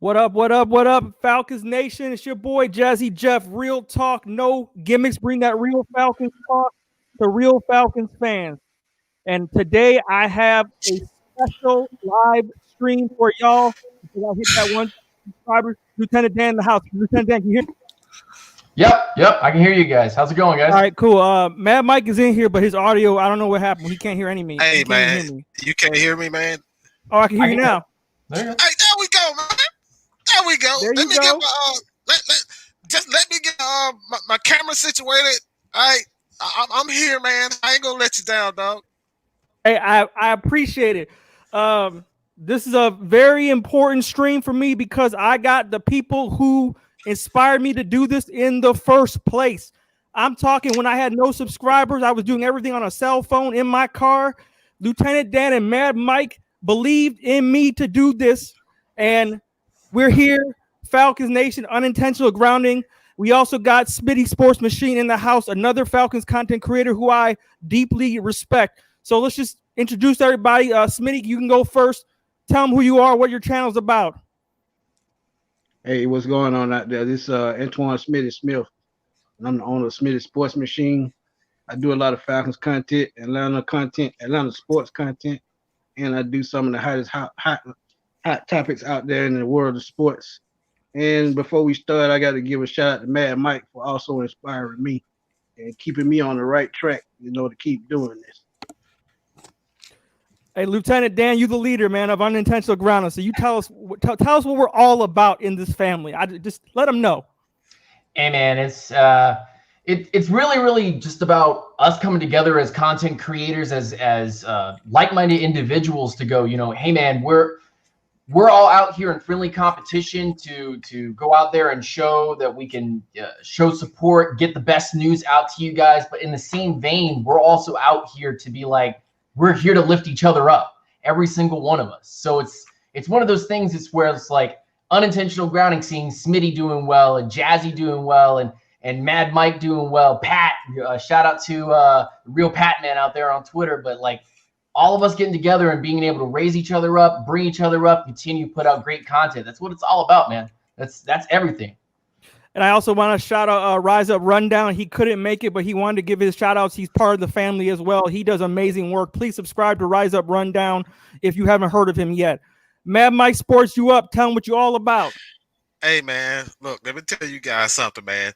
What up, what up, what up, Falcons Nation? It's your boy Jazzy Jeff. Real talk, no gimmicks. Bring that real Falcons talk to real Falcons fans. And today I have a special live stream for y'all. Because I hit that one subscriber, Lieutenant Dan in the house. Lieutenant Dan, can you hear me? Yep. I can hear you guys. How's it going, guys? All right, cool. Mad Mike is in here, but his audio, I don't know what happened. He can't hear any of me. Hey, man. Hear me. You can't hear me, man? Oh, I can hear you now. There we go, man. There we go. There you go. Get let me get my camera situated. All right. I'm here, man. I ain't gonna let you down, dog. Hey, I appreciate it. This is a very important stream for me because I got the people who inspired me to do this in the first place. I'm talking when I had no subscribers. I was doing everything on a cell phone in my car. Lieutenant Dan and Mad Mike believed in me to do this, and we're here. Falcons Nation, unintentional grounding. We also got Smitty Sports Machine in the house, another Falcons content creator who I deeply respect. So let's just introduce everybody. Smitty, you can go first. Tell them who you are, what your channel's about. Hey, what's going on out there? This is Antoine Smitty Smith, and I'm the owner of Smitty Sports Machine. I do a lot of Falcons content, Atlanta sports content, and I do some of the hottest hot topics out there in the world of sports. And before we start, I got to give a shout out to Mad Mike for also inspiring me and keeping me on the right track, to keep doing this. Hey, Lieutenant Dan, you the leader, man, of unintentional grounding. So you tell us what we're all about in this family. I just let them know. Hey, man, it's really just about us coming together as content creators, as like-minded individuals to go, hey, man, we're all out here in friendly competition to go out there and show that we can show support, get the best news out to you guys. But in the same vein, we're also out here to be like, we're here to lift each other up, every single one of us. So it's one of those things. It's where it's like unintentional grounding, seeing Smitty doing well and Jazzy doing well and Mad Mike doing well. Pat, shout out to real Pat man out there on Twitter. But like all of us getting together and being able to raise each other up, bring each other up, continue to put out great content. That's what it's all about, man. That's everything. And I also want to shout out Rise Up Rundown. He couldn't make it, but he wanted to give his shout outs. He's part of the family as well. He does amazing work. Please subscribe to Rise Up Rundown if you haven't heard of him yet. Mad Mike Sports you up. Tell him what you all about. Hey, man. Look, let me tell you guys something, man.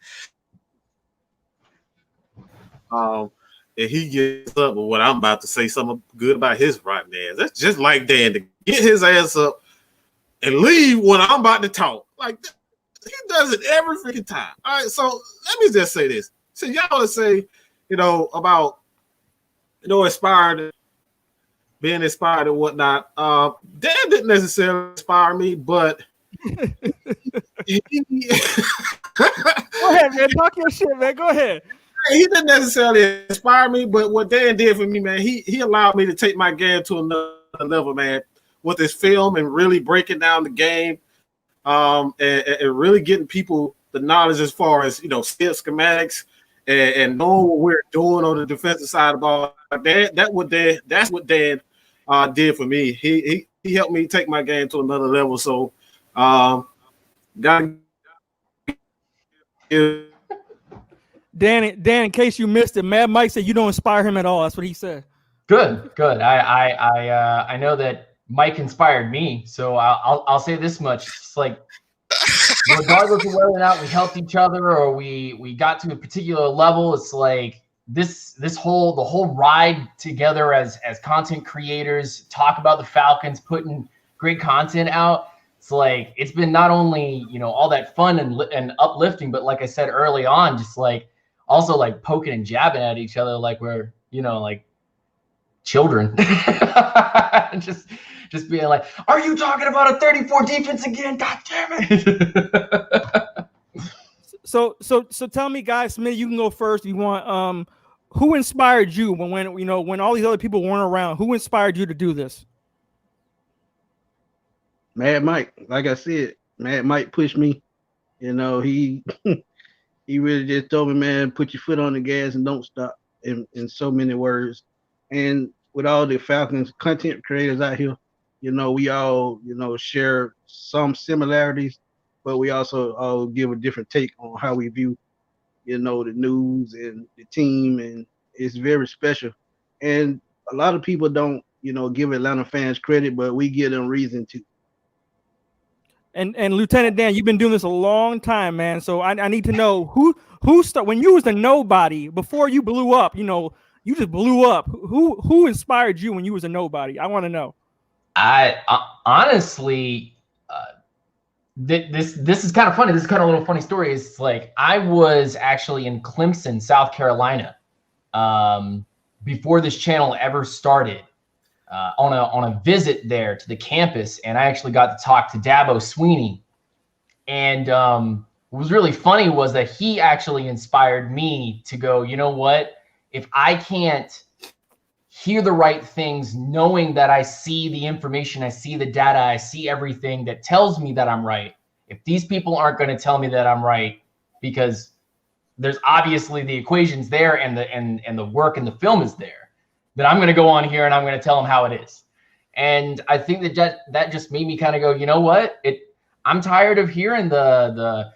And he gets up with what I'm about to say something good about his rotten ass. That's just like Dan to get his ass up and leave when I'm about to talk. Like that. He does it every freaking time. All right, so let me just say this. So y'all say, about, inspired, being inspired and whatnot. Dan didn't necessarily inspire me, but Go ahead, man. Talk your shit, man. Go ahead. He didn't necessarily inspire me, but what Dan did for me, man, he allowed me to take my game to another level, man, with his film and really breaking down the game. And really getting people the knowledge as far as schematics and knowing what we're doing on the defensive side of the ball. That's what Dan did for me. He helped me take my game to another level. So Dan, in case you missed it, Mad Mike said you don't inspire him at all. That's what he said. Good. I know that Mike inspired me, so I'll say this much: it's like, regardless of whether or not we helped each other or we got to a particular level, it's like the whole ride together as content creators, talk about the Falcons, putting great content out. It's like it's been not only all that fun and uplifting, but like I said early on, just like also like poking and jabbing at each other like we're like children. just being like, are you talking about a 34 defense again? God damn it. So tell me, guys, Smitty, you can go first. You want who inspired you when all these other people weren't around? Who inspired you to do this? Mad Mike, like I said, Mad Mike pushed me. He he really just told me, man, put your foot on the gas and don't stop in so many words. And with all the Falcons content creators out here, we all, share some similarities, but we also all give a different take on how we view, the news and the team, and it's very special. And a lot of people don't, give Atlanta fans credit, but we give them reason to. And Lieutenant Dan, you've been doing this a long time, man. So I need to know who when you was a nobody before you blew up. You just blew up. Who inspired you when you was a nobody? I want to know. I honestly, this is kind of funny. This is kind of a little funny story. It's like I was actually in Clemson, South Carolina, before this channel ever started. On a visit there to the campus, and I actually got to talk to Dabo Sweeney. And what was really funny was that he actually inspired me to go, you know what? If I can't hear the right things, knowing that I see the information, I see the data, I see everything that tells me that I'm right, if these people aren't going to tell me that I'm right, because there's obviously the equations there and the work and the film is there, then I'm going to go on here and I'm going to tell them how it is. And I think that just made me kind of go, you know what? I'm tired of hearing the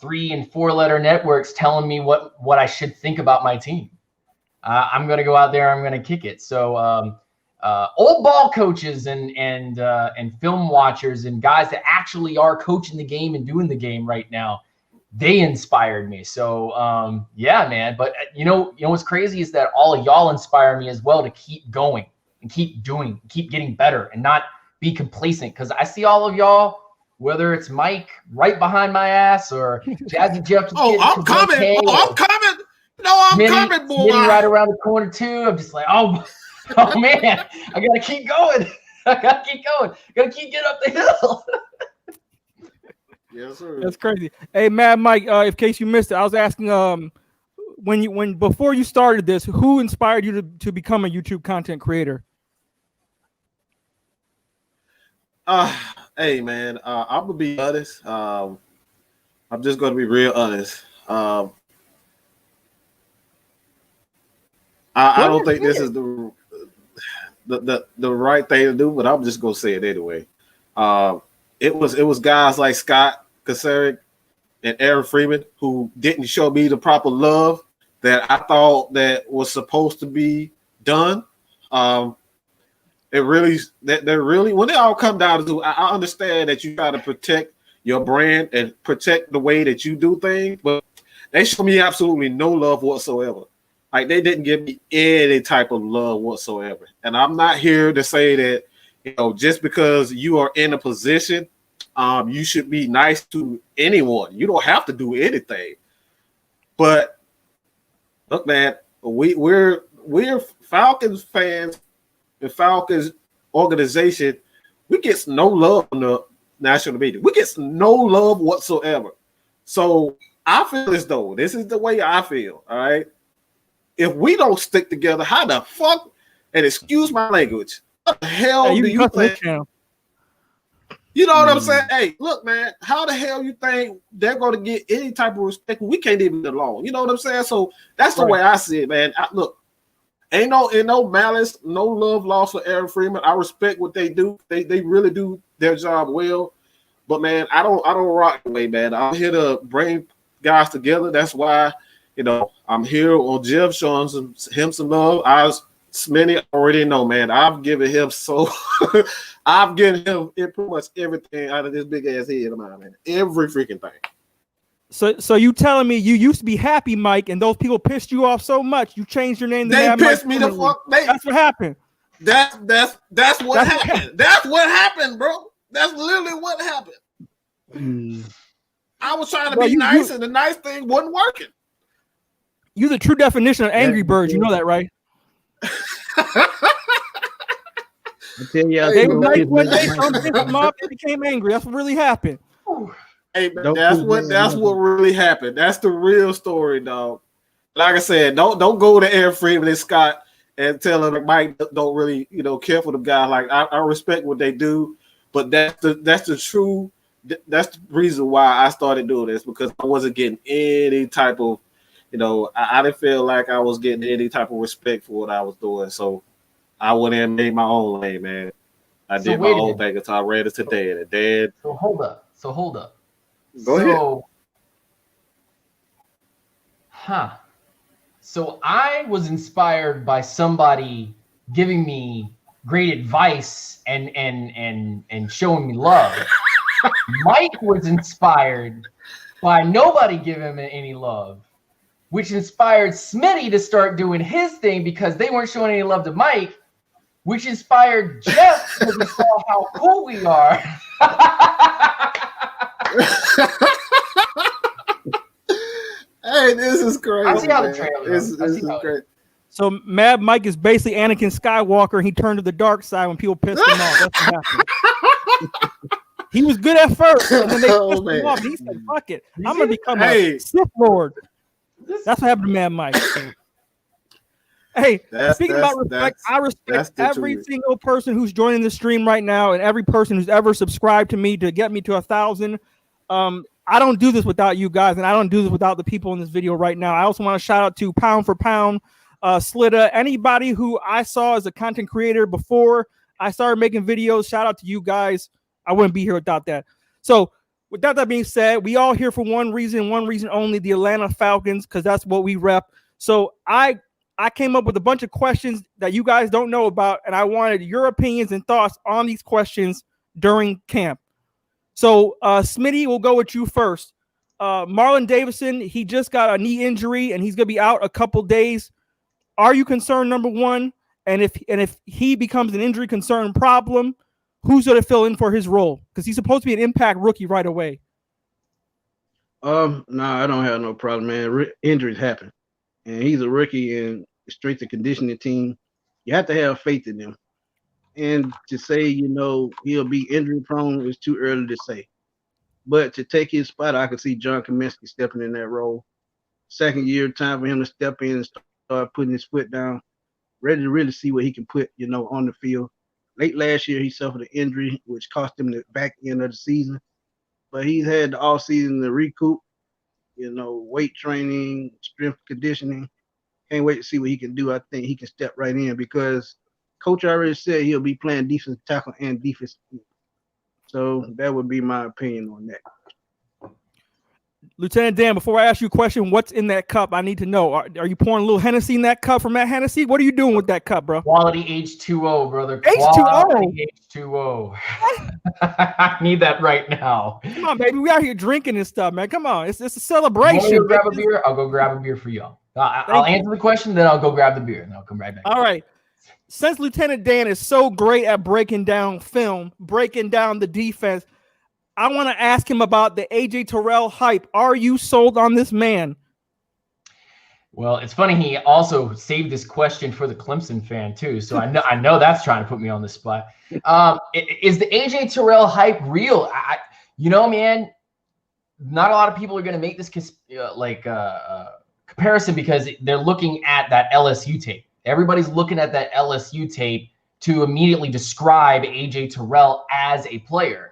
3 and 4 letter networks telling me what I should think about my team. I'm going to go out there. I'm going to kick it. So old ball coaches and film watchers and guys that actually are coaching the game and doing the game right now, they inspired me. So yeah, man. But you know what's crazy is that all of y'all inspire me as well to keep going and keep doing, keep getting better and not be complacent. Because I see all of y'all, whether it's Mike right behind my ass or Jazzy Jeff. I'm coming. I'm coming. No, I'm coming, boy. Smitty right around the corner too. I'm just like, oh man, I gotta keep going. I gotta keep going. Gotta keep getting up the hill. Yes, sir. That's crazy. Hey, Mad Mike, in case you missed it, I was asking when before you started this, who inspired you to become a YouTube content creator? Hey man, I'm gonna be honest. I'm just gonna be real honest. I don't think this is the right thing to do, but I'm just gonna say it anyway. It was guys like Scott Kasaric and Aaron Freeman who didn't show me the proper love that I thought that was supposed to be done. They're really when it all come down to, I understand that you try to protect your brand and protect the way that you do things, but they show me absolutely no love whatsoever. Like they didn't give me any type of love whatsoever. And I'm not here to say that, just because you are in a position, you should be nice to anyone. You don't have to do anything. But look, man, we're Falcons fans, the Falcons organization. We get no love on the national media. We get no love whatsoever. So I feel as though this is the way I feel. All right. If we don't stick together, how the fuck, and excuse my language, what the hell do you think? You know what I'm saying? Hey, look, man, how the hell you think they're going to get any type of respect? We can't even get along. You know what I'm saying? So that's the way I see it, man. Look, ain't no malice, no love lost for Aaron Freeman. I respect what they do. They really do their job well. But man, I don't rock the way, man. I'm here to bring guys together. That's why, I'm here on Jeff showing him some love. Smitty already know, man. I've given him I've given him pretty much everything out of this big ass head of mine, man. Every freaking thing. So you telling me you used to be Happy Mike, and those people pissed you off so much you changed your name to They Mike pissed me the fuck. That's what happened. That's what happened. That's what happened, bro. That's literally what happened. I was trying to be nice, and the nice thing wasn't working. You're the true definition of Angry Birds. You know that, right? I tell you, they were nice one day, they became angry. That's what really happened. Hey, man, that's what really happened. That's the real story, dog. Like I said, don't go to Aaron Freeman and Scott and tell them Mike don't really care for the guy. Like I respect what they do, but that's the reason why I started doing this, because I wasn't getting any type of I didn't feel like I was getting any type of respect for what I was doing. So I went in and made my own lane, man. I So did my wait a whole minute. thing until I read it today, and Dad. So hold up. Go ahead. So I was inspired by somebody giving me great advice and showing me love. Mike was inspired by nobody giving him any love, which inspired Smitty to start doing his thing because they weren't showing any love to Mike, which inspired Jeff because he saw how cool we are. Hey, this is crazy. I see how the man. trailer This goes. is great. So Mad Mike is basically Anakin Skywalker, and he turned to the dark side when people pissed him off. That's what happened. He was good at first, and then they pissed him off. He said, "Fuck it, I'm gonna become a Sith Lord." That's what happened to Mad Mike. Hey, speaking about respect, I respect every single person who's joining the stream right now, and every person who's ever subscribed to me to get me to 1,000. I don't do this without you guys, and I don't do this without the people in this video right now. I also want to shout out to Pound for Pound, Slitta, anybody who I saw as a content creator before I started making videos. Shout out to you guys. I wouldn't be here without that. So with that being said, we all here for one reason only, the Atlanta Falcons, because that's what we rep. So I came up with a bunch of questions that you guys don't know about, and I wanted your opinions and thoughts on these questions during camp. So Smitty, we'll go with you first. Marlon Davidson, he just got a knee injury, and he's going to be out a couple days. Are you concerned, number one? And if he becomes an injury concern problem, who's going to fill in for his role? Because he's supposed to be an impact rookie right away. No, I don't have no problem, man. Injuries happen. And he's a rookie and strength and conditioning team. You have to have faith in them. And to say, he'll be injury prone is too early to say. But to take his spot, I could see John Kaminsky stepping in that role. Second year, time for him to step in and start putting his foot down, ready to really see what he can put, on the field. Late last year, he suffered an injury, which cost him the back end of the season. But he's had the all season to recoup, weight training, strength conditioning. Can't wait to see what he can do. I think he can step right in because Coach already said he'll be playing defensive tackle and defensive. So that would be my opinion on that. Lieutenant Dan, before I ask you a question, what's in that cup? I need to know. Are you pouring a little Hennessy in that cup from Matt Hennessy? What are you doing with that cup, bro? Quality H2O, brother. H2O. H2O. I need that right now. Come on, baby. We out here drinking and stuff, man. Come on. It's a celebration. You grab a beer? I'll go grab a beer for y'all. I'll answer the question, then I'll go grab the beer, and I'll come right back. All right. Since Lieutenant Dan is so great at breaking down film, breaking down the defense, I want to ask him about the AJ Terrell hype. Are you sold on this man? Well, it's funny. He also saved this question for the Clemson fan too, so I know that's trying to put me on the spot. Is the AJ Terrell hype real? Man, not a lot of people are going to make this comparison because they're looking at that LSU tape. Everybody's looking at that LSU tape to immediately describe AJ Terrell as a player.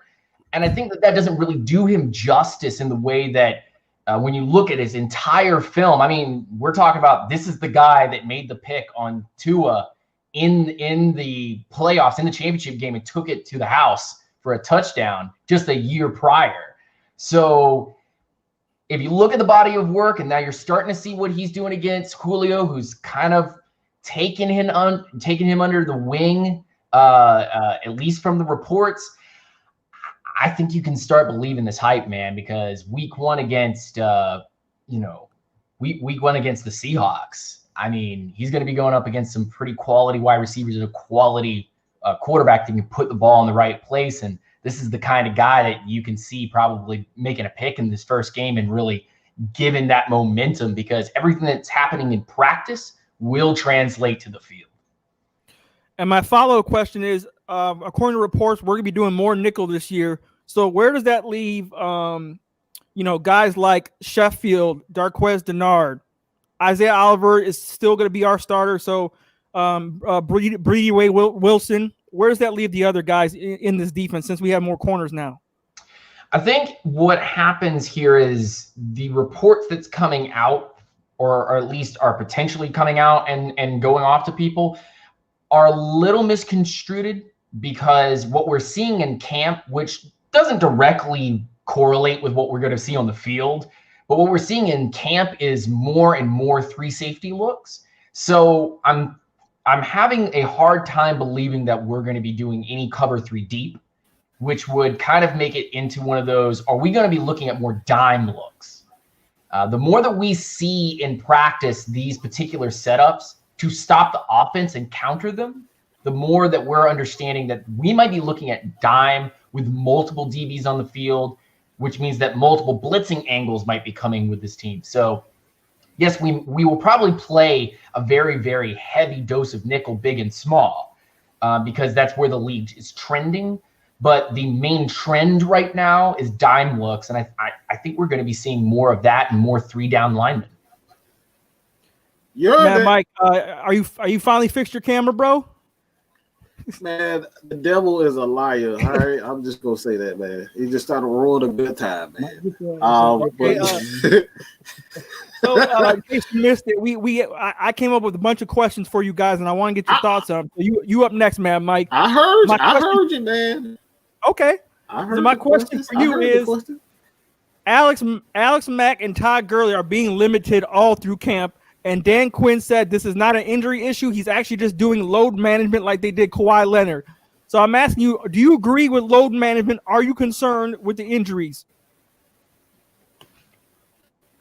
And I think that doesn't really do him justice in the way that when you look at his entire film, I mean, we're talking about this is the guy that made the pick on Tua in the playoffs, in the championship game, and took it to the house for a touchdown just a year prior. So if you look at the body of work and now you're starting to see what he's doing against Julio, who's kind of taking him under the wing, at least from the reports, I think you can start believing this hype, man, because week one against, week one against the Seahawks, I mean, he's going to be going up against some pretty quality wide receivers and a quality quarterback that can put the ball in the right place. And this is the kind of guy that you can see probably making a pick in this first game and really giving that momentum because everything that's happening in practice will translate to the field. And my follow-up question is, according to reports, we're going to be doing more nickel this year. So where does that leave, guys like Sheffield, Darqueze Dennard, Isaiah Oliver is still going to be our starter. So Brady Way Wilson, where does that leave the other guys in this defense since we have more corners now? I think what happens here is the reports that's coming out, or at least are potentially coming out and going off to people, are a little misconstrued because what we're seeing in camp, which doesn't directly correlate with what we're going to see on the field, but what we're seeing in camp is more and more 3 safety looks. So I'm having a hard time believing that we're going to be doing any cover 3 deep, which would kind of make it into one of those, are we going to be looking at more dime looks? The more that we see in practice these particular setups to stop the offense and counter them, the more that we're understanding that we might be looking at dime with multiple DBs on the field, which means that multiple blitzing angles might be coming with this team. So yes, we will probably play a very, very heavy dose of nickel, big and small, because that's where the league is trending. But the main trend right now is dime looks, and I think we're going to be seeing more of that and more 3-down linemen. Man, Mike, are you finally fixed your camera, bro? Man, the devil is a liar. All right, I'm just gonna say that, man. He just trying to ruin a good time, man. So, in case you missed it, I came up with a bunch of questions for you guys, and I want to get your thoughts on them. So you up next, man, Mike. I heard you, man. Okay. So my question for you is: Alex Mack and Todd Gurley are being limited all through camp. And Dan Quinn said this is not an injury issue. He's actually just doing load management like they did Kawhi Leonard. So I'm asking you, do you agree with load management? Are you concerned with the injuries?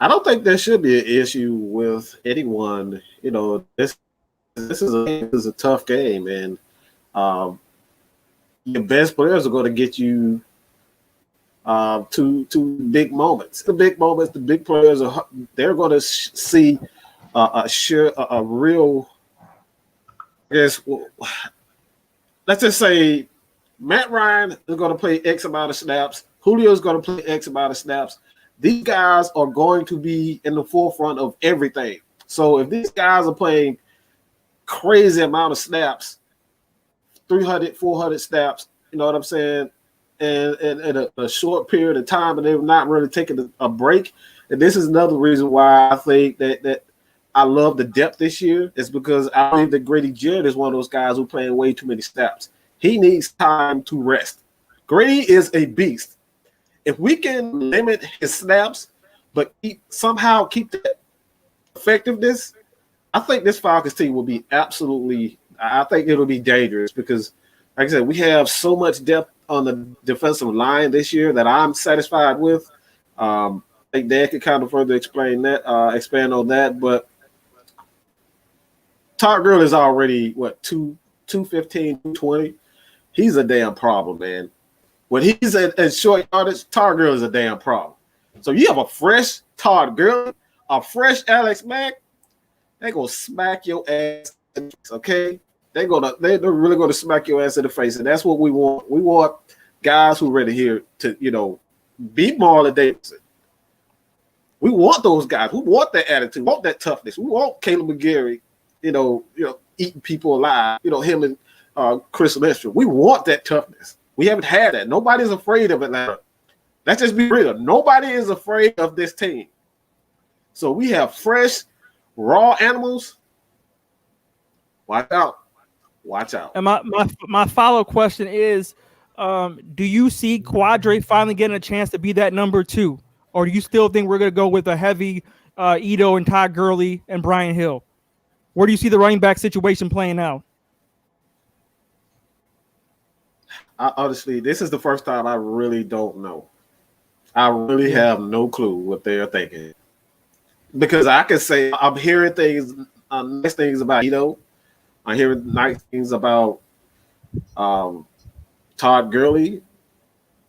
I don't think there should be an issue with anyone. You know, this is a tough game, and your best players are going to get you to big moments. The big moments, the big players they're going to see a real, I guess, let's just say Matt Ryan is going to play X amount of snaps. Julio is going to play X amount of snaps. These guys are going to be in the forefront of everything. So if these guys are playing crazy amount of snaps, 300, 400 snaps, you know what I'm saying, and in a short period of time, and they're not really taking a break. And this is another reason why I think that I love the depth this year, is because I believe that Grady Jarrett is one of those guys who playing way too many snaps. He needs time to rest. Grady is a beast. If we can limit his snaps, but somehow keep that effectiveness, I think this Falcons team will be absolutely – I think it'll be dangerous because, like I said, we have so much depth on the defensive line this year that I'm satisfied with. I think Dan could kind of further expand on that, but Todd Gurley is already, 215, 220? He's a damn problem, man. When he's at short yardage, Todd Gurley is a damn problem. So you have a fresh Todd Gurley, a fresh Alex Mack, they're going to smack your ass, okay? They're really going to smack your ass in the face, and that's what we want. We want guys who are ready here to, beat Marlon Davidson. We want those guys. We want that attitude. We want that toughness. We want Caleb McGarry, eating people alive. Him and Chris Lindstrom. We want that toughness. We haven't had that. Nobody's afraid of Atlanta. Let's just be real. Nobody is afraid of this team. So we have fresh, raw animals. Watch out. Watch out. And my follow-up question is, do you see Quadre finally getting a chance to be that number 2? Or do you still think we're going to go with a heavy Ito and Todd Gurley and Brian Hill? Where do you see the running back situation playing out? Honestly, this is the first time I really don't know. I really have no clue what they're thinking. Because I can say I'm hearing things, nice things about Ito. I'm hearing nice things about Todd Gurley.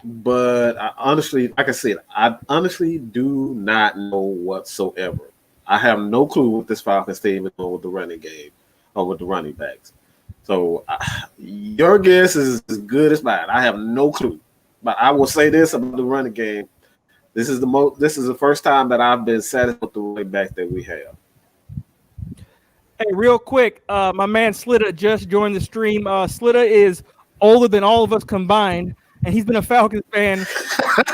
But I honestly, like I said, I honestly do not know whatsoever. I have no clue what this Falcons team is doing with the running game or with the running backs. So your guess is as good as mine. I have no clue. But I will say this about the running game. This is the first time that I've been satisfied with the running back that we have. Hey, real quick, my man Slitta just joined the stream. Slitta is older than all of us combined, and he's been a Falcons fan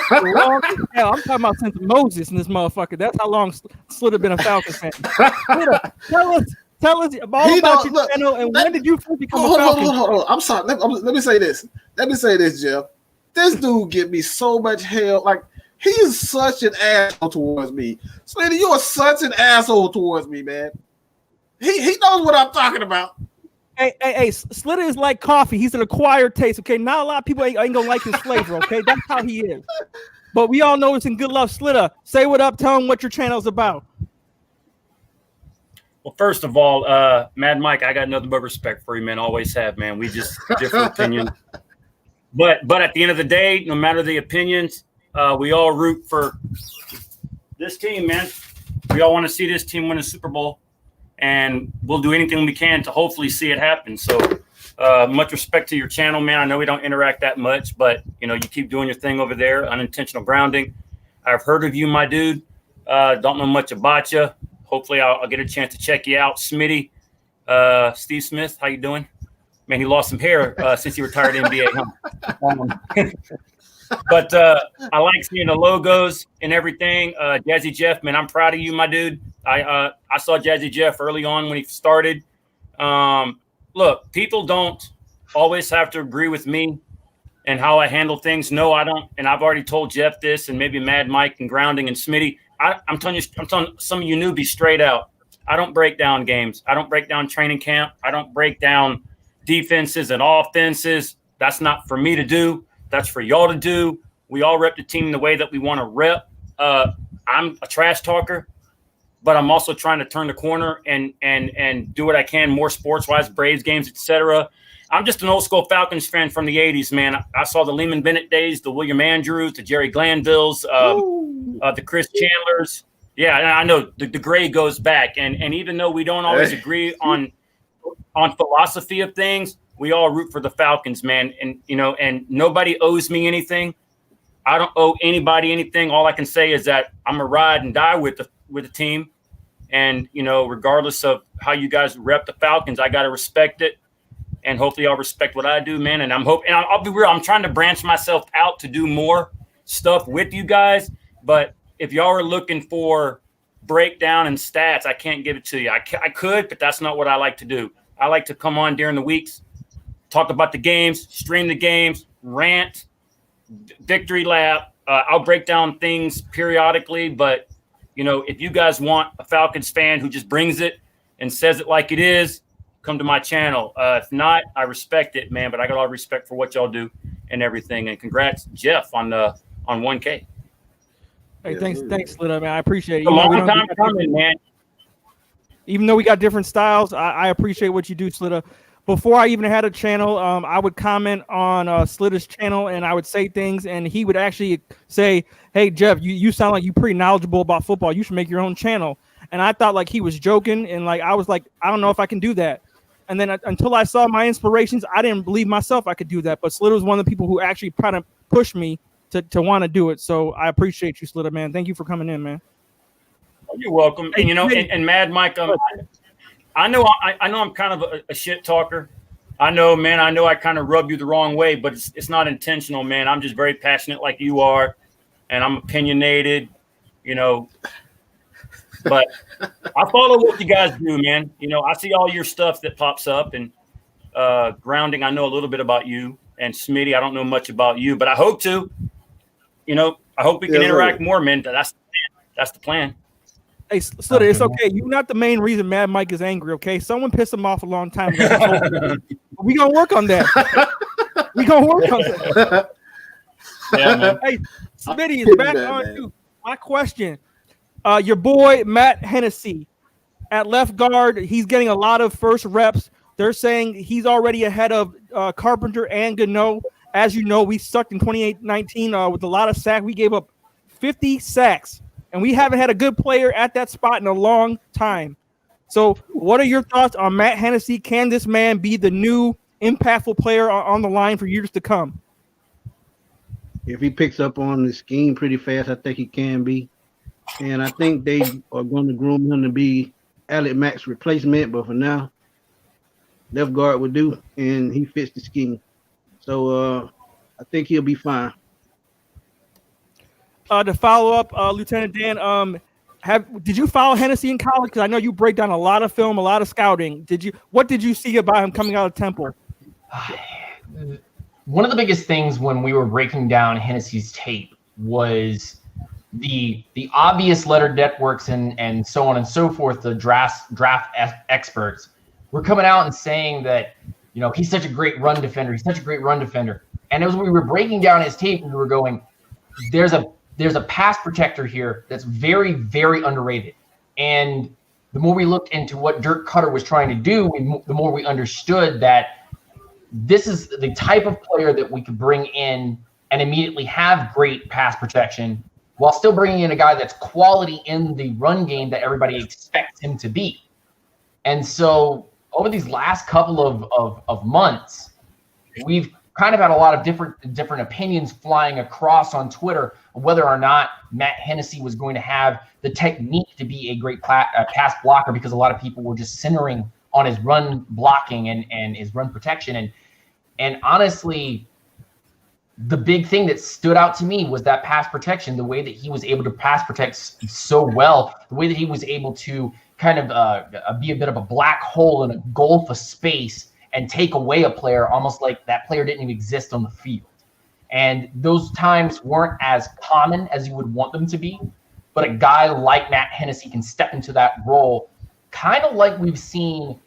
for a long time. I'm talking about since Moses and this motherfucker. That's how long Slitta been a Falcons fan. Slitta, Tell us all about your channel and when did you first become a Falcon? Hold on. I'm sorry. Let me say this. Jeff. This dude give me so much hell. Like, he is such an asshole towards me. Smitty, you are such an asshole towards me, man. He knows what I'm talking about. Hey, Slitter is like coffee. He's an acquired taste, okay? Not a lot of people ain't gonna like his flavor, okay? That's how he is. But we all know it's in good love. Slitter, say what up. Tell him what your channel's about. Well, first of all, Mad Mike, I got nothing but respect for you, man. Always have, man. We just differ opinions. But at the end of the day, no matter the opinions, we all root for this team, man. We all want to see this team win a Super Bowl, and we'll do anything we can to hopefully see it happen. So much respect to your channel, man. I know we don't interact that much, but, you know, you keep doing your thing over there, unintentional grounding. I've heard of you, my dude. Don't know much about you. Hopefully I'll get a chance to check you out. Smitty, Steve Smith, how you doing? Man, he lost some hair since he retired NBA. Huh? But I like seeing the logos and everything. Jazzy Jeff, man, I'm proud of you, my dude. I saw Jazzy Jeff early on when he started. Look, people don't always have to agree with me and how I handle things. No, I don't. And I've already told Jeff this, and maybe Mad Mike and Grounding and Smitty. I'm telling some of you newbies straight out. I don't break down games. I don't break down training camp. I don't break down defenses and offenses. That's not for me to do. That's for y'all to do. We all rep the team the way that we want to rep. I'm a trash talker, but I'm also trying to turn the corner and do what I can more sports-wise, Braves games, etc. I'm just an old-school Falcons fan from the 80s, man. I saw the Lehman Bennett days, the William Andrews, the Jerry Glanvilles, the Chris Chandlers. Yeah, and I know the gray goes back. And even though we don't always agree on philosophy of things, we all root for the Falcons, man. And, you know, and nobody owes me anything. I don't owe anybody anything. All I can say is that I'm a ride and die with the team. And, you know, regardless of how you guys rep the Falcons, I got to respect it. And hopefully y'all respect what I do, man. And I'm hoping, and I'll be real, I'm trying to branch myself out to do more stuff with you guys. But if y'all are looking for breakdown and stats, I can't give it to you. I could, but that's not what I like to do. I like to come on during the weeks, talk about the games, stream the games, rant, victory lap. I'll break down things periodically, but, you know, if you guys want a Falcons fan who just brings it and says it like it is, come to my channel. If not, I respect it, man, but I got all respect for what y'all do and everything. And congrats, Jeff, on 1K. Hey, thanks, Slitter, man. I appreciate it. A long time coming, man. Even though we got different styles, I appreciate what you do, Slitter. Before I even had a channel, I would comment on Slitter's channel, and I would say things, and he would actually say, "Hey, Jeff, you sound like you're pretty knowledgeable about football. You should make your own channel." And I thought like he was joking, and like I was like, I don't know if I can do that. And then until I saw my inspirations, I didn't believe myself I could do that. But Slitter was one of the people who actually kind of pushed me to want to do it. So I appreciate you, Slitter, man. Thank you for coming in, man. You're welcome. And, you know, and Mad Mike, I know I'm kind of a shit talker. I know, man. I know I kind of rub you the wrong way, but it's not intentional, man. I'm just very passionate like you are, and I'm opinionated, you know. But I follow what you guys do, man. You know, I see all your stuff that pops up, and Grounding, I know a little bit about you, and Smitty, I don't know much about you, but I hope to. You know, I hope we can interact more, man. That's the plan. Hey, Slitter, it's okay. You're not the main reason Mad Mike is angry, okay? Someone pissed him off a long time ago. We gonna work on that. Yeah, man. Hey, Smitty is back on you. My question. Your boy, Matt Hennessy, at left guard, he's getting a lot of first reps. They're saying he's already ahead of Carpenter and Gano. As you know, we sucked in 2019 with a lot of sacks. We gave up 50 sacks, and we haven't had a good player at that spot in a long time. So what are your thoughts on Matt Hennessy? Can this man be the new impactful player on the line for years to come? If he picks up on the scheme pretty fast, I think he can be. And I think they are going to groom him to be Alec Mack's replacement. But for now, left guard will do, and he fits the scheme. So I think he'll be fine. To follow up, Lieutenant Dan, Did you follow Hennessy in college? Because I know you break down a lot of film, a lot of scouting. What did you see about him coming out of Temple? One of the biggest things when we were breaking down Hennessy's tape was the obvious letter networks and so on and so forth. The draft experts were coming out and saying that, you know, he's such a great run defender. He's such a great run defender. And as we were breaking down his tape, we were going, there's a pass protector here that's very, very underrated. And the more we looked into what Dirk Cutter was trying to do, the more we understood that this is the type of player that we could bring in and immediately have great pass protection while still bringing in a guy that's quality in the run game that everybody expects him to be. And so over these last couple of months, we've kind of had a lot of different opinions flying across on Twitter of whether or not Matt Hennessy was going to have the technique to be a great pass blocker, because a lot of people were just centering on his run blocking and his run protection. And honestly, the big thing that stood out to me was that pass protection, the way that he was able to pass protect so well, the way that he was able to kind of be a bit of a black hole in a gulf of space and take away a player almost like that player didn't even exist on the field. And those times weren't as common as you would want them to be, but a guy like Matt Hennessy can step into that role, kind of like we've seen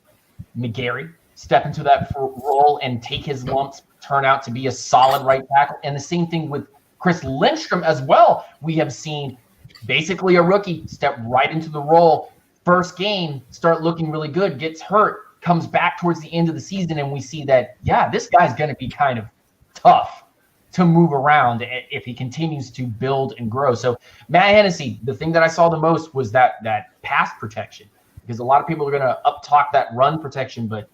McGarry step into that role and take his lumps, turn out to be a solid right tackle. And the same thing with Chris Lindstrom as well. We have seen basically a rookie step right into the role, first game, start looking really good, gets hurt, comes back towards the end of the season, and we see that, yeah, this guy's going to be kind of tough to move around if he continues to build and grow. So Matt Hennessy, the thing that I saw the most was that pass protection, because a lot of people are going to up-talk that run protection, but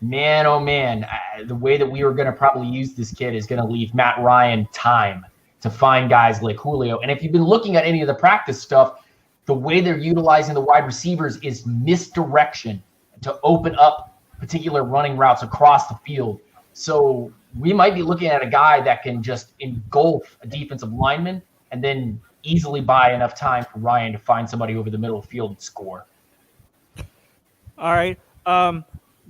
man, oh man, the way that we were going to probably use this kid is going to leave Matt Ryan time to find guys like Julio. And if you've been looking at any of the practice stuff, the way they're utilizing the wide receivers is misdirection to open up particular running routes across the field. So we might be looking at a guy that can just engulf a defensive lineman and then easily buy enough time for Ryan to find somebody over the middle of the field and score. All right.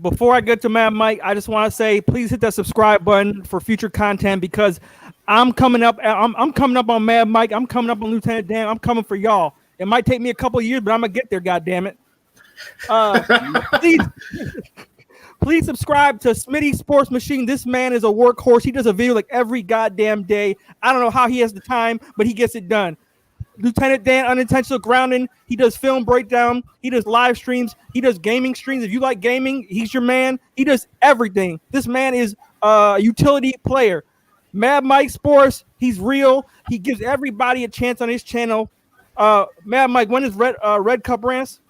Before I get to Mad Mike, I just want to say, please hit that subscribe button for future content, because I'm coming up. I'm coming up on Mad Mike. I'm coming up on Lieutenant Dan. I'm coming for y'all. It might take me a couple of years, but I'm gonna get there. God damn it! Please subscribe to Smitty Sports Machine. This man is a workhorse. He does a video like every goddamn day. I don't know how he has the time, but he gets it done. Lieutenant Dan, Unintentional Grounding. He does film breakdown. He does live streams. He does gaming streams. If you like gaming, he's your man. He does everything. This man is a utility player. Mad Mike Sports. He's real. He gives everybody a chance on his channel. Mad Mike, when is Red Cup Rants?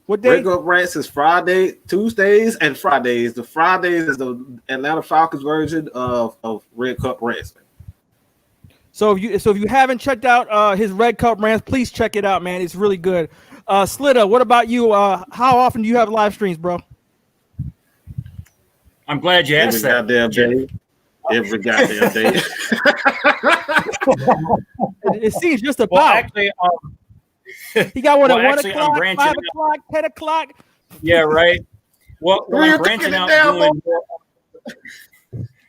What day? Red Cup Rants is Friday, Tuesdays, and Fridays. The Fridays is the Atlanta Falcons version of Red Cup Rants. So if you haven't checked out his Red Cup Rants, please check it out, man. It's really good. Slitta, what about you? How often do you have live streams, bro? I'm glad you asked that. Every goddamn day. It seems just about. Well, actually, he got one at 1 actually, o'clock, 5 o'clock, 10 o'clock. Yeah, right. Well, I'm branching out.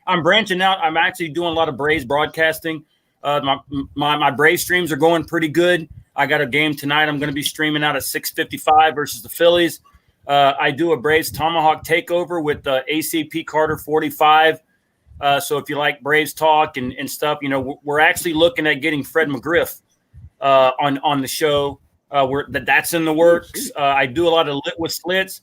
I'm branching out. I'm actually doing a lot of Braves broadcasting. My Braves streams are going pretty good. I got a game tonight. I'm going to be streaming out at 6:55 versus the Phillies. I do a Braves Tomahawk takeover with ACP Carter 45. So if you like Braves talk and stuff, you know, we're actually looking at getting Fred McGriff on the show. That's in the works. I do a lot of Lit with Slits.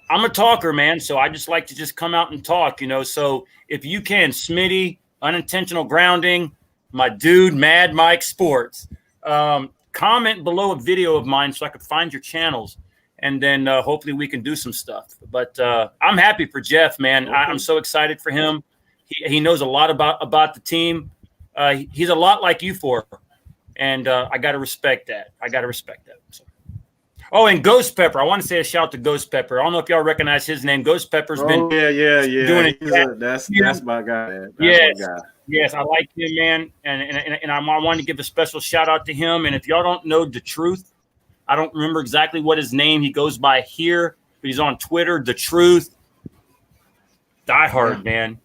I'm a talker, man, so I just like to just come out and talk, you know. So if you can, Smitty, Unintentional Grounding, my dude, Mad Mike Sports, comment below a video of mine so I can find your channels, and then hopefully we can do some stuff. But I'm happy for Jeff, man. Okay. I'm so excited for him. He knows a lot about the team. He's a lot like you four, and I got to respect that. So. Oh, and Ghost Pepper. I want to say a shout out to Ghost Pepper. I don't know if y'all recognize his name. Ghost Pepper's been doing it. That's my guy. Man. That's my guy. Yes, I like him, man, and I want to give a special shout out to him. And if y'all don't know the truth, I don't remember exactly what his name he goes by here, but he's on Twitter. The Truth, die hard, man.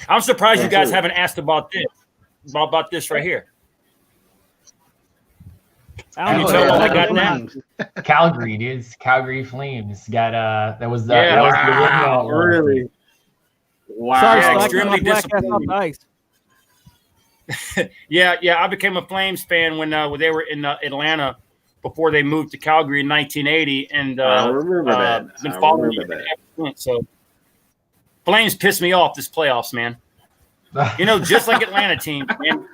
I'm surprised you guys haven't asked about this right here. I don't tell know. what I got now? Calgary, dude. Calgary Flames got that was the Wow, original. really? Wow. Sorry, Yeah, Scott, extremely my black ass off disappointing. the ice. Yeah. I became a Flames fan when they were in Atlanta before they moved to Calgary in 1980, and I remember that. Been I following remember it ever since. So Flames pissed me off this playoffs, man. You know, just like Atlanta teams, man,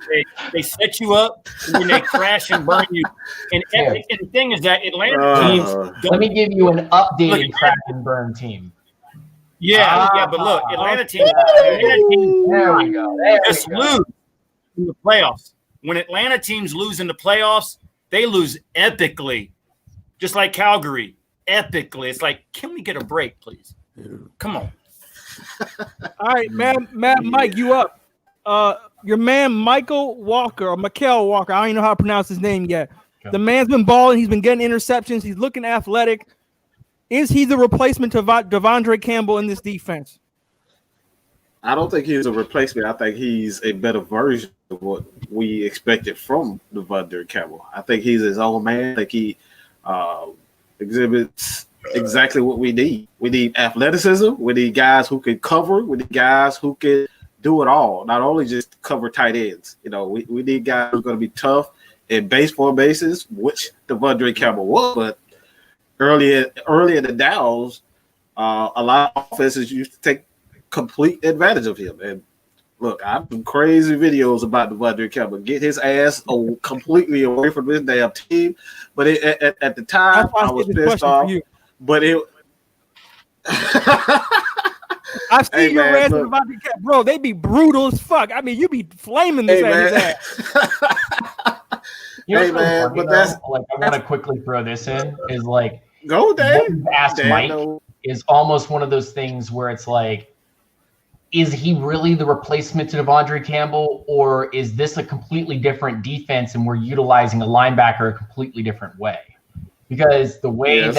they set you up and then they crash and burn you. And the thing is that Atlanta teams. Let me give you an updated crash and burn team. Yeah, but look, Atlanta teams There we go. just lose in the playoffs. When Atlanta teams lose in the playoffs, they lose epically, just like Calgary, epically. It's like, can we get a break, please? Come on. All right, Mike, you up? Your man Michael Walker or Mikael Walker. I don't even know how to pronounce his name yet. The man's been balling. He's been getting interceptions. He's looking athletic. Is he the replacement to Devondre Campbell in this defense? I don't think he's a replacement. I think he's a better version of what we expected from Devondre Campbell. I think he's his own man. I think he exhibits exactly what we need. We need athleticism. We need guys who can cover. We need guys who can do it all, not only just cover tight ends. You know, we need guys who are going to be tough in base formations, which Devondre Campbell was, but early in the downs, a lot of offenses used to take complete advantage of him. And look, I've seen crazy videos about Devondre Campbell. Get his ass completely away from this damn team. But at the time, I was pissed off. But it. I've seen your rants about the cat, bro. They be brutal as fuck. I mean, you be flaming this ass. Hey man, but that's like I want to quickly throw this in is like go Dan. Ask Mike is almost one of those things where it's like, is he really the replacement to Devondre Campbell, or is this a completely different defense and we're utilizing a linebacker a completely different way? Because the way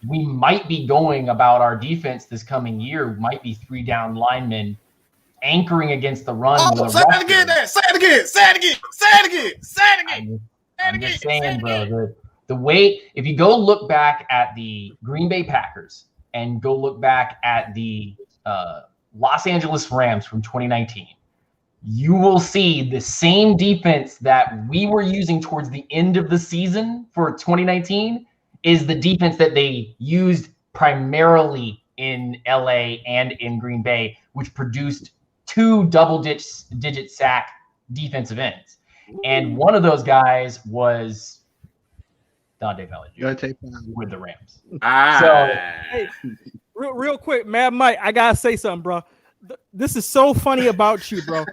we might be going about our defense this coming year might be 3 down linemen anchoring against the run. Say it again. I'm just saying, bro, the way, if you go look back at the Green Bay Packers and go look back at the Los Angeles Rams from 2019, you will see the same defense that we were using towards the end of the season for 2019 is the defense that they used primarily in LA and in Green Bay, which produced 2 double-digit sack defensive ends. And one of those guys was Dante Bellinger with the Rams. Hey, real quick, Mad Mike, I gotta say something, bro. This is so funny about you, bro,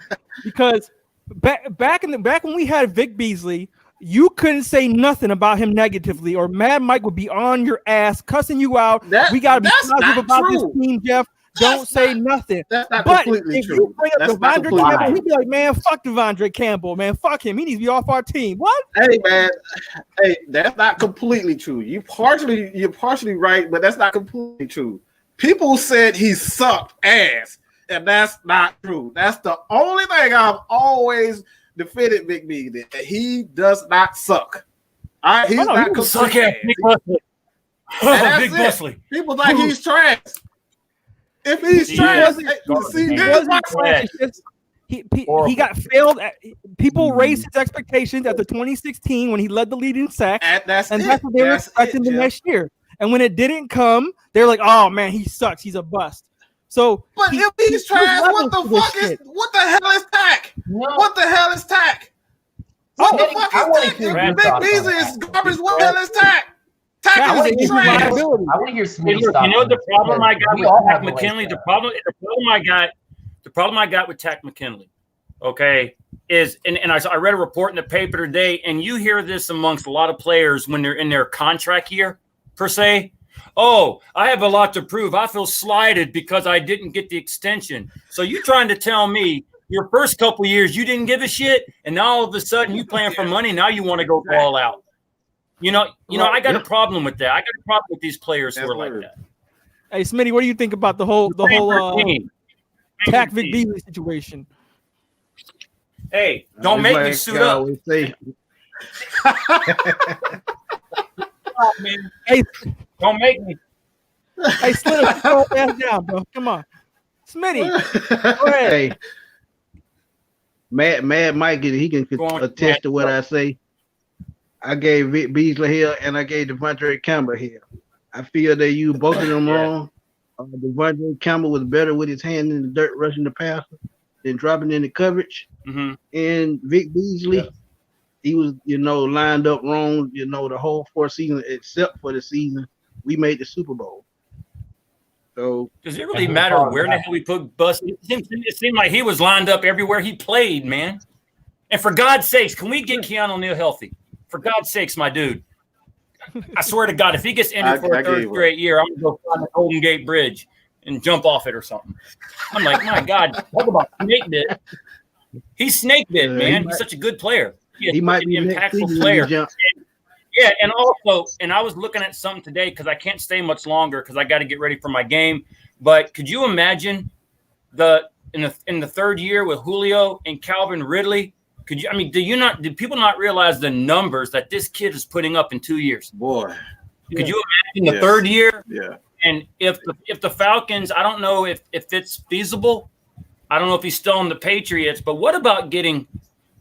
because back when we had Vic Beasley, you couldn't say nothing about him negatively, or Mad Mike would be on your ass, cussing you out. We gotta be positive about this team, Jeff. Don't say nothing. That's not but completely if true. you bring up Devondre Campbell, he'd be like, man, fuck Devondre Campbell, man. Fuck him. He needs to be off our team. What? Hey, man. Hey, that's not completely true. You're partially right, but that's not completely true. People said he sucked ass, and that's not true. That's the only thing I've always defended Vic Beasley, that he does not suck. He's not suck ass. Big Busley. People like he's trash. If he's trash, he got failed. People raised his expectations at the 2016 when he led the lead in sacks, and that's what they were expecting the next year. And when it didn't come, they're like, "Oh man, he sucks. He's a bust." So, but if he's trash, what the hell is tack? What the hell is tack? What the fuck is tack? If Vic Beasley is garbage, what the hell is tack? I want to hear Smitty stop. You know the problem I got with Tack McKinley. The problem I got with Tack McKinley, okay, is and I read a report in the paper today, and you hear this amongst a lot of players when they're in their contract year per se. Oh, I have a lot to prove. I feel slighted because I didn't get the extension. So you trying to tell me Your first couple years, you didn't give a shit, and now all of a sudden you playing for money. Now you want to go all out. I got a problem with that. I got a problem with these players who are like that. Hey, Smitty, what do you think about the whole Tack Vic Beasley situation? Hey, don't make me suit up. Man. Hey, don't make me. Hey, Smitty, throw that down, bro. Come on, Smitty. Go ahead. Hey, Mad Mike, he can attest to what I say. I gave Vic Beasley here, and I gave Devontae Campbell here. I feel they used both of them wrong. Devontae Campbell was better with his hand in the dirt rushing the passer than dropping in the coverage. Mm-hmm. And Vic Beasley, he was, lined up wrong, the whole 4 seasons except for the season we made the Super Bowl. So does it really matter where the hell we put Bus? It seemed like he was lined up everywhere he played, man. And for God's sakes, can we get Keanu Neal healthy? For God's sakes, my dude. I swear to God, if he gets injured for a third straight year, I'm going to go find the Golden Gate Bridge and jump off it or something. I'm like, my God, talk about snake bit. He's snake bit, man. He's such a good player. He might be an impactful player. And also, I was looking at something today because I can't stay much longer because I got to get ready for my game. But could you imagine in the third year with Julio and Calvin Ridley? Do people not realize the numbers that this kid is putting up in 2 years? Boy, could you imagine the third year? Yeah. And if the Falcons, I don't know if it's feasible. I don't know if he's still on the Patriots, but what about getting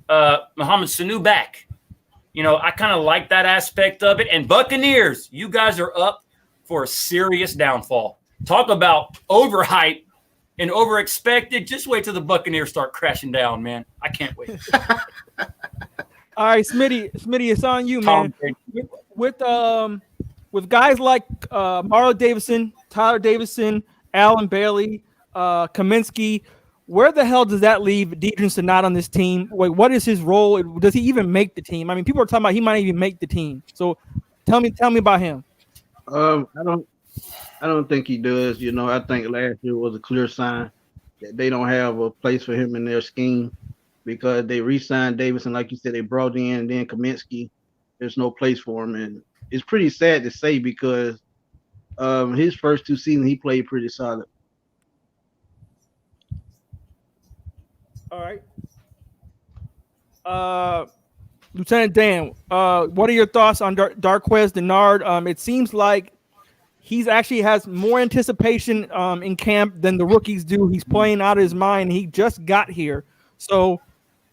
Mohamed Sanu back? I kind of like that aspect of it. And Buccaneers, you guys are up for a serious downfall. Talk about overhype and overexpected. Just wait till the Buccaneers start crashing down, man. I can't wait. All right, Smitty, it's on you, man. With guys like Marlo Davison, Tyler Davison, Allen Bailey, Kaminsky, where the hell does that leave Deidre Sonat on this team? Wait, what is his role? Does he even make the team? I mean, people are talking about he might even make the team. So tell me about him. I don't think he does. I think last year was a clear sign that they don't have a place for him in their scheme because they re-signed Davison, like you said, they brought in, and then Kaminsky. There's no place for him, and it's pretty sad to say because his first 2 seasons he played pretty solid. All right. Lieutenant Dan, what are your thoughts on Darqueze Dennard? It seems like he's actually has more anticipation in camp than the rookies do. He's playing out of his mind. He just got here. So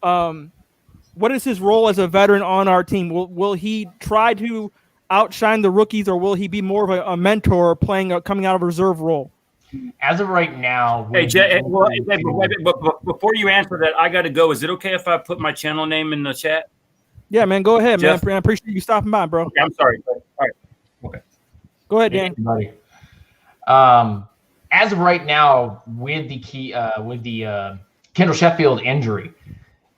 what is his role as a veteran on our team? Will he try to outshine the rookies, or will he be more of a mentor coming out of a reserve role? As of right now, hey, but before you answer that, I got to go. Is it okay if I put my channel name in the chat? Yeah, man, go ahead, Jeff? man. I appreciate you stopping by, bro. Okay, I'm sorry. All right. Okay. Go ahead, Dan. Everybody. As of right now, with the Kendall Sheffield injury,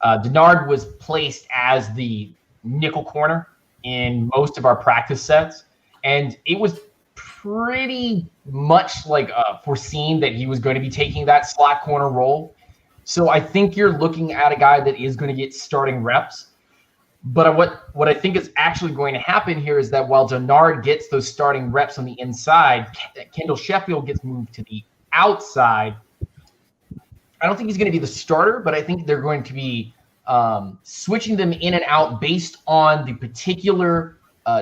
Dennard was placed as the nickel corner in most of our practice sets, and it was pretty much like foreseen that he was going to be taking that slot corner role. So I think you're looking at a guy that is going to get starting reps. But what I think is actually going to happen here is that while Dennard gets those starting reps on the inside, Kendall Sheffield gets moved to the outside. I don't think he's going to be the starter, but I think they're going to be switching them in and out based on the particular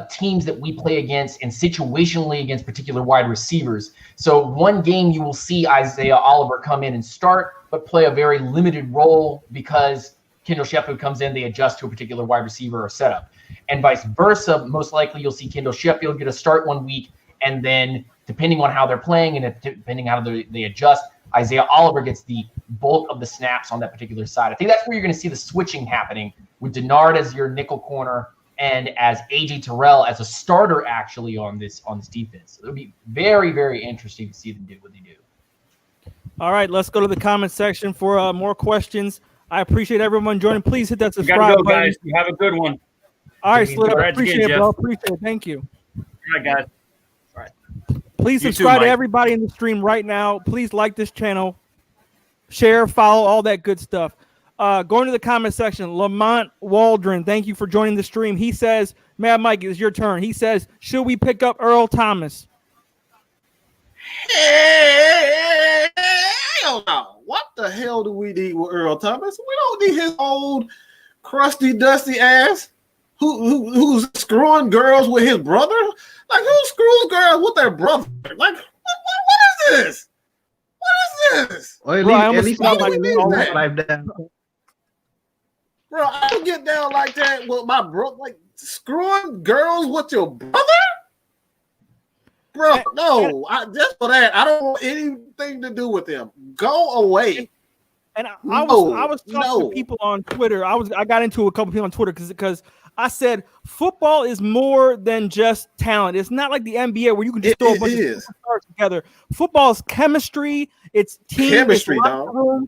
teams that we play against and situationally against particular wide receivers. So one game you will see Isaiah Oliver come in and start, but play a very limited role because Kendall Sheffield comes in, they adjust to a particular wide receiver or setup. And vice versa, most likely you'll see Kendall Sheffield get a start one week, and then depending on how they're playing and depending how they adjust, Isaiah Oliver gets the bulk of the snaps on that particular side. I think that's where you're going to see the switching happening with Dennard as your nickel corner and as AJ Terrell as a starter actually on this defense. So it'll be very, very interesting to see them do what they do. All right, let's go to the comment section for more questions. I appreciate everyone joining. Please hit that subscribe button. Button. Guys. You have a good one. All right, Slit. Appreciate it, bro. Appreciate it. Thank you. All right, guys. All right. Please subscribe to everybody in the stream right now. Please like this channel. share, follow, all that good stuff. Going to the comment section, Lamont Waldron, thank you for joining the stream. He says, Mad Mike, it's your turn. He says, should we pick up Earl Thomas? Hell no. What the hell do we need with Earl Thomas? We don't need his old crusty, dusty ass who's screwing girls with his brother. Like, who screws girls with their brother? Like, what is this? What is this? Well, at least why not do like we need that? life down. Bro, I don't get down like that with my bro. Like, screwing girls with your brother? Bro, no. Just for that, I don't want anything to do with him. Go away. And I was talking to people on Twitter. I got into a couple people on Twitter because I said football is more than just talent. It's not like the NBA where you can just throw a bunch of stars together. Football is chemistry. It's team chemistry, dog.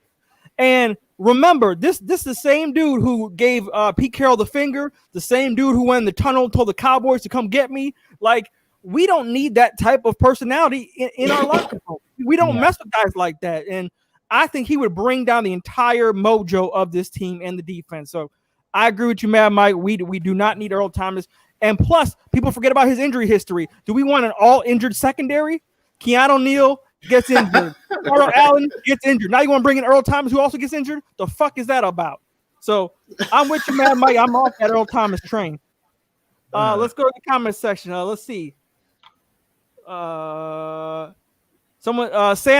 And remember, this is the same dude who gave Pete Carroll the finger. The same dude who went in the tunnel and told the Cowboys to come get me. Like, we don't need that type of personality in our locker room. We don't mess with guys like that. And I think he would bring down the entire mojo of this team and the defense. So I agree with you, Mad Mike. We do not need Earl Thomas. And plus, people forget about his injury history. Do we want an all-injured secondary? Keanu Neal gets injured. Carl Allen gets injured. Now you want to bring in Earl Thomas, who also gets injured? The fuck is that about? So I'm with you, Mad Mike. I'm off that Earl Thomas train. Let's go to the comment section. Let's see. Sam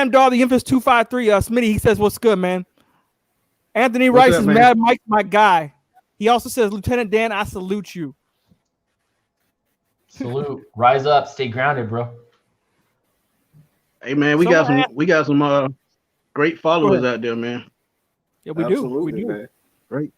Daw, the Infamous 253, Smitty, he says, what's good, man? Anthony Rice is Mad Mike, my guy. He also says, Lieutenant Dan, I salute you. Salute. Rise up, stay grounded, bro. Hey man, we got some great followers out there, man. Yeah, we Absolutely, do. Man. Great.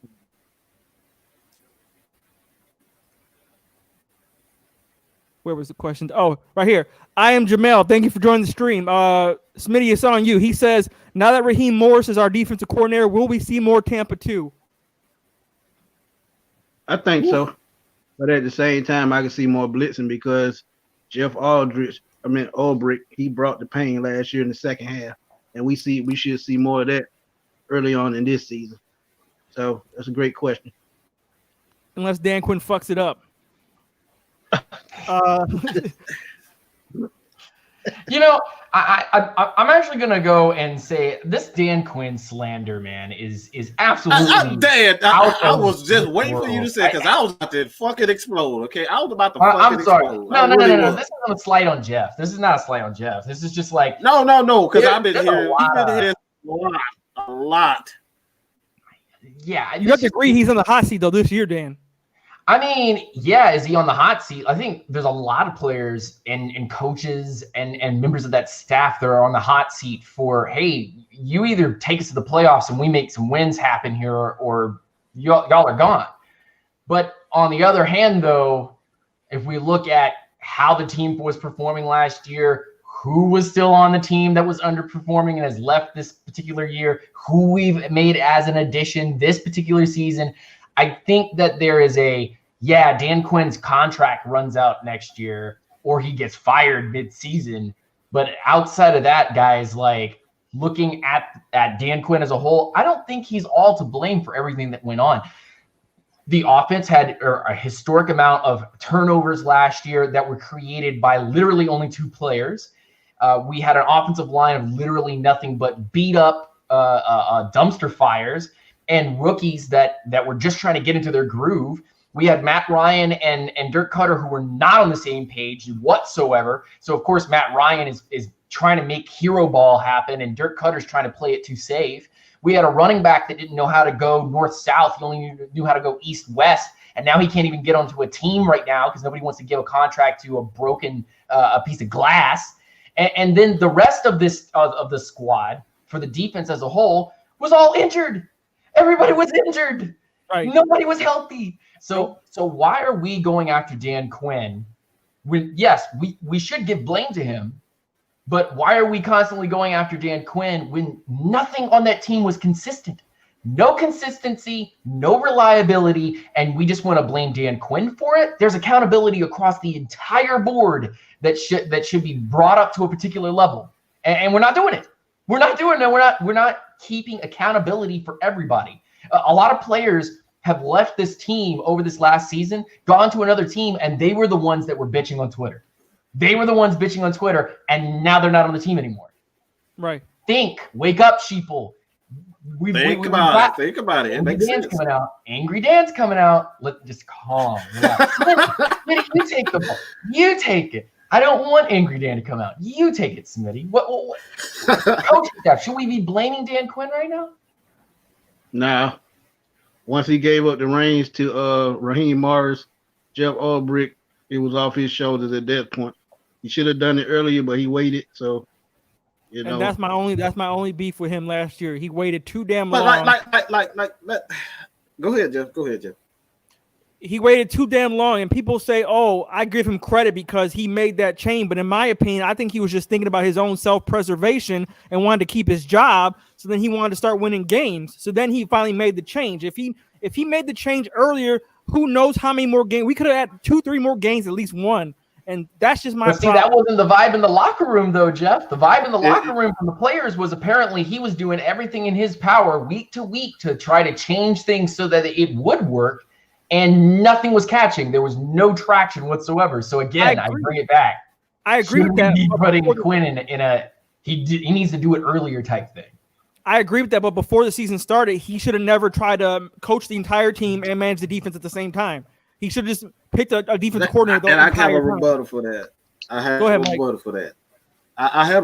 Where was the question? Oh, right here. I am Jamel. Thank you for joining the stream. Smitty, it's on you. He says, now that Raheem Morris is our defensive coordinator, will we see more Tampa 2? I think so. But at the same time, I can see more blitzing because Jeff Ulbrich, he brought the pain last year in the second half. And we should see more of that early on in this season. So that's a great question. Unless Dan Quinn fucks it up. You know, I'm actually gonna go and say this Dan Quinn slander, man, is absolutely. I was just waiting for you to say because I was about to fucking explode. Okay, I was about to. I'm sorry. Explode. No. This isn't a slight on Jeff. This is not a slight on Jeff. This is just like no. Because I've been hearing a lot. Yeah, you have to agree he's in the hot seat though this year, Dan. I mean, yeah, is he on the hot seat? I think there's a lot of players and coaches and members of that staff that are on the hot seat for, hey, you either take us to the playoffs and we make some wins happen here or y'all are gone. But on the other hand, though, if we look at how the team was performing last year, who was still on the team that was underperforming and has left this particular year, who we've made as an addition this particular season, I think that there is Dan Quinn's contract runs out next year or he gets fired mid-season. But outside of that, guys, like looking at Dan Quinn as a whole, I don't think he's all to blame for everything that went on. The offense had a historic amount of turnovers last year that were created by literally only 2 players. We had an offensive line of literally nothing but beat up dumpster fires and rookies that were just trying to get into their groove. We had Matt Ryan and Dirk Cutter who were not on the same page whatsoever. So, of course, Matt Ryan is trying to make hero ball happen, and Dirk Cutter's trying to play it too safe. We had a running back that didn't know how to go north-south. He only knew how to go east-west, and now he can't even get onto a team right now because nobody wants to give a contract to a broken a piece of glass. And then the rest of the squad for the defense as a whole was all injured. Everybody was injured. Right. Nobody was healthy. So why are we going after Dan Quinn? When yes, we should give blame to him, but why are we constantly going after Dan Quinn when nothing on that team was consistent? No consistency, no reliability, and we just want to blame Dan Quinn for it? There's accountability across the entire board that should be brought up to a particular level, and we're not doing it. We're not doing it. We're not keeping accountability for everybody. A lot of players have left this team over this last season, gone to another team, and they were the ones that were bitching on Twitter. They were the ones bitching on Twitter, and now they're not on the team anymore. Right. Wake up, sheeple. Think about it. It makes sense. Angry Dan's coming out. Let just calm. Smitty, you take the ball. You take it. I don't want Angry Dan to come out. You take it, Smitty. What? Coaching staff, should we be blaming Dan Quinn right now? Nah. Once he gave up the reins to Raheem Morris, Jeff Ulbrich, it was off his shoulders at that point. He should have done it earlier, but he waited. So, you know, and that's my only beef with him last year. He waited too damn long. Go ahead, Jeff. He waited too damn long, and people say, "Oh, I give him credit because he made that change." But in my opinion, I think he was just thinking about his own self-preservation and wanted to keep his job. So then he wanted to start winning games. So then he finally made the change. If he made the change earlier, who knows how many more games? We could have had 2-3 more games, at least one. And that's just my problem. See, that wasn't the vibe in the locker room, though, Jeff. The vibe in the locker room from the players was apparently he was doing everything in his power week to week to try to change things so that it would work, and nothing was catching. There was no traction whatsoever. So again, I bring it back. I agree with that. He putting Quinn in a he needs to do it earlier type thing. I agree with that, but before the season started, he should have never tried to coach the entire team and manage the defense at the same time. He should have just picked a defense coordinator. And I have a rebuttal for that. I have a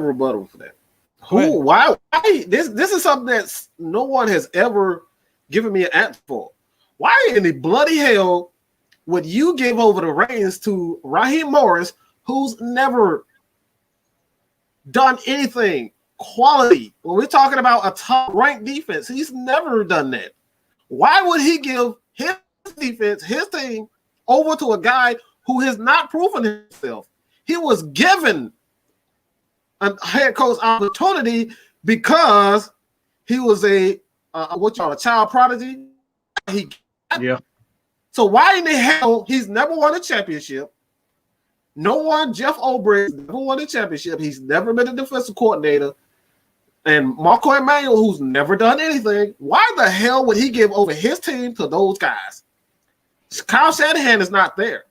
rebuttal for that. Why? This is something that no one has ever given me an answer for. Why in the bloody hell would you give over the reins to Raheem Morris, who's never done anything quality? When we're talking about a top-ranked defense, he's never done that. Why would he give his defense, his team, over to a guy who has not proven himself? He was given a head coach opportunity because he was a child prodigy. So why in the hell he's never won a championship? Jeff Ulbrich never won a championship. He's never been a defensive coordinator. And Marco Emmanuel, who's never done anything, why the hell would he give over his team to those guys? Kyle Shanahan is not there.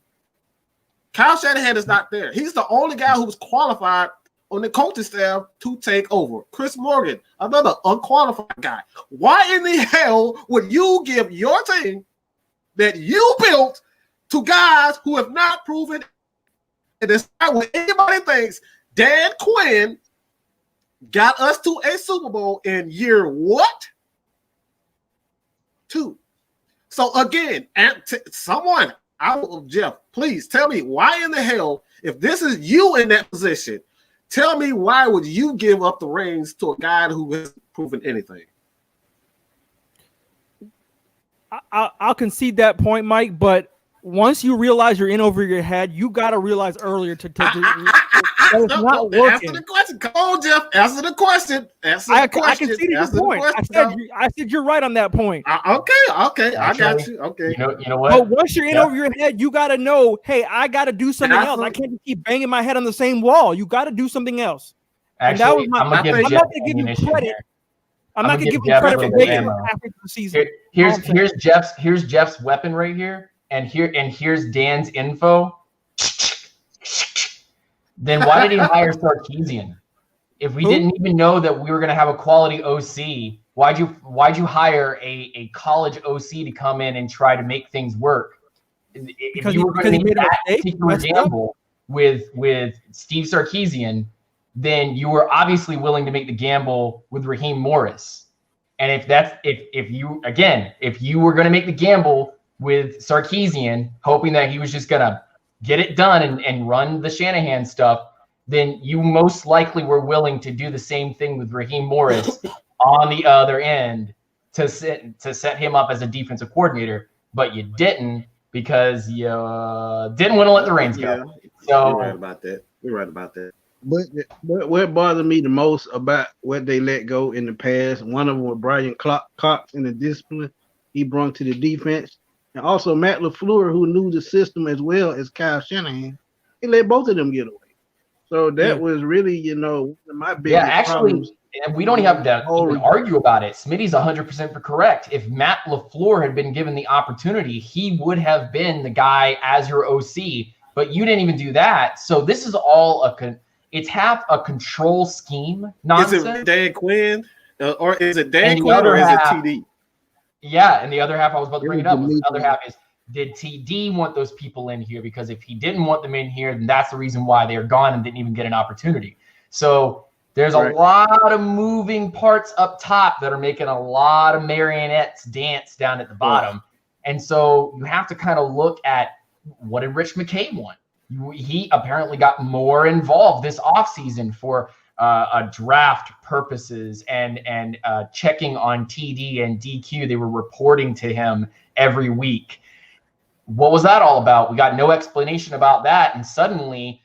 He's the only guy who's qualified on the coaching staff to take over. Chris Morgan, another unqualified guy. Why in the hell would you give your team that you built to guys who have not proven? And despite what anybody thinks, Dan Quinn got us to a Super Bowl in year what? 2. So again, someone out of Jeff, please tell me why in the hell, if this is you in that position, tell me why would you give up the reins to a guy who hasn't proven anything? I'll concede that point, Mike, but once you realize you're in over your head, you got to realize earlier to take it's not working. Answer the question. Come on, Jeff. Answer the question. I conceded your point. I said you're right on that point. Okay. I got you. Okay. You know what? But once you're in over your head, you got to know, hey, I got to do something else. I can't keep banging my head on the same wall. You got to do something else. Actually, I'm not going to give you credit. I'm not going to give you credit for making it halfway through the season. Here's Jeff's weapon right here. And here's Dan's info. Then why did he hire Sarkisian? If we didn't even know that we were going to have a quality OC, why'd you hire a college OC to come in and try to make things work? If you were going to make that particular gamble with Steve Sarkisian, then you were obviously willing to make the gamble with Raheem Morris. And if you were going to make the gamble with Sarkisian, hoping that he was just going to get it done and run the Shanahan stuff, then you most likely were willing to do the same thing with Raheem Morris on the other end to set him up as a defensive coordinator, but you didn't because you didn't want to let the reins go. So you're right about that. But what bothered me the most about what they let go in the past, one of them was Brian Cox in the discipline he brought to the defense. And also Matt LaFleur, who knew the system as well as Kyle Shanahan, he let both of them get away. So that was really, one of my biggest problems. and we don't even have to even argue about it. Smitty's 100% correct. If Matt LaFleur had been given the opportunity, he would have been the guy as your OC. But you didn't even do that. So this is all it's half a control scheme nonsense. Is it Dan Quinn, or is it Dan Quinn, or is it TD? Yeah, and the other half I was about to bring it up. The other half is, did TD want those people in here? Because if he didn't want them in here, then that's the reason why they are gone and didn't even get an opportunity. So there's a lot of moving parts up top that are making a lot of marionettes dance down at the bottom. And so you have to kind of look at, what did Rich McKay want? He apparently got more involved this offseason for draft purposes and checking on TD and DQ. They were reporting to him every week. What was that all about? We got no explanation about that. And suddenly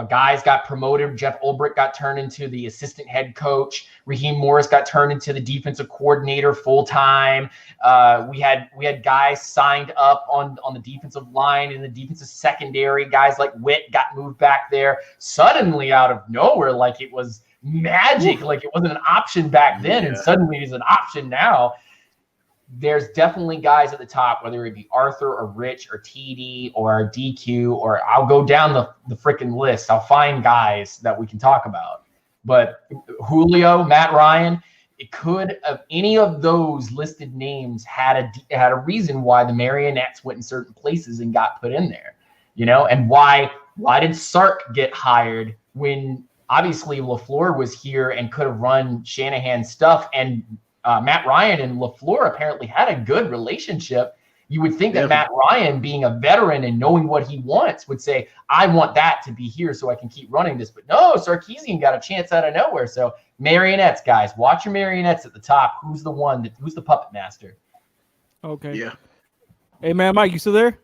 guys got promoted. Jeff Ulbrich got turned into the assistant head coach. Raheem Morris got turned into the defensive coordinator full-time. We had guys signed up on the defensive line and the defensive secondary. Guys like Witt got moved back there. Suddenly out of nowhere, like it was magic, like it wasn't an option back then, and suddenly it's an option now. There's definitely guys at the top, whether it be Arthur or Rich or TD or DQ, or I'll go down the freaking list. I'll find guys that we can talk about. But Julio, Matt Ryan, it could have any of those listed names had a reason why the marionettes went in certain places and got put in there, and why did Sark get hired when obviously LaFleur was here and could have run Shanahan's stuff, and Matt Ryan and LaFleur apparently had a good relationship. You would think that Matt Ryan, being a veteran and knowing what he wants, would say, I want that to be here so I can keep running this. But no, Sarkisian got a chance out of nowhere. So marionettes, guys, watch your marionettes at the top. Who's the puppet master? Okay. Yeah. Hey, man, Mike, you still there?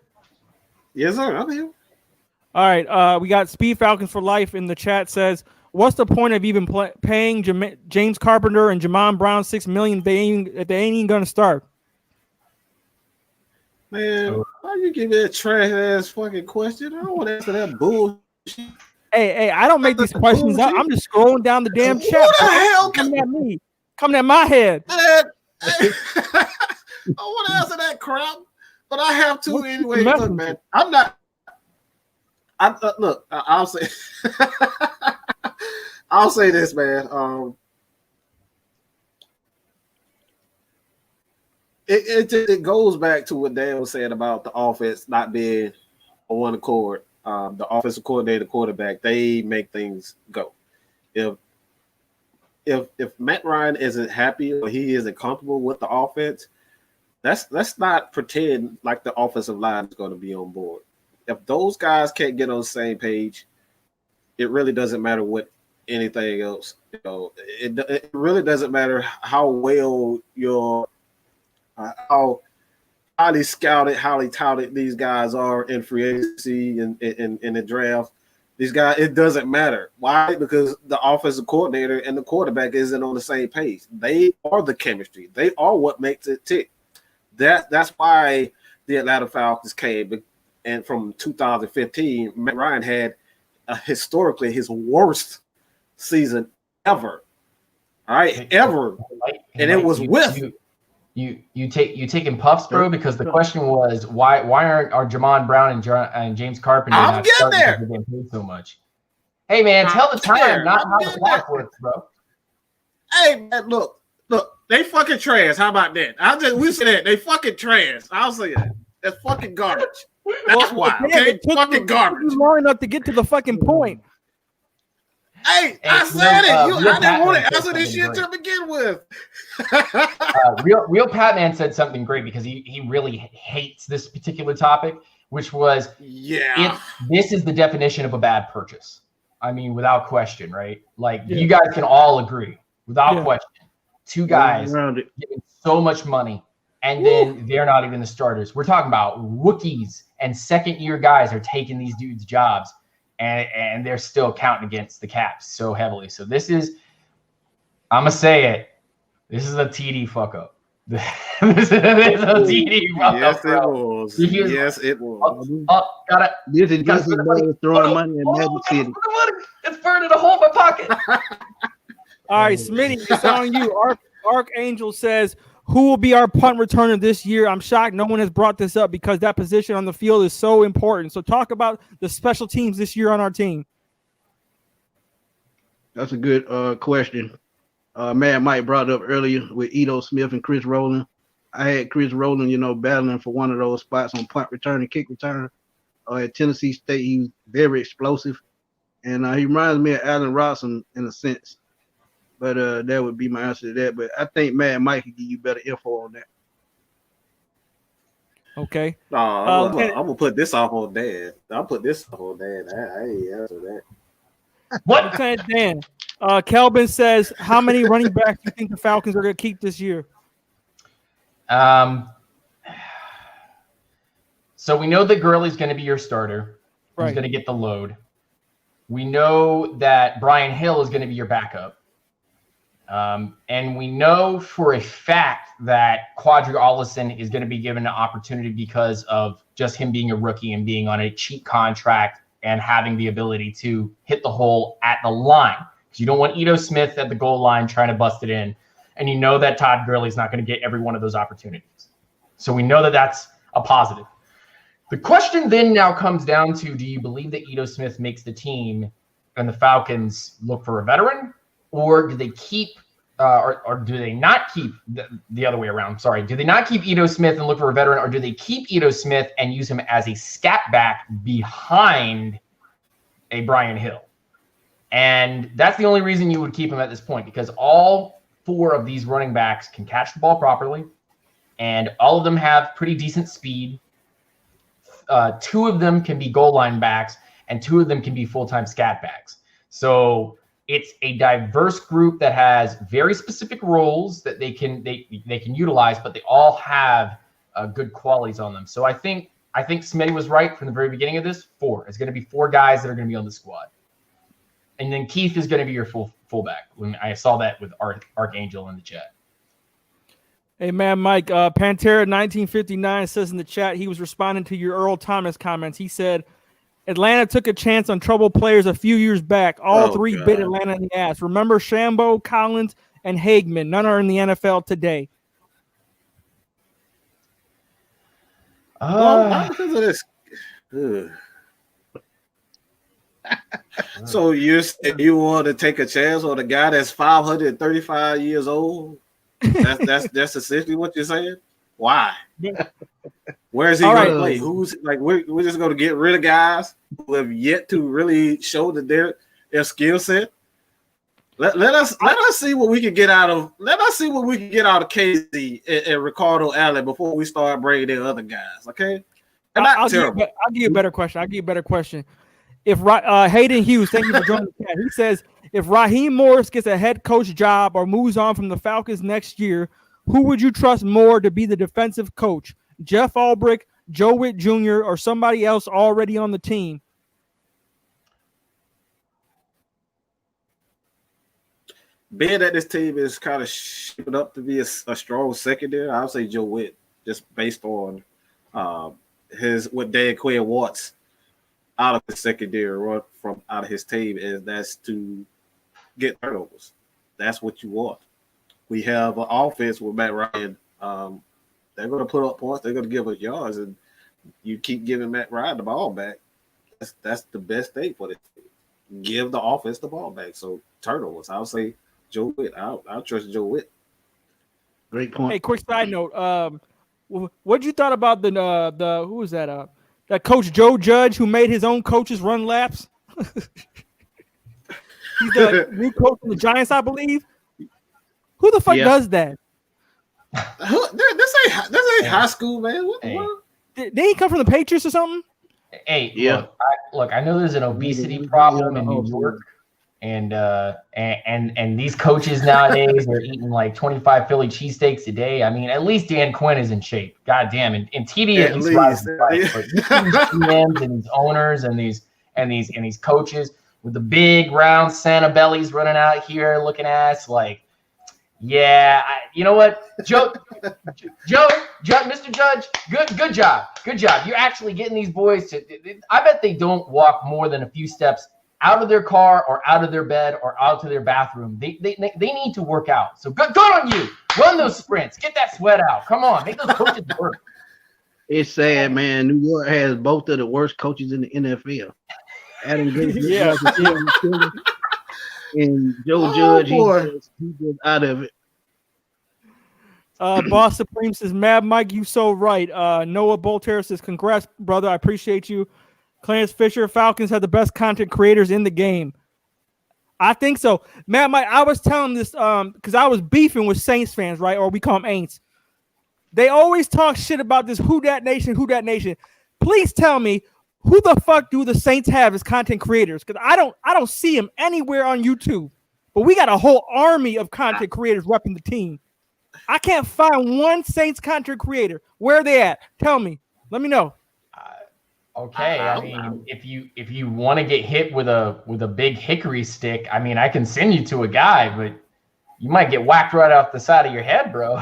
Yes, sir. I'm here. All right. We got Speed Falcons for Life in the chat says, what's the point of even paying James Carpenter and Jamon Brown $6 million if they ain't even gonna start? Man, why you give me a trash ass fucking question? I don't want to answer that bullshit. Hey, I don't make these questions up. I'm just scrolling down the damn chat. What the hell? Coming at me. Coming at my head. Man, I want to answer that crap, but I have to anyway. Look, man, I'm not. Look, I'll say. I'll say this, man. It goes back to what Dan was saying about the offense not being on one accord. The offensive coordinator, the quarterback, they make things go. If Matt Ryan isn't happy or he isn't comfortable with the offense, let's not pretend like the offensive line is going to be on board. If those guys can't get on the same page, it really doesn't matter what anything else. It really doesn't matter how well your how highly scouted, highly touted these guys are in free agency and in the draft. These guys, it doesn't matter. Why? Because the offensive coordinator and the quarterback isn't on the same page. They are the chemistry. They are what makes it tick. That's why the Atlanta Falcons came. And from 2015, Matt Ryan had historically his worst season ever. All right, ever. And it was with you taking puffs, bro, because the question was why aren't Jamon Brown and James Carpenter I'm getting there. Getting paid so much? Hey man, tell the time, not how the clock works, bro. Hey man, look, they fucking trash. How about that? We say that they fucking trash. I'll say that. That's fucking garbage. That's why. Okay, fucking garbage. Long enough to get to the fucking point. Hey, I said it. I didn't want to answer this shit to begin with. Real Pat-Man said something great because he really hates this particular topic, which was, this is the definition of a bad purchase. I mean, without question, right? Like, you guys can all agree, without question. Two guys getting so much money, and then they're not even the starters. We're talking about rookies and second-year guys are taking these dudes' jobs. And they're still counting against the Caps so heavily. So this is, I'm going to say it, this is a TD fuck up. This is a TD fuck up, bro. Yes, it was. This is just throwing money in Magic City. It's burning a hole in my pocket. All right, Smitty, it's on you. Archangel says, who will be our punt returner this year? I'm shocked no one has brought this up because that position on the field is so important. So talk about the special teams this year on our team. That's a good question. Man, Mike brought it up earlier with Ito Smith and Chris Rowland. I had Chris Rowland, battling for one of those spots on punt return and kick return. At Tennessee State, he was very explosive. And he reminds me of Allen Robinson in a sense. But that would be my answer to that. But I think Mad Mike can give you better info on that. Okay. I'm gonna put this off on Dan. I'll put this off on Dan. I ain't answer that. What? Okay, Dan. Kelvin says, how many running backs do you think the Falcons are going to keep this year? So we know that Gurley's going to be your starter. Right. He's going to get the load. We know that Brian Hill is going to be your backup. And we know for a fact that Quadri Allison is going to be given an opportunity because of just him being a rookie and being on a cheap contract and having the ability to hit the hole at the line. Because you don't want Ito Smith at the goal line trying to bust it in. And you know that Todd Gurley's not going to get every one of those opportunities. So we know that that's a positive. The question then now comes down to, do you believe that Ito Smith makes the team and the Falcons look for a veteran? Or do they keep or do they not keep the other way around? Sorry. Do they not keep Ito Smith and look for a veteran, or do they keep Ito Smith and use him as a scat back behind a Brian Hill? And that's the only reason you would keep him at this point, because all four of these running backs can catch the ball properly, and all of them have pretty decent speed. Two of them can be goal line backs, and two of them can be full-time scat backs. So it's a diverse group that has very specific roles that they can utilize, but they all have good qualities on them. So I think Smitty was right from the very beginning of this. It's going to be four guys that are going to be on the squad. And then Keith is going to be your fullback. When I saw that with Archangel in the chat. Hey, man, Mike, Pantera 1959 says in the chat, he was responding to your Earl Thomas comments. He said, Atlanta took a chance on troubled players a few years back. All three bit Atlanta in the ass. Remember Shambo, Collins, and Hagman. None are in the NFL today. Because of this. So you want to take a chance on a guy that's 535 years old? That's essentially what you're saying. Why? Where is he going to play? Who's like we're just going to get rid of guys who have yet to really show that their skill set. Let us see what we can get out of. Let us see what we can get out of Casey and Ricardo Allen before we start bringing in other guys. Okay. I'll give you a better question. If Hayden Hughes, thank you for joining the chat. He says, if Raheem Morris gets a head coach job or moves on from the Falcons next year, who would you trust more to be the defensive coach? Jeff Ulbrich, Joe Witt Jr., or somebody else already on the team? Being that this team is kind of shaping up to be a strong secondary, I would say Joe Witt, just based on what Dan Quinn wants out of the secondary run from out of his team, is that's to get turnovers. That's what you want. We have an offense with Matt Ryan. They're going to put up points. They're going to give us yards, and you keep giving Matt Ryan the ball back. That's the best thing for this team. Give the offense the ball back. So turnovers, I'll say Joe Witt. I'll trust Joe Witt. Great point. Hey, quick side note. What you thought about the who was that? That coach Joe Judge who made his own coaches run laps. He's the new coach of the Giants, I believe. Who the fuck does that? This ain't high school, man. What? Did he come from the Patriots or something? Hey, look, I know there's an obesity problem in New York, and these coaches nowadays are eating like 25 Philly cheesesteaks a day. I mean, at least Dan Quinn is in shape. God damn, and TD at least rises right. But these GMs and these owners and these coaches with the big round Santa bellies running out here looking ass like. Yeah, you know what, Joe, Mr. Judge, good job. You're actually getting these boys to. I bet they don't walk more than a few steps out of their car or out of their bed or out to their bathroom. They need to work out. So good on you. Run those sprints. Get that sweat out. Come on, make those coaches work. It's sad, man. New York has both of the worst coaches in the NFL. Adam Gase, and Joe Judge. He's just out of it. Boss Supreme says, Mad Mike, you so right. Noah Bolter says, congrats, brother. I appreciate you. Clarence Fisher, Falcons have the best content creators in the game. I think so. Mad Mike, I was telling this because I was beefing with Saints fans, right? Or we call them Aints. They always talk shit about this who that nation. Please tell me, who the fuck do the Saints have as content creators? Because I don't see them anywhere on YouTube. But we got a whole army of content creators repping the team. I can't find one Saints content creator. Where are they at? Tell me. Let me know. Okay, I mean, if you want to get hit with a big hickory stick, I mean, I can send you to a guy, but you might get whacked right off the side of your head, bro.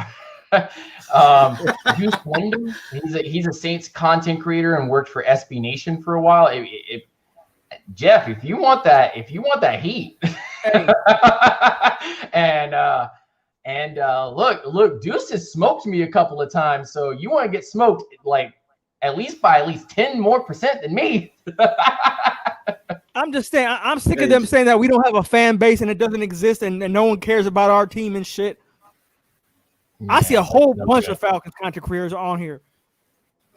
Juice Wyndham, he's a Saints content creator and worked for SB Nation for a while. Jeff, if you want that heat, and look, Deuce has smoked me a couple of times, so you want to get smoked like at least 10% more than me. I'm just saying, I'm sick of them saying that we don't have a fan base and it doesn't exist and no one cares about our team and shit. I see a whole bunch of Falcons content creators on here.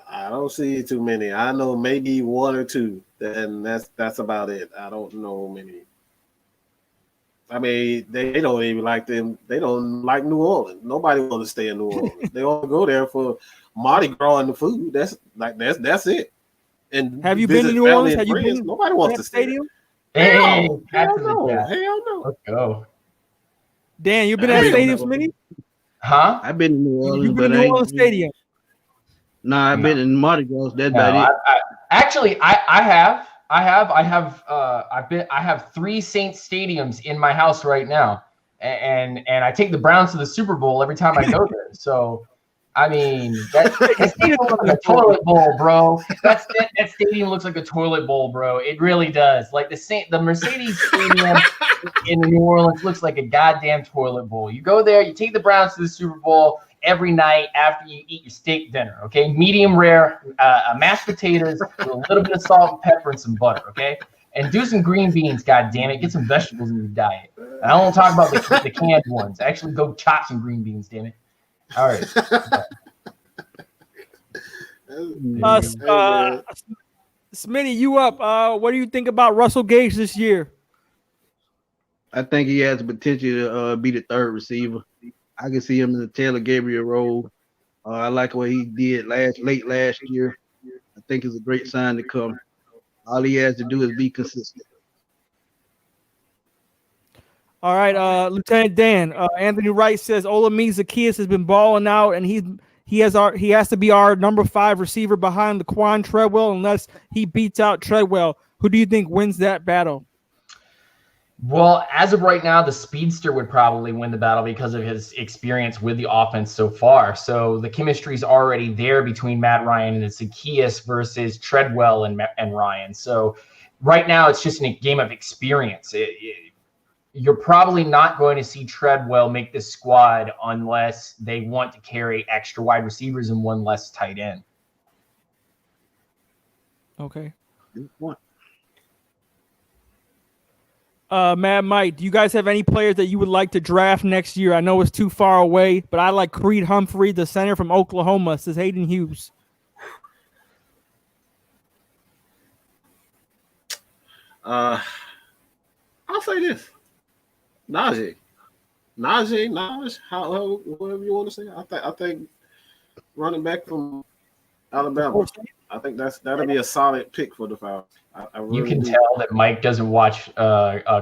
I don't see too many. I know maybe one or two, and that's about it. I don't know many. I mean, they don't even like them. They don't like New Orleans. Nobody wants to stay in New Orleans. They all go there for Mardi Gras and the food. That's it. And have you been to New Orleans? Have you been? Nobody wants to stay stadium? Hey, hell no. Let's go. Dan, you been at stadium, Smitty? Huh? I've been in New Orleans, but New Orleans Stadium. Nah, I've been in Mardi Gras. That's about it. Actually, I have 3 Saints stadiums in my house right now, and I take the Browns to the Super Bowl every time I go there. So, I mean, that stadium looks like a toilet bowl, bro. That stadium looks like a toilet bowl, bro. It really does. Like the Mercedes Stadium in New Orleans looks like a goddamn toilet bowl. You go there, you take the Browns to the Super Bowl every night after you eat your steak dinner, okay? Medium rare, mashed potatoes with a little bit of salt and pepper and some butter, okay? And do some green beans, god damn it. Get some vegetables in your diet. I don't want to talk about the canned ones. Actually, go chop some green beans, damn it. All right. Smitty, you up. What do you think about Russell Gage this year? I think he has the potential to be the third receiver. I can see him in the Taylor Gabriel role. I like what he did late last year. I think it's a great sign to come. All he has to do is be consistent. All right, Lieutenant Dan. Anthony Wright says Olamide Zaccheaus has been balling out, and he has to be our number 5 receiver behind Laquan Treadwell unless he beats out Treadwell. Who do you think wins that battle? Well, as of right now, the speedster would probably win the battle because of his experience with the offense so far. So the chemistry is already there between Matt Ryan and Zaccheaus versus Treadwell and Ryan. So right now, it's just a game of experience. You're probably not going to see Treadwell make this squad unless they want to carry extra wide receivers and one less tight end. Okay. Mad Mike, do you guys have any players that you would like to draft next year? I know it's too far away, but I like Creed Humphrey, the center from Oklahoma, says Hayden Hughes. I'll say this. Najee, how whatever you want to say. I think running back from Alabama. I think that'll be a solid pick for the Falcons. You can tell that Mike doesn't watch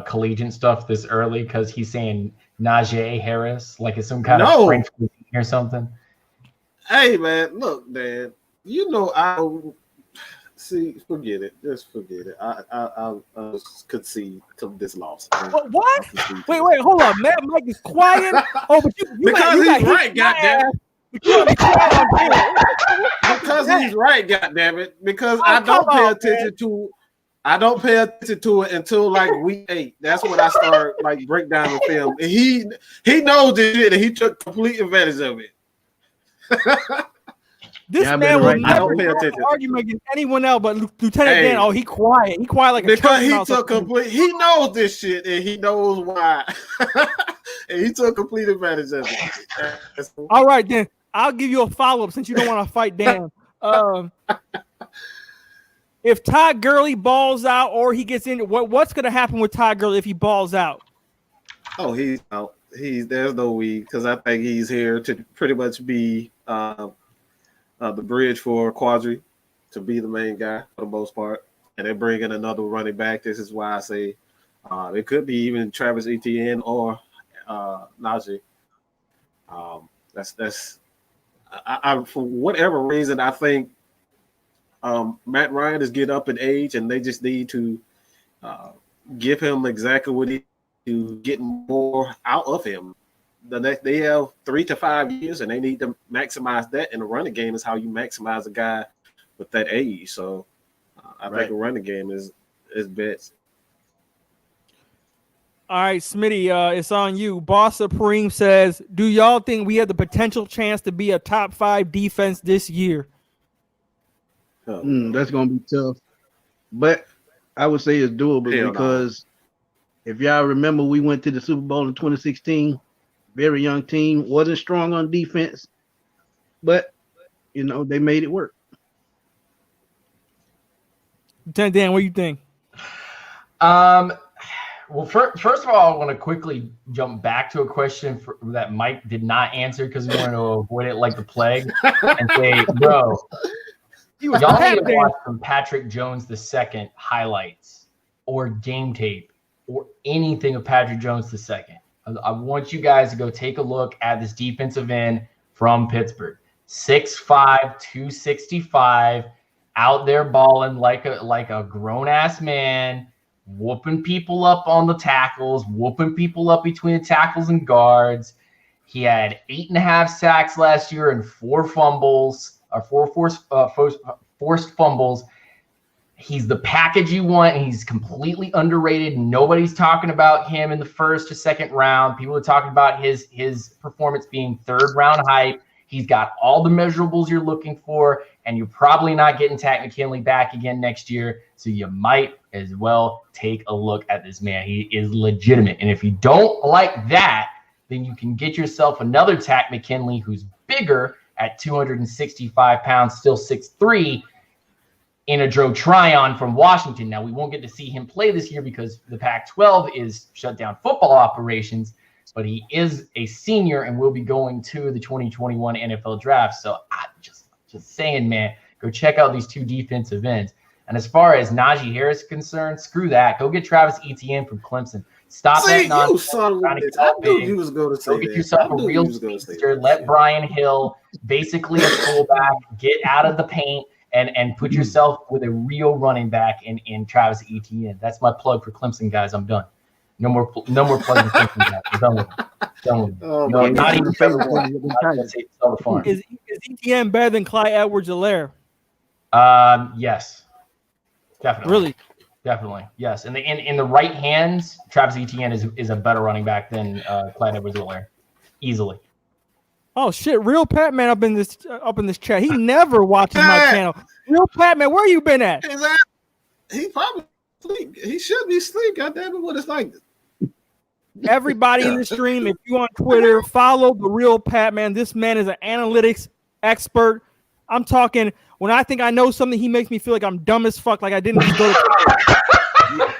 collegiate stuff this early because he's saying Najee Harris like it's some kind of French cuisine or something. Hey man, look, man. You know I see. Forget it. Just forget it. I concede to this loss. What? Wait, hold on. Mad Mike is quiet. Oh, but you because he's right, goddamn. Because he's right, goddammit. Because I don't pay attention to I don't pay attention to it until like week 8. That's when I start like break down the film. And he knows this shit and he took complete advantage of it. This man will never pay attention. argument against anyone else but Lieutenant Dan. Oh, he quiet. He quiet like a because he mouse. took complete. He knows this shit and he knows why. And he took complete advantage of it. All right, then I'll give you a follow up since you don't want to fight Dan. If Todd Gurley balls out or he gets in, what's going to happen with Todd Gurley if he balls out? Oh, he's out. There's no we because I think he's here to pretty much be the bridge for Quadri to be the main guy for the most part. And they're bringing another running back. This is why I say it could be even Travis Etienne or Najee. That's for whatever reason I think. Matt Ryan is getting up in age, and they just need to give him exactly what he to get more out of him. They have 3 to 5 years, and they need to maximize that. And the running game is how you maximize a guy with that age. So I think a running game is best. All right, Smitty, it's on you. Boss Supreme says, do y'all think we have the potential chance to be a top 5 defense this year? That's gonna be tough, but I would say it's doable because if y'all remember, we went to the Super Bowl in 2016. Very young team, wasn't strong on defense, but they made it work. Dan, what do you think? Well, first of all, I want to quickly jump back to a question that Mike did not answer because we wanted to avoid it like the plague and say, bro. Y'all need to watch some Patrick Jones II highlights or game tape or anything of Patrick Jones II. I want you guys to go take a look at this defensive end from Pittsburgh. 6'5", 265, out there balling like a grown-ass man, whooping people up on the tackles, whooping people up between the tackles and guards. He had 8.5 sacks last year and 4 fumbles. Or 4 forced fumbles. He's the package you want, and he's completely underrated. Nobody's talking about him in the first or second round. People are talking about his performance being 3rd round hype. He's got all the measurables you're looking for, and you're probably not getting Takk McKinley back again next year. So you might as well take a look at this man. He is legitimate. And if you don't like that, then you can get yourself another Takk McKinley who's bigger at 265 pounds, still 6'3", in a Joe Tryon from Washington. Now, we won't get to see him play this year because the Pac-12 is shut down football operations, but he is a senior and will be going to the 2021 NFL draft. So I'm just saying, man, go check out these 2 defensive ends. And as far as Najee Harris is concerned, screw that. Go get Travis Etienne from Clemson. Stop that nonsense. I knew you was going to say that. Go get yourself a real speedster. Let Brian Hill, basically a fullback, get out of the paint and put yourself with a real running back in Travis Etienne. That's my plug for Clemson, guys. I'm done. No more plugs for Clemson, guys. I'm done with it. Not even favorite one. Is Etienne better than Clyde Edwards-Helaire? Yes. Definitely. Really? Definitely, yes. And in the right hands, Travis Etienne is a better running back than Clyde Edwards-Helaire, easily. Oh shit! Real Pat Man up in this chat. He never watches my channel. Real Pat Man, where you been at? He probably sleep. He should be asleep. God damn it! What it's like. Everybody in the stream, if you on Twitter, follow the Real Pat Man. This man is an analytics expert. I'm talking. When I think I know something, he makes me feel like I'm dumb as fuck. Like I didn't even go to college.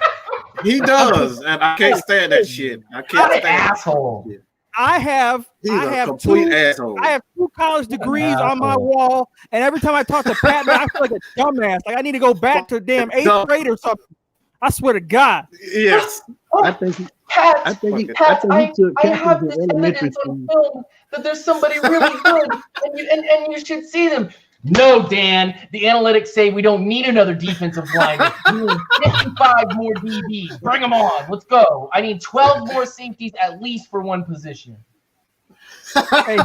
He does, and I can't stand that shit. I can't stand asshole. I have complete asshole. I have 2 college degrees on my wall, and every time I talk to Pat, man, I feel like a dumbass. Like I need to go back to damn 8th grade or something. I swear to God. Yes. I think he took I have this evidence on film that there's somebody really good, and you should see them. No, Dan. The analytics say we don't need another defensive lineman. We need 55 more DBs. Bring them on. Let's go. I need 12 more safeties at least for one position. Hey,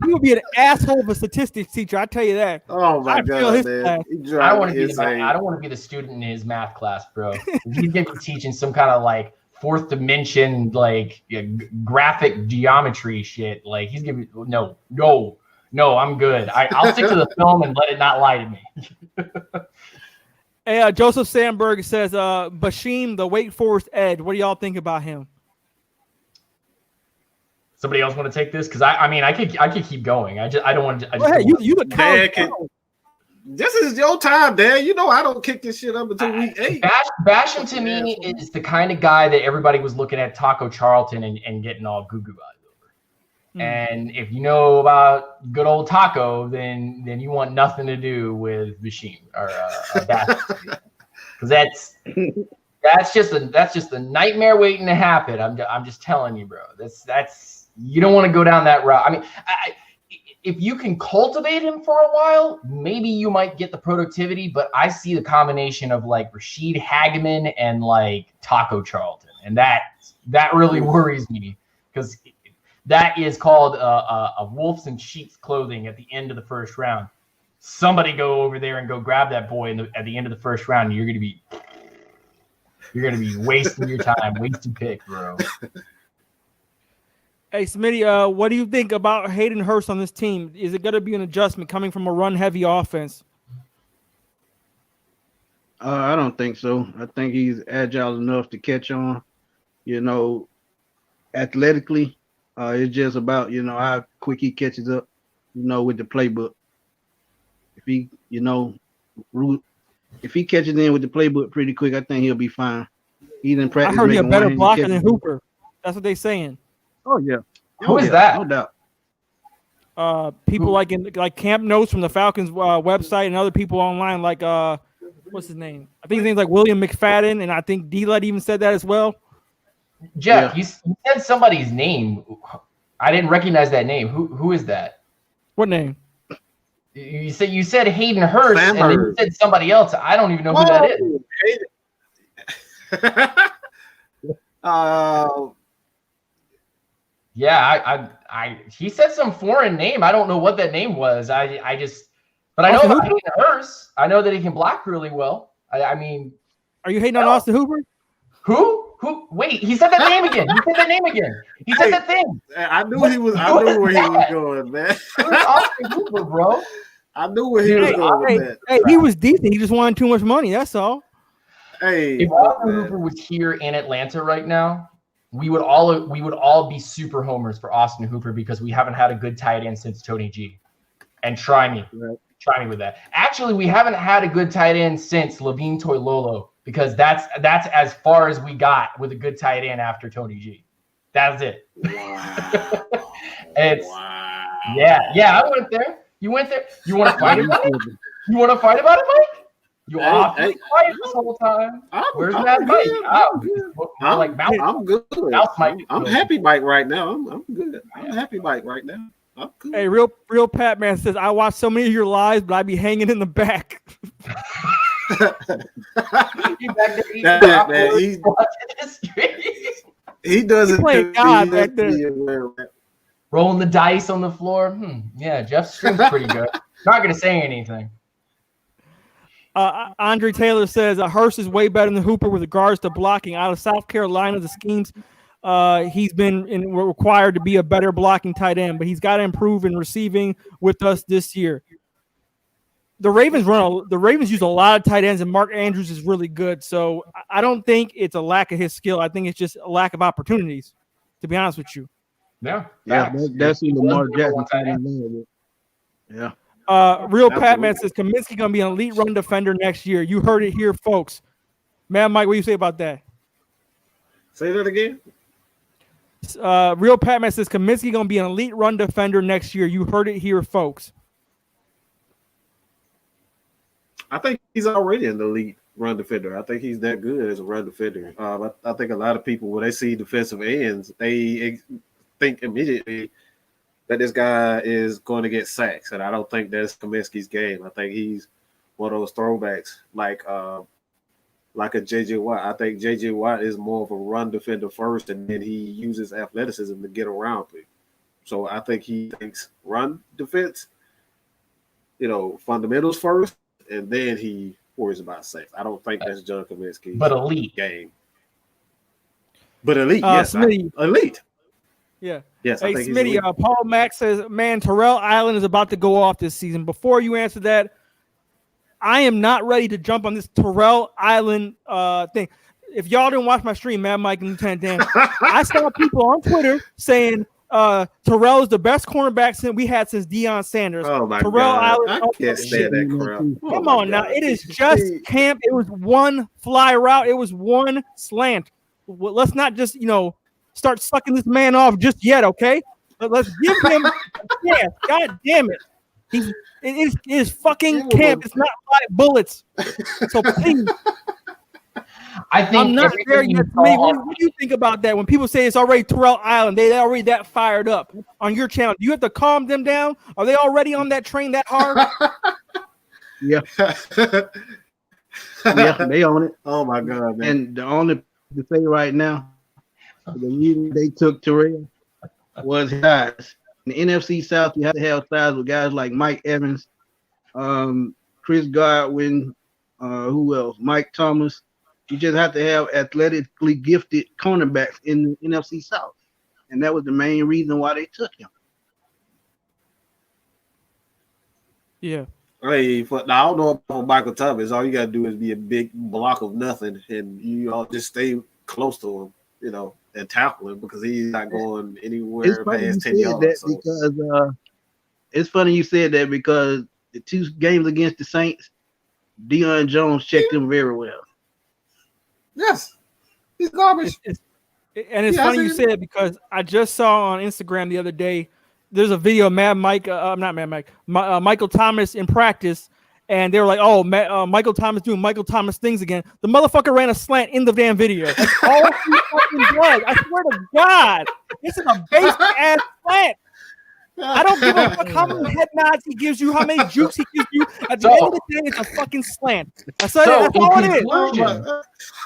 he would be an asshole of a statistics teacher. I tell you that. Oh my I feel god, his man! class. He I don't want drives to me be the insane. I don't want to be the student in his math class, bro. If he's gonna be teaching some kind of like fourth dimension like graphic geometry shit, like he's gonna be no. I'm good. I'll stick to the film and let it not lie to me. Hey, Joseph Sandberg says, Bashim, the Wake Forest Ed. What do y'all think about him? Somebody else want to take this? Because I could keep going. I don't want to. Go ahead. You the college Dad, this is your time, Dad. You know I don't kick this shit up until week 8. Basham to me is the kind of guy that everybody was looking at Taco Charlton and getting all goo-goo eyes over. And if you know about good old Taco, then you want nothing to do with Bashim or Basham, because that's just a nightmare waiting to happen. I'm just telling you, bro. That's you don't want to go down that route. I mean, if you can cultivate him for a while, maybe you might get the productivity, but I see the combination of like Rashid Hagman and like Taco Charlton. And that really worries me, because that is called a wolves in sheep's clothing at the end of the first round. Somebody go over there and go grab that boy at the end of the first round, and you're going to be wasting your time, wasting pick, bro. Hey, Smitty, what do you think about Hayden Hurst on this team? Is it going to be an adjustment coming from a run-heavy offense? I don't think so. I think he's agile enough to catch on. Athletically, it's just about how quick he catches up. With the playbook. If he catches in with the playbook pretty quick, I think he'll be fine. He didn't practice. I heard he's a better blocker than Hooper. That's what they're saying. Oh yeah. Who is that? No doubt. People like Camp Notes from the Falcons website, and other people online like what's his name? I think his name's like William McFadden, and I think D-Let even said that as well. Jeff, you said somebody's name. I didn't recognize that name. Who is that? What name? You said Hayden Hurst, Sam and then you Hurst. said somebody else. I don't even know who that is. Yeah, he said some foreign name. I don't know what that name was. But I know about Hayden Hurst. I know that he can block really well. I mean, are you hating on Austin Hooper? Who? Wait, he said that name again. He said that thing. I knew he was. I knew where he was going, man. Who's Austin Hooper, bro? I knew where he was going with that. Hey, he was decent. He just wanted too much money. That's all. Hey, if Austin Hooper was here in Atlanta right now, we would all be super homers for Austin Hooper, because we haven't had a good tight end since Tony G. And try me with that. Actually, we haven't had a good tight end since Levine Toilolo, because that's as far as we got with a good tight end after Tony G. That's it. Wow. Yeah. I went there. You went there. You want to fight about it? Mike? You quiet this whole time. Where's that Mike? I'm good. I'm happy Mike right now. I'm good. I'm happy Mike right now. I'm good. Hey, real Pat Man says, I watch so many of your lives, but I be hanging in the back. He doesn't playing God back there. Rolling the dice on the floor. Yeah, Jeff's stream's pretty good. Not gonna say anything. Andre Taylor says Hurst is way better than Hooper with regards to blocking. Out of South Carolina, the schemes, he's been required to be a better blocking tight end, but he's got to improve in receiving with us this year. The Ravens use a lot of tight ends, and Mark Andrews is really good. So I don't think it's a lack of his skill. I think it's just a lack of opportunities, to be honest with you. Yeah. That's in Lamar Jackson tight end. Yeah. Real Pat Man says Kaminsky gonna be an elite run defender next year. You heard it here, folks. Man, Mike, what do you say about that? Say that again. Real Pat Man says Kaminsky gonna be an elite run defender next year. You heard it here, folks. I think he's already an elite run defender. I think he's that good as a run defender. I think a lot of people, when they see defensive ends, they think immediately that this guy is going to get sacks, and I don't think that's Kaminsky's game. I think he's one of those throwbacks like a J.J. Watt. I think J.J. Watt is more of a run defender first, and then he uses athleticism to get around people. So I think he thinks run defense, fundamentals first, and then he worries about safe. I don't think that's John Kaminsky's But elite. game. But elite, yes. Elite. Yeah. Yes, Hey, I think he's Smitty, elite. Paul Mack says, man, Terrell Island is about to go off this season. Before you answer that, I am not ready to jump on this Terrell Island thing. If y'all didn't watch my stream, Mad Mike and Lieutenant Dan, I saw people on Twitter saying Terrell is the best cornerback we had since Deion Sanders. Oh, my Terrell God. Island, I can't stand that crap. Come on now. It is just camp. It was one fly route. It was one slant. Well, let's not just, start sucking this man off just yet, okay? Let's give him a chance. God damn it. It is fucking camp. It's not like bullets. So please. I think I'm not there yet. What do you think about that? When people say it's already Terrell Island, they already that fired up on your channel. Do you have to calm them down? Are they already on that train that hard? Yeah. Yeah, they own it. Oh my God, man. And the only to say right now, the reason they took Terrell was guys. In the NFC South, you have to have size with guys like Mike Evans, Chris Godwin, who else? Mike Thomas. You just have to have athletically gifted cornerbacks in the NFC South. And that was the main reason why they took him. Yeah. Hey, I don't know about Michael Thomas. All you got to do is be a big block of nothing, and you all just stay close to him, and tackle him because he's not going anywhere past 10 yards. Because it's funny you said that because the 2 games against the Saints, Deion Jones checked him very well. Yes, he's garbage. It's funny you said it because I just saw on Instagram the other day, there's a video of Michael Thomas in practice, and they were like, oh, Michael Thomas doing Michael Thomas things again. The motherfucker ran a slant in the damn video. That's all he fucking does. I swear to God, this is a basic ass slant. I don't give a fuck how many head nods he gives you, how many jukes he gives you. At the end of the day, it's a fucking slant. That's all it is.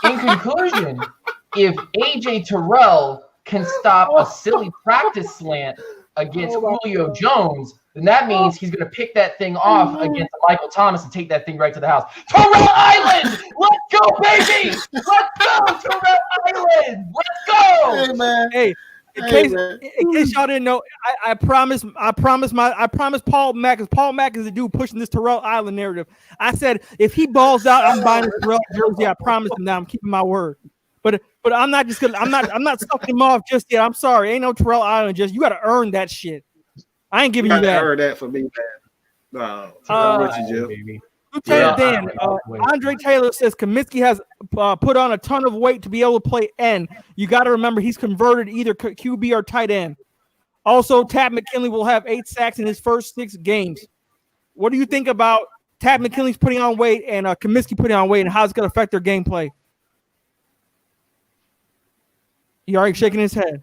In conclusion, if AJ Terrell can stop a silly practice slant against Julio Jones, then that means he's going to pick that thing off against Michael Thomas and take that thing right to the house. Terrell Island! Let's go, baby! Let's go, Terrell Island! Let's go! Hey, man. Hey, in case y'all didn't know, I promise Paul Mack, because Paul Mack is the dude pushing this Terrell Island narrative. I said if he balls out, I'm buying a Terrell jersey. I promise him that I'm keeping my word. But I'm not just gonna I'm not sucking him off just yet. I'm sorry, ain't no Terrell Island. Just you got to earn that shit. I ain't giving you that. Earn that for me, man. No, Lieutenant Dan, Andre Taylor says Kaminsky has put on a ton of weight to be able to play end. You got to remember he's converted either QB or tight end. Also, Tab McKinley will have 8 sacks in his first 6 games. What do you think about Tab McKinley's putting on weight and Kaminsky putting on weight, and how it's going to affect their gameplay? He already shaking his head.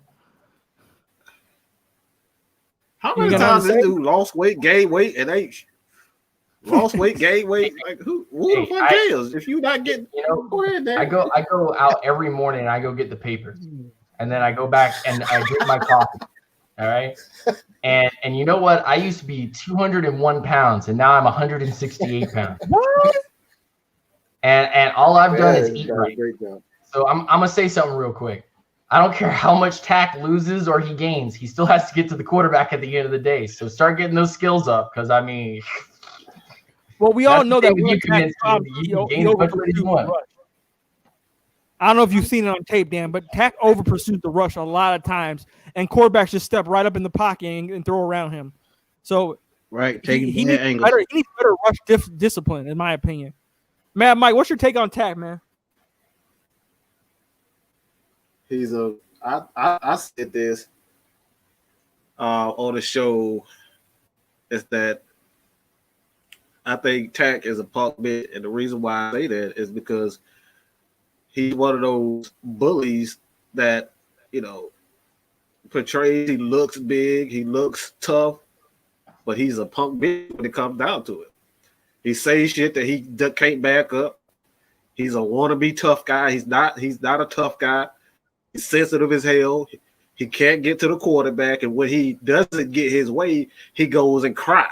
How many times this dude lost weight, gained weight, and age? Lost weight, gained weight. Like who the fuck cares? If you not getting, go ahead, Dan. I go out every morning and I go get the papers, and then I go back and I drink my coffee. All right, and you know what? I used to be 201 pounds, and now I'm 168 pounds. What? And all I've done is eat right. So I'm gonna say something real quick. I don't care how much Tack loses or he gains. He still has to get to the quarterback at the end of the day. So start getting those skills up, because I mean. Well, we all know that you can gain as much weight as you want. I don't know if you've seen it on tape, Dan, but Tack over pursues the rush a lot of times, and quarterbacks just step right up in the pocket and throw around him. So right, he needs better rush discipline, in my opinion. Mad Mike, what's your take on Tack, man? He's I said this on the show, is that I think Tack is a punk bitch, and the reason why I say that is because he's one of those bullies that, portrays he looks big, he looks tough, but he's a punk bitch when it comes down to it. He says shit that he can't back up. He's a wannabe tough guy. He's not a tough guy. He's sensitive as hell. He can't get to the quarterback, and when he doesn't get his way, he goes and cry.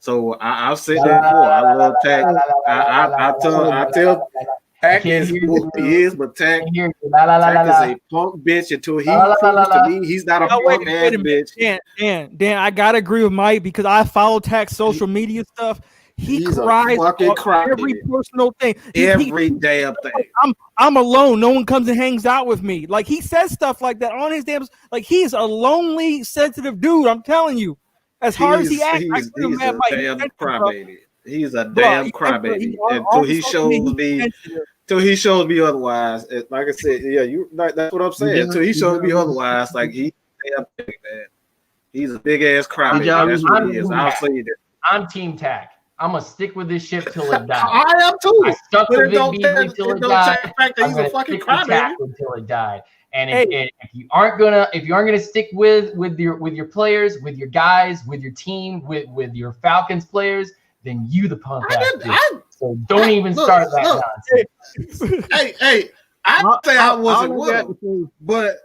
So I've said that before. I love Tack. I tell Tack is who he is, but Tack is a punk bitch until he proves to me he's not a punk ass bitch. Dan, I gotta agree with Mike because I follow Tack's social media stuff. He's cries on every personal thing. Every damn thing. I'm alone. No one comes and hangs out with me. Like he says stuff like that on his damn. Like he's a lonely, sensitive dude. I'm telling you. As hard as he acts, he's a damn crybaby. He's a damn crybaby until he shows me otherwise. Like I said, that's what I'm saying. Until he shows me otherwise, like he's damn big, man. He's a big ass crybaby. That's what he is. I'll say that. I'm Team Tack. I'm gonna stick with this ship till it dies. I am too. I stuck with Big Beasley till it died. He's a fucking crybaby until it died. And if you aren't gonna stick with your players, with your guys, with your team, with your Falcons players, then you the punk ass. So don't even start that nonsense. Hey, I say I wasn't with him, but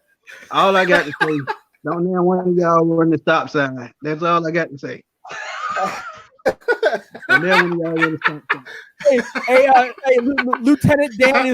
all I got to say, don't let one of y'all run the stop sign. That's all I got to say. Hey, Lieutenant Dan,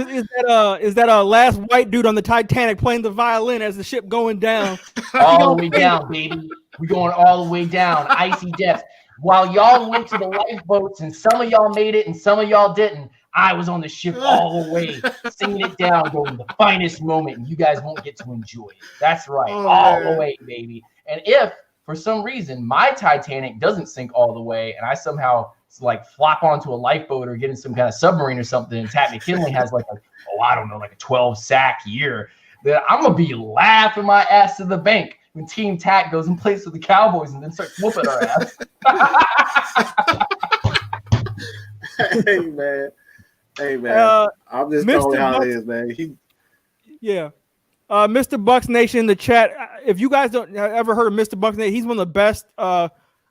is that last white dude on the Titanic playing the violin as the ship going down? All the way down, baby. We're going all the way down. Icy depths. While y'all went to the lifeboats and some of y'all made it and some of y'all didn't, I was on the ship all the way, singing it down, going the finest moment, and you guys won't get to enjoy it. That's right, all the way, baby. And if for some reason my Titanic doesn't sink all the way and I somehow like flop onto a lifeboat or get in some kind of submarine or something and Tat McKinley has like a 12 sack year, then I'm going to be laughing my ass to the bank when Team Tat goes and plays with the Cowboys and then starts whooping our ass. Hey, man. I'm just telling how it is, man. Mr. Bucks Nation in the chat. If you guys don't ever heard of Mr. Bucks Nation, he's one of the best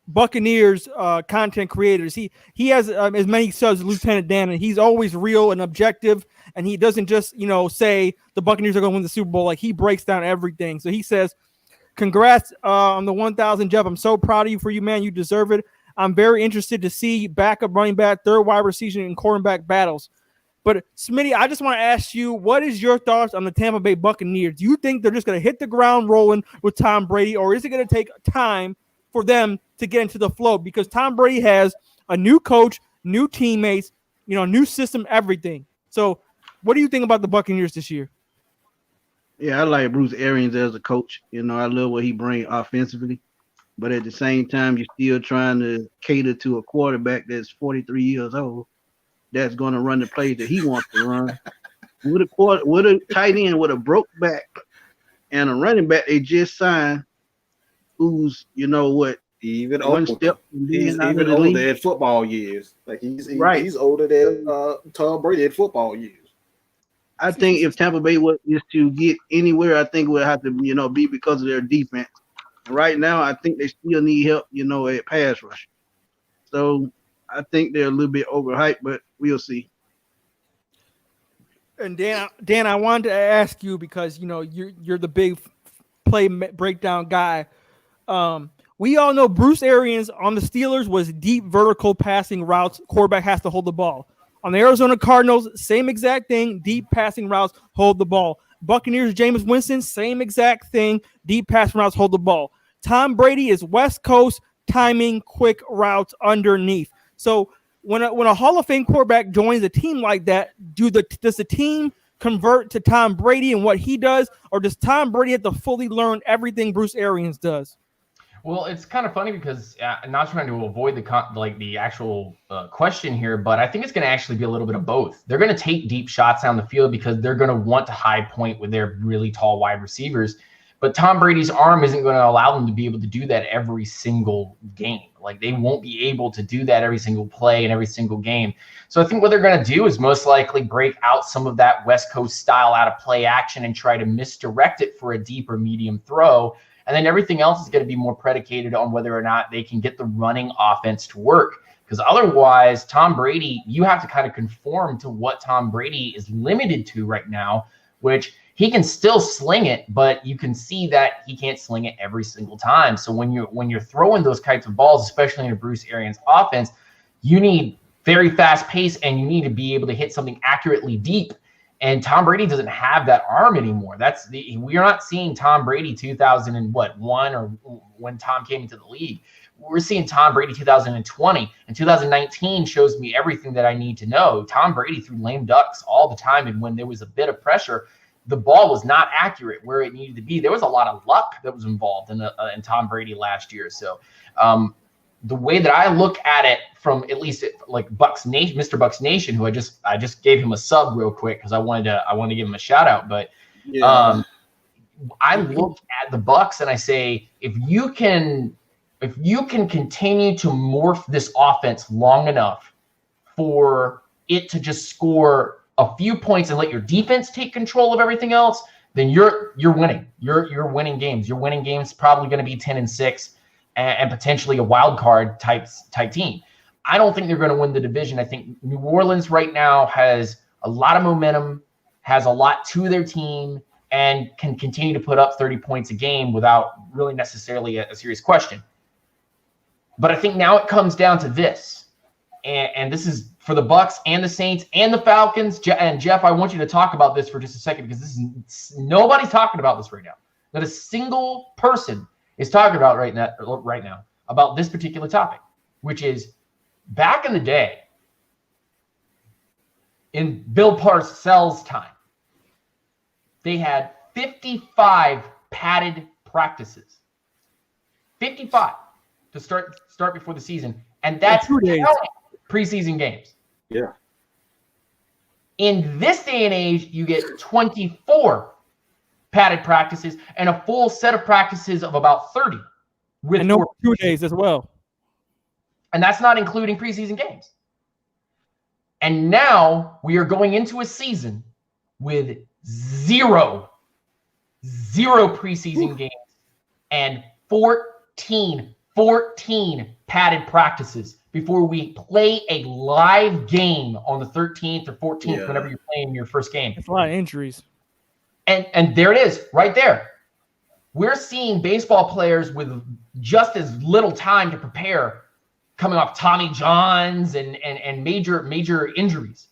Buccaneers content creators. He has as many subs as Lieutenant Dan, and he's always real and objective. And he doesn't just say the Buccaneers are going to win the Super Bowl. Like he breaks down everything. So he says, "Congrats on the 1,000, Jeff. I'm so proud of you man. You deserve it. I'm very interested to see backup running back, third wide receiver, and cornerback battles." But Smitty, I just want to ask you, what is your thoughts on the Tampa Bay Buccaneers? Do you think they're just going to hit the ground rolling with Tom Brady, or is it going to take time for them to get into the flow? Because Tom Brady has a new coach, new teammates, new system, everything. So what do you think about the Buccaneers this year? Yeah, I like Bruce Arians as a coach. I love what he brings offensively. But at the same time, you're still trying to cater to a quarterback that's 43 years old. That's going to run the plays that he wants to run. With a tight end with a broke back and a running back they just signed, who's even older. He's even older at football years. Like he's older than Tom Brady at football years. I think if Tampa Bay is to get anywhere, I think it would have to be because of their defense. Right now, I think they still need help, at pass rush. So I think they're a little bit overhyped, but we'll see. And Dan, I wanted to ask you because you're the big play breakdown guy. We all know Bruce Arians on the Steelers was deep vertical passing routes. Quarterback has to hold the ball. On the Arizona Cardinals, same exact thing. Deep passing routes, hold the ball. Buccaneers, Jameis Winston, same exact thing. Deep passing routes, hold the ball. Tom Brady is West Coast timing, quick routes underneath. So when a Hall of Fame quarterback joins a team like that, does the team convert to Tom Brady and what he does, or does Tom Brady have to fully learn everything Bruce Arians does? Well, it's kind of funny because I'm not trying to avoid the actual question here, but I think it's going to actually be a little bit of both. They're going to take deep shots down the field because they're going to want to high point with their really tall wide receivers. But Tom Brady's arm isn't going to allow them to be able to do that every single game. Like they won't be able to do that every single play and every single game. So I think what they're going to do is most likely break out some of that West Coast style out of play action and try to misdirect it for a deep or medium throw. And then everything else is going to be more predicated on whether or not they can get the running offense to work. Because otherwise, Tom Brady, you have to kind of conform to what Tom Brady is limited to right now, which He can still sling it, but you can see that he can't sling it every single time. So when you're throwing those types of balls, especially in a Bruce Arians offense, you need very fast pace and you need to be able to hit something accurately deep. And Tom Brady doesn't have that arm anymore. We are not seeing Tom Brady 2001 or when Tom came into the league. We're seeing Tom Brady 2020, and 2019 shows me everything that I need to know. Tom Brady threw lame ducks all the time, and when there was a bit of pressure, the ball was not accurate where it needed to be. There was a lot of luck that was involved in Tom Brady last year. So the way that I look at it from at least like Bucks Nation, Mr. Bucks Nation, who I just gave him a sub real quick because I wanted to give him a shout out. But I look at the Bucks and I say, if you can continue to morph this offense long enough for it to just score a few points and let your defense take control of everything else, then you're winning. You're winning games. You're winning games probably going to be 10-6 and potentially a wild card type team. I don't think they're going to win the division. I think New Orleans right now has a lot of momentum, has a lot to their team, and can continue to put up 30 points a game without really necessarily a serious question. But I think now it comes down to this, and this is for the Bucks and the Saints and the Falcons. And Jeff, I want you to talk about this for just a second because nobody's talking about this right now. Not a single person is talking about right now about this particular topic, which is back in the day, in Bill Parcells' time, they had 55 padded practices. 55 to start before the season, and that's preseason games. Yeah. In this day and age, you get 24 padded practices and a full set of practices of about 30 with 2 days as well. And that's not including preseason games. And now we are going into a season with zero preseason games and 14 padded practices before we play a live game on the 13th or 14th, whenever you're playing your first game. It's a lot of injuries. And there it is, right there. We're seeing baseball players with just as little time to prepare, coming off Tommy Johns and major injuries,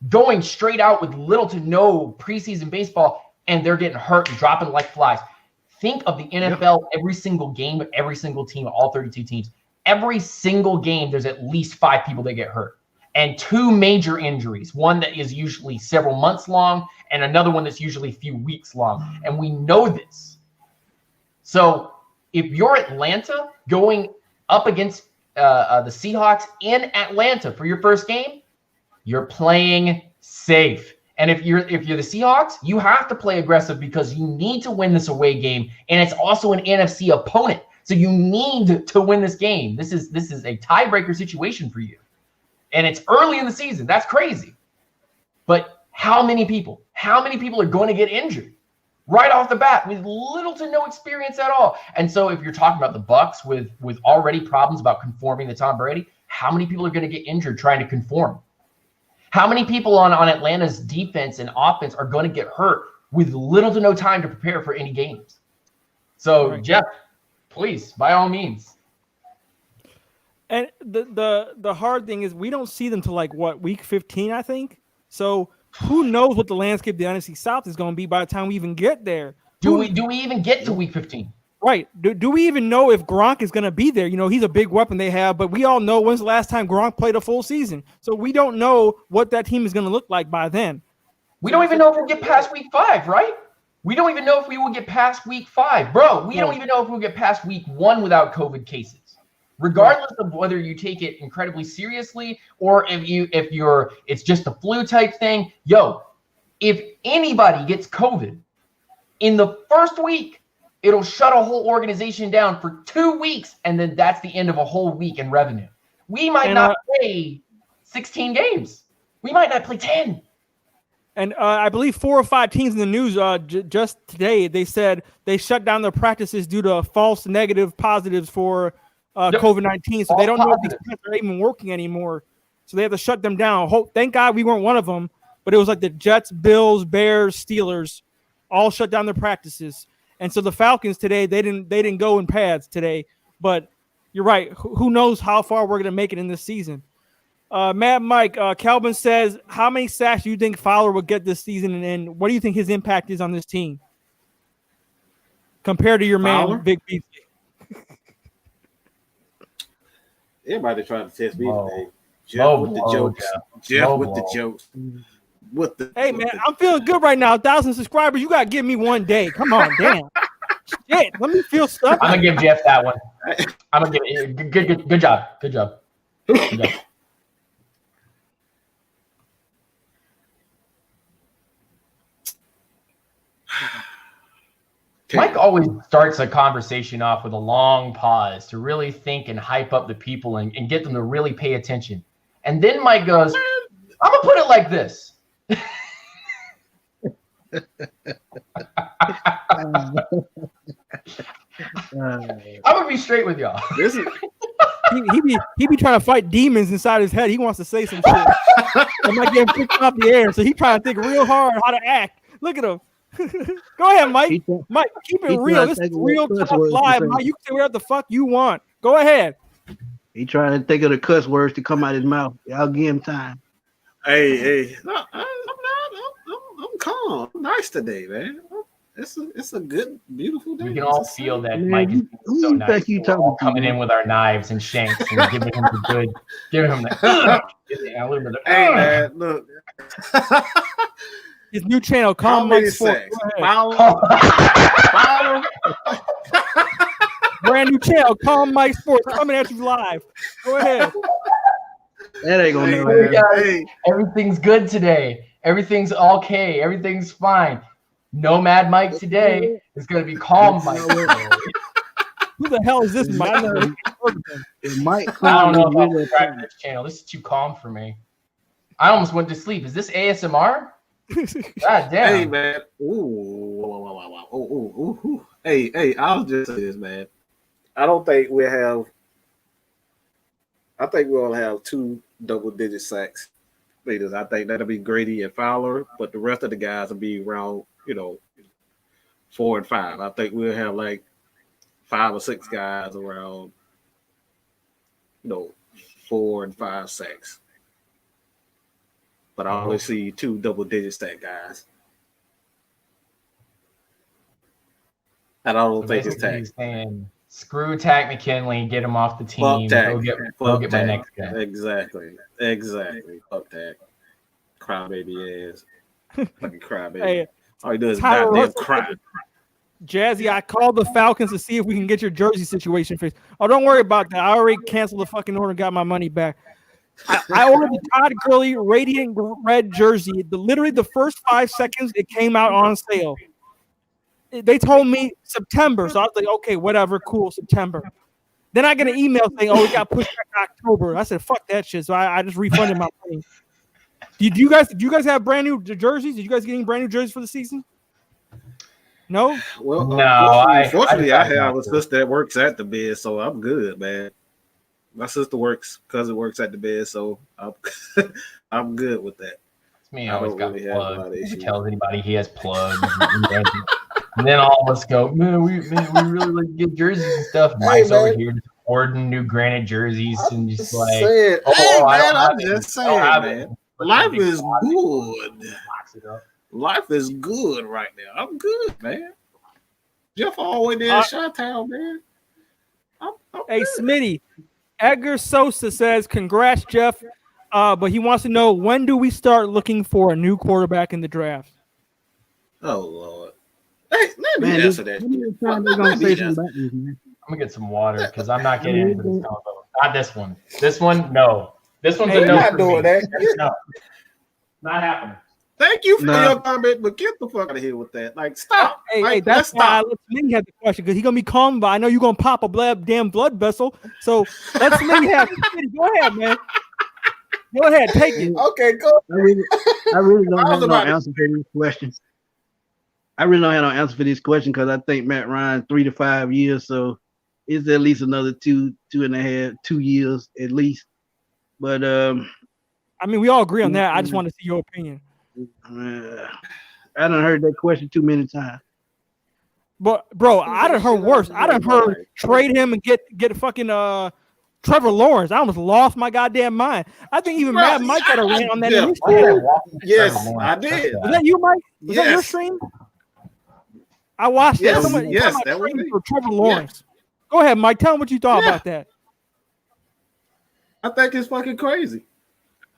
going straight out with little to no preseason baseball, and they're getting hurt and dropping like flies. Think of the NFL, every single game of every single team, all 32 teams. Every single game, there's at least 5 people that get hurt. And 2 major injuries, one that is usually several months long and another one that's usually a few weeks long. And we know this. So if you're Atlanta going up against the Seahawks in Atlanta for your first game, you're playing safe. And if you're the Seahawks, you have to play aggressive because you need to win this away game, and it's also an NFC opponent. So you need to win this game. This is a tiebreaker situation for you. And it's early in the season. That's crazy. But how many people are going to get injured right off the bat with little to no experience at all? And so if you're talking about the Bucks with already problems about conforming to Tom Brady, how many people are going to get injured trying to conform? How many people on Atlanta's defense and offense are going to get hurt with little to no time to prepare for any games? So, Jeff, please, by all means. And the hard thing is we don't see them till week 15, I think. So who knows what the landscape of the NFC South is going to be by the time we even get there? Do we even get to week 15? Right. Do we even know if Gronk is going to be there? You know, he's a big weapon they have, but we all know when's the last time Gronk played a full season. So we don't know what that team is going to look like by then. We don't even know if we'll get past week 5, right? We don't even know if we will get past week 5. Bro, we don't even know if we'll get past week 1 without COVID cases. Regardless of whether you take it incredibly seriously or if it's just a flu type thing. Yo, if anybody gets COVID in the first week, it'll shut a whole organization down for 2 weeks, and then that's the end of a whole week in revenue. We might not play 16 games. We might not play 10. And I believe 4 or 5 teams in the news just today, they said they shut down their practices due to false negative positives for COVID-19. So they don't know if these tests are even working anymore. So they have to shut them down. Thank God we weren't one of them, but it was like the Jets, Bills, Bears, Steelers. all shut down their practices. And so the Falcons today, they didn't go in pads today. But you're right. Who knows how far we're going to make it in this season? Mad Mike, Calvin says, how many sacks do you think Fowler will get this season? And what do you think his impact is on this team compared to your Fowler? man, Vic Beasley? Everybody trying to test me today. Jeff Low with the blow, jokes. Jeff. Jeff Low with blow. the jokes. With the Hey, man, I'm feeling good right now. 1,000 subscribers. You got to give me one day. Come on, damn. Shit, let me feel stuff. I'm gonna give Jeff that one. I'm gonna give good job. Good job. Good job. Mike always starts a conversation off with a long pause to really think and hype up the people and get them to really pay attention. And then Mike goes, I'm gonna put it like this. I'm gonna be straight with y'all. This is He be trying to fight demons inside his head. He wants to say some shit. It might get him kicked off the air. So he trying to think real hard how to act. Look at him. Go ahead, Mike. Mike, keep it real. This is real tough live. Mike, you can say whatever the fuck you want. Go ahead. He trying to think of the cuss words to come out his mouth. Y'all give him time. hey. No, I'm calm. I'm nice today, man. It's a good, beautiful day. We can all feel that Man, Mike is who so you nice. think you We're talking all to, coming man? in with our knives and shanks and giving him the a little bit of Hey, man, look. His new channel, How Calm many Mike Sports. sacks? Go ahead. Fowler. Brand new channel, Calm Mike Sports, coming at you live. Go ahead. That ain't gonna Hey, never man, happen. hey. Everything's good today. Everything's okay. Everything's fine. No Mad Mike today. It's gonna be calm Mike today. Who the hell is this Mike? It might I come don't know if I'll really subscribe to this channel. This is too calm for me. I almost went to sleep. Is this ASMR? God damn. Hey, man. Ooh. Hey, I'll just say this, man. I think we'll have 2 double-digit sacks leaders. I think that'll be Grady and Fowler, but the rest of the guys will be around, 4 and 5. I think we'll have like 5 or 6 guys around, 4 and 5 sacks. But I only see 2 double-digit sack guys. And I don't think it's Basically, Tack. he's saying, screw Tack McKinley, get him off the team. Fuck Tack. Go get my next guy. Exactly. Fuck Tack. Crybaby ass. Fucking crybaby. Hey, All he does is Tyler goddamn Russell- cry. Jazzy, I called the Falcons to see if we can get your jersey situation fixed. Oh, don't worry about that. I already canceled the fucking order and got my money back. I ordered the Todd Gurley Radiant Red jersey. Literally the first 5 seconds it came out on sale. They told me September, so I was like, okay, whatever, cool, September. Then I get an email saying, oh, it got pushed back to October. I said, fuck that shit. So I just refunded my money. Do you guys have brand new jerseys? Did you guys get any brand new jerseys for the season? No? Well, No, unfortunately, I decided have not a to. sister that works at the bed, so I'm good, man. My sister cousin works at the bed, so I'm good with that. It's me. I Always don't got really have a lot plugs. of He issues. tells anybody he has plugs. And then all of us go, man, we really like to get jerseys and stuff. Mike's man. over here just ordering new granite jerseys and just like, Saying, oh, hey, I man, don't I'm have it. just I don't saying, have it. man. But Life big is box good. it up. Life is good right now. I'm good, man. Jeff always there in Chi-Town, man. I'm Hey, good. Smitty, Edgar Sosa says, congrats, Jeff. But he wants to know, when do we start looking for a new quarterback in the draft? Oh, Lord. Hey, let me Man, answer that. how many times they Let gonna me say answer. something about this, man? I'm gonna get some water because I'm not getting into this combo. Not this one. This one, no. This one's Hey, a no you're not for doing me. that. No. Not happening. Thank you for Nah. your comment, but get the fuck out of here with that. Like, stop. Hey, Like, that's let's why I stop. let Smitty have the question, because he's going to be calm, but I know you're going to pop a damn blood vessel. So let Smitty have it. Smitty, go ahead, man. Go ahead, take it. Okay, go. I really don't I was have no about to- answer for this question. I really don't have no answer for this question because I think Matt Ryan 3 to 5 years, so it's at least another 2.5, 2 years at least. But I mean, we all agree on that. I just want to see your opinion. I done heard that question too many times. But bro, I done heard worse. I done heard trade him and get fucking Trevor Lawrence. I almost lost my goddamn mind. I think even Bro, Mad Mike got a rant on that. yeah. In his stream. Yes, I did. Was that you, Mike? Was that your Yes. stream? I watched that. Yes, Someone yes, talking that about was trading me. for Trevor Lawrence. Yes. Go ahead, Mike. Tell him what you thought Yeah. about that. I think it's fucking crazy.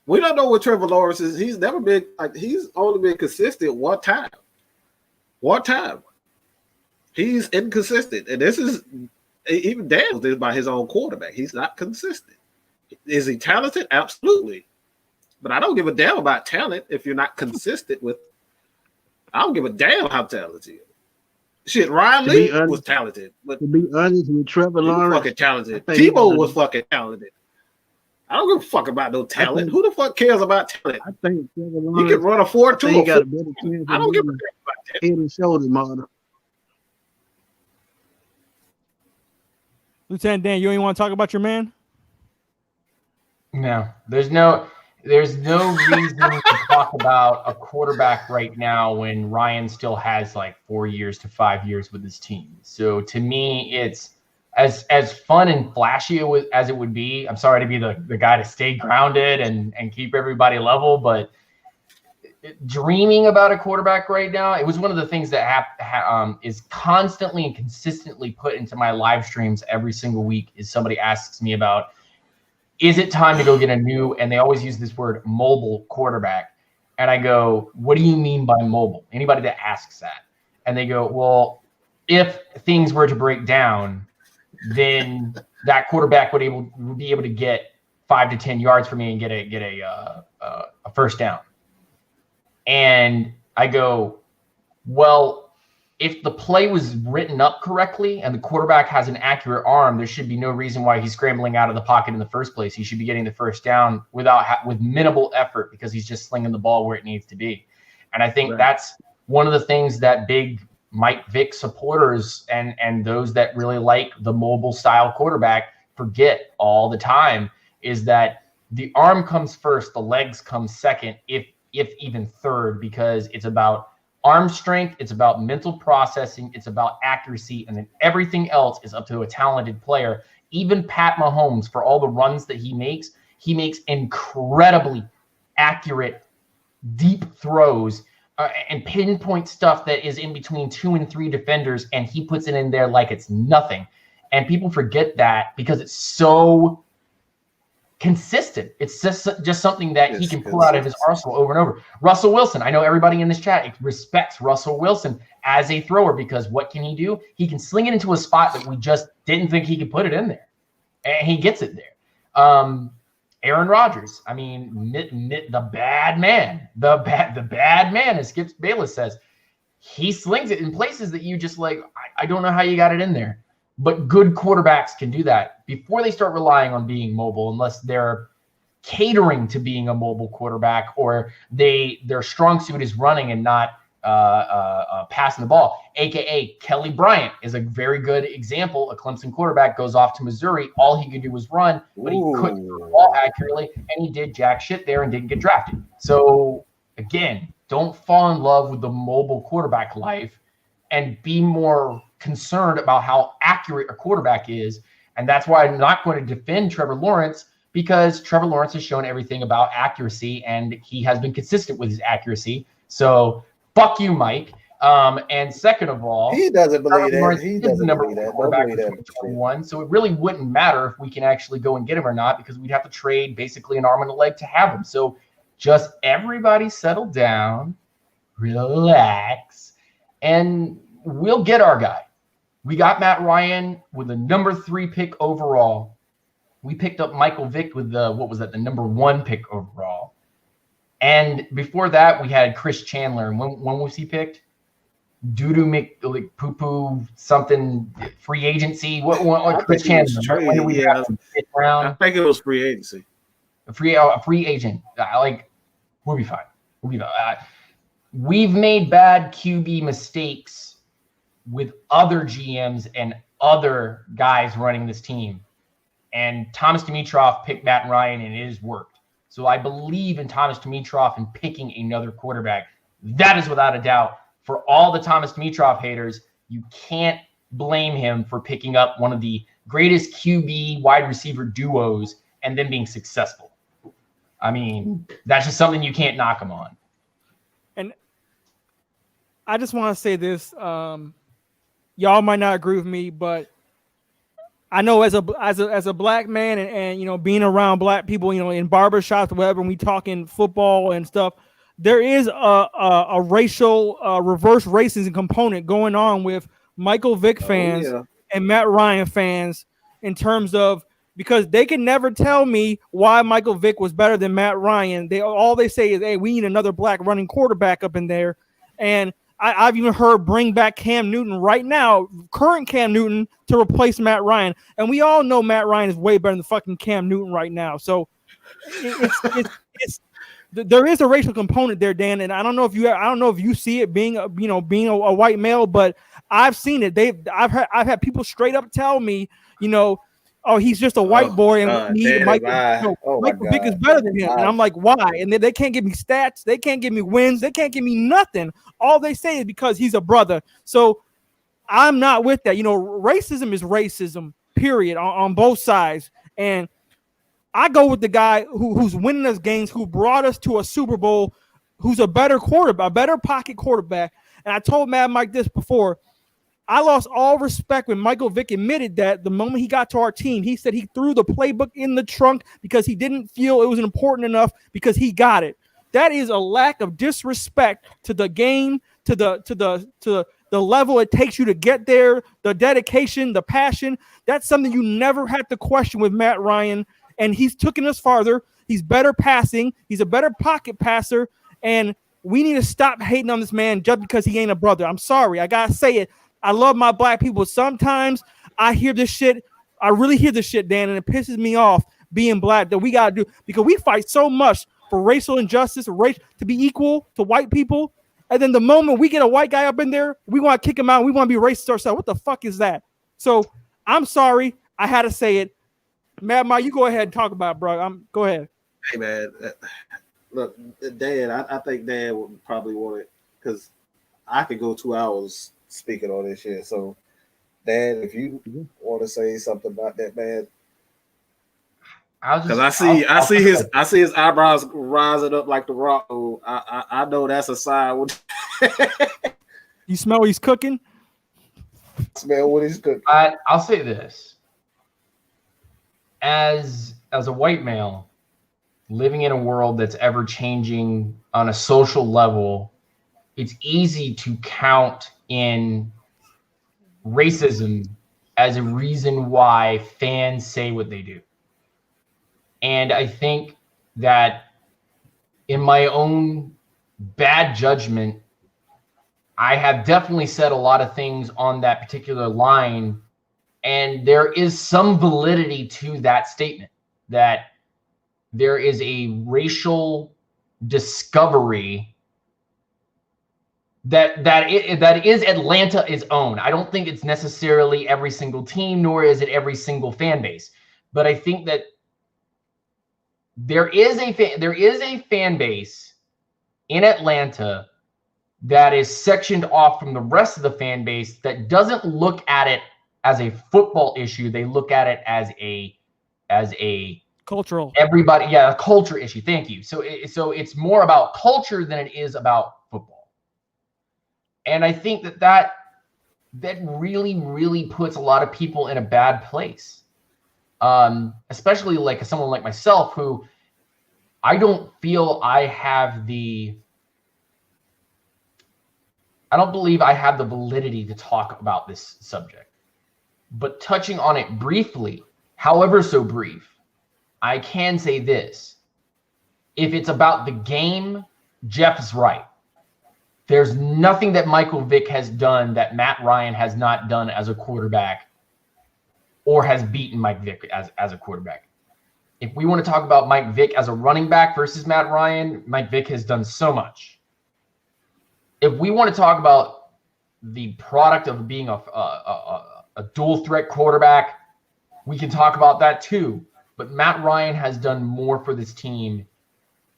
We don't know what Trevor Lawrence is. He's never been like he's only been consistent one time. One time. He's inconsistent. And this is even Daniels did by his own quarterback. He's not consistent. Is he talented? Absolutely. But I don't give a damn about talent if you're not consistent with. I don't give a damn how talented you are. Shit, Ryan Lee was talented. But to be honest with Trevor he was Lawrence, fucking talented. Tebow was fucking talented. I don't give a fuck about no talent. Who the fuck cares about talent? I think Trevor He Lawrence can run a 4.2. he got a better chance. I don't give a damn about that. Head and shoulders model. Lieutenant Dan, you ain't want to talk about your man? No, there's no reason to talk about a quarterback right now when Ryan still has like 4 years to 5 years with his team. So to me, it's as fun and flashy as it would be. I'm sorry to be the guy to stay grounded and keep everybody level, but dreaming about a quarterback right now, it was one of the things that is constantly and consistently put into my live streams every single week. Is somebody asks me about, is it time to go get a new, and they always use this word, mobile quarterback. And I go, what do you mean by mobile? Anybody that asks that. And they go, well, if things were to break down, then that quarterback would be able to get 5 to 10 yards for me and get a first down. And I go, well, if the play was written up correctly and the quarterback has an accurate arm, there should be no reason why he's scrambling out of the pocket in the first place. He should be getting the first down with minimal effort because he's just slinging the ball where it needs to be. And I think that's one of the things that big Mike Vick supporters and those that really like the mobile style quarterback forget all the time, is that the arm comes first, the legs come second, if even third, because it's about arm strength, it's about mental processing, it's about accuracy, and then everything else is up to a talented player. Even Pat Mahomes, for all the runs that he makes incredibly accurate, deep throws and pinpoint stuff that is in between 2 and 3 defenders, and he puts it in there like it's nothing. And people forget that because it's so consistent. It's just something that he can pull out of his arsenal over and over. Russell Wilson, I know everybody in this chat respects Russell Wilson as a thrower because what can he do? He can sling it into a spot that we just didn't think he could put it in there, and he gets it there. Aaron Rodgers, I mean, the bad man, the bad man, as Skip Bayless says, he slings it in places that you just like, I don't know how you got it in there. But good quarterbacks can do that before they start relying on being mobile, unless they're catering to being a mobile quarterback or their strong suit is running and not passing the ball. AKA Kelly Bryant is a very good example. A Clemson quarterback goes off to Missouri. All he could do was run, but he couldn't throw the ball accurately, and he did jack shit there and didn't get drafted. So again, don't fall in love with the mobile quarterback life and be more concerned about how accurate a quarterback is. And that's why I'm not going to defend Trevor Lawrence, because Trevor Lawrence has shown everything about accuracy and he has been consistent with his accuracy. So fuck you, Mike. And second of all, he doesn't believe Trevor that. Lawrence He is doesn't the number believe one that. quarterback Don't in believe that. 2021. So it really wouldn't matter if we can actually go and get him or not, because we'd have to trade basically an arm and a leg to have him. So just everybody settle down, relax, and we'll get our guy. We got Matt Ryan with the number 3 pick overall. We picked up Michael Vick with the number 1 pick overall. And before that, we had Chris Chandler. And when was he picked? Poo-poo something free agency. What Chris Chandler? When did we have him? 5th round? I think it was free agency. A free agent. We'll be fine. We've made bad QB mistakes with other GMs and other guys running this team. And Thomas Dimitroff picked Matt Ryan, and it has worked. So I believe in Thomas Dimitroff and picking another quarterback. that is without a doubt, for all the Thomas Dimitroff haters, you can't blame him for picking up one of the greatest QB wide receiver duos and then being successful. I mean, that's just something you can't knock him on. And I just want to say this. Y'all might not agree with me, but I know as a black man and you know, being around black people, you know, in barbershops or whatever, when we talking football and stuff, there is a racial reverse racism component going on with Michael Vick fans and Matt Ryan fans in terms of, because they can never tell me why Michael Vick was better than Matt Ryan. All they say is, hey, we need another black running quarterback up in there. And I've even heard bring back Cam Newton right now, current Cam Newton, to replace Matt Ryan. And we all know Matt Ryan is way better than fucking Cam Newton right now. So it's there is a racial component there, Dan. And I don't know if you see it being a white male, but I've seen it. I've had people straight up tell me, you know, oh, he's just a white boy, and Michael Vick is better than him. And I'm like, why? And they can't give me stats. They can't give me wins. They can't give me nothing. All they say is because he's a brother. So I'm not with that. You know, racism is racism, period, on both sides. And I go with the guy who's winning us games, who brought us to a Super Bowl, who's a better quarterback, a better pocket quarterback. And I told Mad Mike this before. I lost all respect when Michael Vick admitted that the moment he got to our team, he said he threw the playbook in the trunk because he didn't feel it was important enough because he got it. That is a lack of disrespect to the game, to the level it takes you to get there, the dedication, the passion. That's something you never had to question with Matt Ryan, and he's taken us farther. He's better passing. He's a better pocket passer, and we need to stop hating on this man just because he ain't a brother. I'm sorry. I got to say it. I love my black people. Sometimes I hear this shit. I really hear this shit, Dan, and it pisses me off being black that we got to do, because we fight so much for racial injustice, to be equal to white people. And then the moment we get a white guy up in there, we want to kick him out. We want to be racist ourselves. What the fuck is that? So I'm sorry. I had to say it. Mad Ma, you go ahead and talk about it, bro. Go ahead. Hey, man. Look, Dan, I think Dan would probably want it, because I could go 2 hours speaking on this shit. So, Dan, if you want to say something about that, man, because I see his eyebrows rising up like the Rock. So I know that's a sign. You smell what he's cooking? Smell what he's cooking. I'll say this: as a white male living in a world that's ever changing on a social level, it's easy to count in racism as a reason why fans say what they do. And I think that in my own bad judgment, I have definitely said a lot of things on that particular line, and there is some validity to that statement, that there is a racial discovery that is Atlanta's own. I don't think it's necessarily every single team, nor is it every single fan base. But I think that there is a fan base in Atlanta that is sectioned off from the rest of the fan base that doesn't look at it as a football issue. They look at it as a cultural, a culture issue. Thank you. So it's more about culture than it is about football. And I think that really, really puts a lot of people in a bad place. Especially like someone like myself, who I don't feel I don't believe I have the validity to talk about this subject. But touching on it briefly, however so brief, I can say this. If it's about the game, Jeff's right. There's nothing that Michael Vick has done that Matt Ryan has not done as a quarterback, or has beaten Mike Vick as a quarterback. If we want to talk about Mike Vick as a running back versus Matt Ryan, Mike Vick has done so much. If we want to talk about the product of being a dual threat quarterback, we can talk about that too. But Matt Ryan has done more for this team.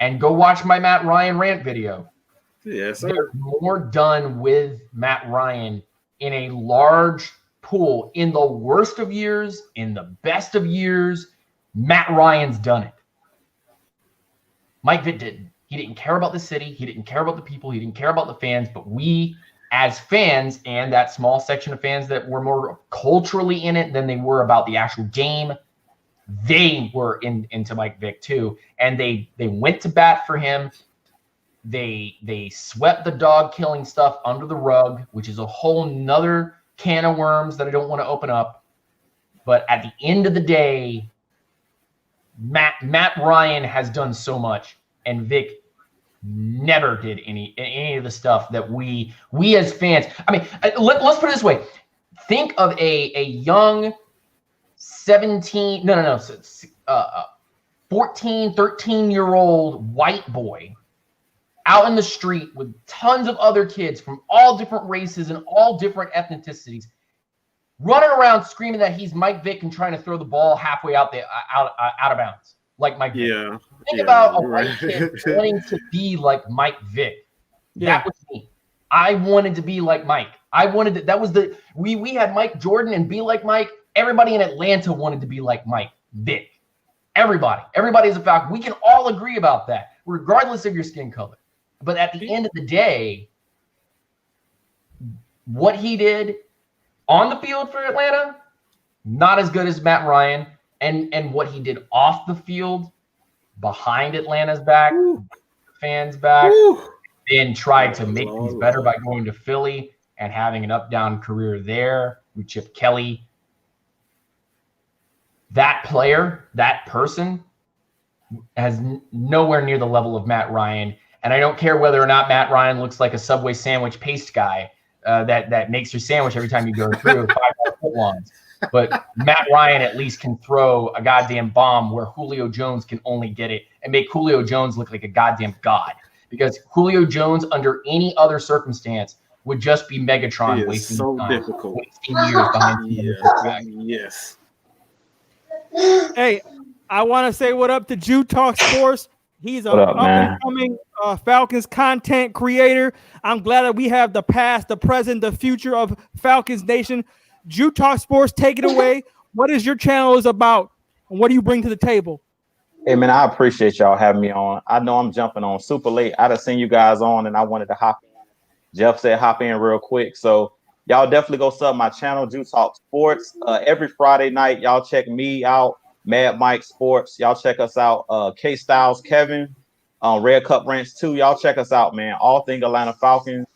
And go watch my Matt Ryan rant video. Yes, sir. There's more done with Matt Ryan in a large pool. In the worst of years, in the best of years, Matt Ryan's done it. Mike Vick didn't. He didn't care about the city. He didn't care about the people. He didn't care about the fans. But we, as fans, and that small section of fans that were more culturally in it than they were about the actual game, they were into Mike Vick too. And they went to bat for him. They swept the dog killing stuff under the rug, which is a whole nother can of worms that I don't want to open up. But at the end of the day, Matt Ryan has done so much, and Vic never did any of the stuff that we as fans. I mean, let's put it this way: think of a young 14, 13-year-old white boy out in the street with tons of other kids from all different races and all different ethnicities, running around screaming that he's Mike Vick and trying to throw the ball halfway out of bounds, like Mike Vick. Yeah. Think about a white kid wanting to be like Mike Vick. Yeah. That was me. I wanted to be like Mike. We had Mike Jordan and Be Like Mike. Everybody in Atlanta wanted to be like Mike Vick. Everybody is a Falcon. We can all agree about that, regardless of your skin color. But at the end of the day, what he did on the field for Atlanta, not as good as Matt Ryan. And what he did off the field, behind Atlanta's back, fans' back, then tried to make things better by going to Philly and having an up-down career there with Chip Kelly. That player, that person, has nowhere near the level of Matt Ryan. And I don't care whether or not Matt Ryan looks like a Subway sandwich paste guy that makes your sandwich every time you go through 5 foot longs. But Matt Ryan at least can throw a goddamn bomb where Julio Jones can only get it and make Julio Jones look like a goddamn god. Because Julio Jones, under any other circumstance, would just be Megatron wasting years behind him. Yes. Hey, I want to say what up to Jew Talk Sports. He's an up-and-coming Falcons content creator. I'm glad that we have the past, the present, the future of Falcons Nation. Jew Talk Sports, take it away. What is your channel is about, and what do you bring to the table? Hey, man, I appreciate y'all having me on. I know I'm jumping on super late. I done seen you guys on, and I wanted to hop in. Jeff said hop in real quick. So y'all definitely go sub my channel, Jew Talk Sports. Every Friday night, y'all check me out, Mad Mike Sports. Y'all check us out, K Styles Kevin, Red Cup Ranch 2. Y'all check us out, man. All thing Atlanta Falcons.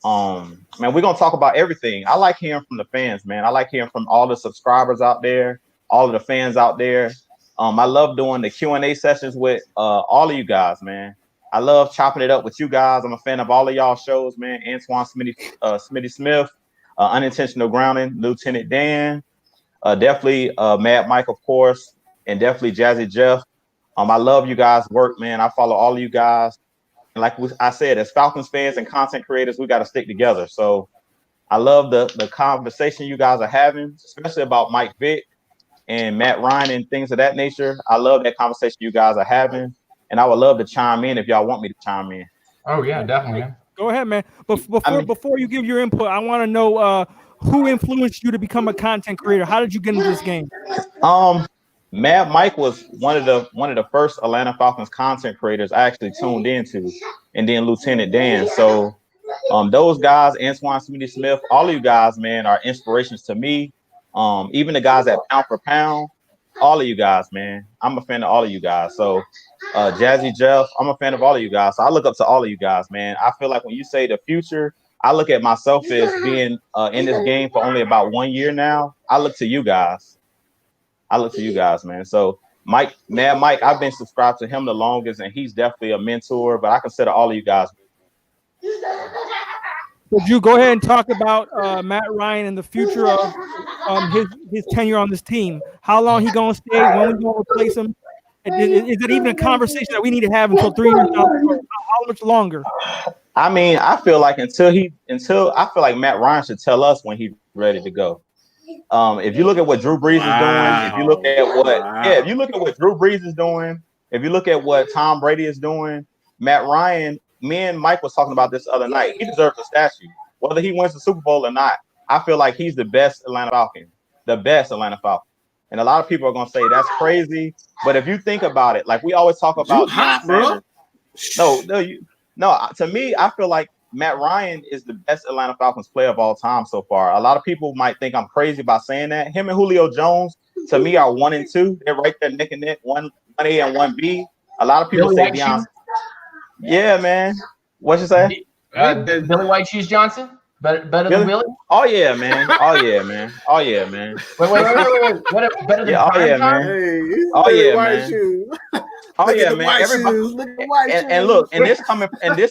Man, we're gonna talk about everything. I like hearing from the fans, man. I like hearing from all the subscribers out there, all of the fans out there. I love doing the Q&A sessions with all of you guys, man. I love chopping it up with you guys. I'm a fan of all of y'all shows, man. Antoine Smitty Smith, Unintentional Grounding, Lieutenant Dan, definitely Mad Mike, of course, and definitely Jazzy Jeff. I love you guys' work, man. I follow all of you guys. And like I said, as Falcons fans and content creators, we got to stick together. So I love the conversation you guys are having, especially about Mike Vick and Matt Ryan and things of that nature. I love that conversation you guys are having. And I would love to chime in if y'all want me to chime in. Oh, yeah, definitely. Man. Go ahead, man. Before you give your input, I want to know who influenced you to become a content creator. How did you get into this game? Mad Mike was one of the first Atlanta Falcons content creators I actually tuned into, and then Lieutenant Dan. So those guys, Antoine Smitty Smith, all of you guys, man, are inspirations to me. Even the guys at Pound for Pound, all of you guys, man. I'm a fan of all of you guys. So Jazzy Jeff, I'm a fan of all of you guys. So I look up to all of you guys, man. I feel like when you say the future, I look at myself as being in this game for only about 1 year now. I look to you guys. Man. So Mad Mike, I've been subscribed to him the longest, and he's definitely a mentor, but I consider all of you guys. Would you go ahead and talk about Matt Ryan and the future of his tenure on this team? How long he gonna stay? When we gonna replace him? Is it even a conversation that we need to have until 3 years down? How much longer? I mean, I feel like until I feel like Matt Ryan should tell us when he's ready to go. If you look at what Drew Brees is doing, if you look at what Drew Brees is doing, if you look at what Tom Brady is doing, Matt Ryan me and Mike was talking about this the other night. He deserves a statue, whether he wins the Super Bowl or not. I feel like he's the best Atlanta Falcon, the best Atlanta Falcon. And a lot of people are gonna say that's crazy, but if you think about it, like we always talk about Deion Sanders. To me, I feel like Matt Ryan is the best Atlanta Falcons player of all time so far. A lot of people might think I'm crazy by saying that. Him and Julio Jones, to me, are 1 and 2. They're right there neck and neck, 1A and 1B. A lot of people say Deion. Yeah, man. What you say? Billy White Shoes Johnson? Better than Willie? Oh yeah, man. Oh yeah, man. Oh yeah, man. Wait. What better than man. Hey, Oh yeah, white man. Shoes. Oh yeah, man. Everybody, Look at the white shoes. and look, and this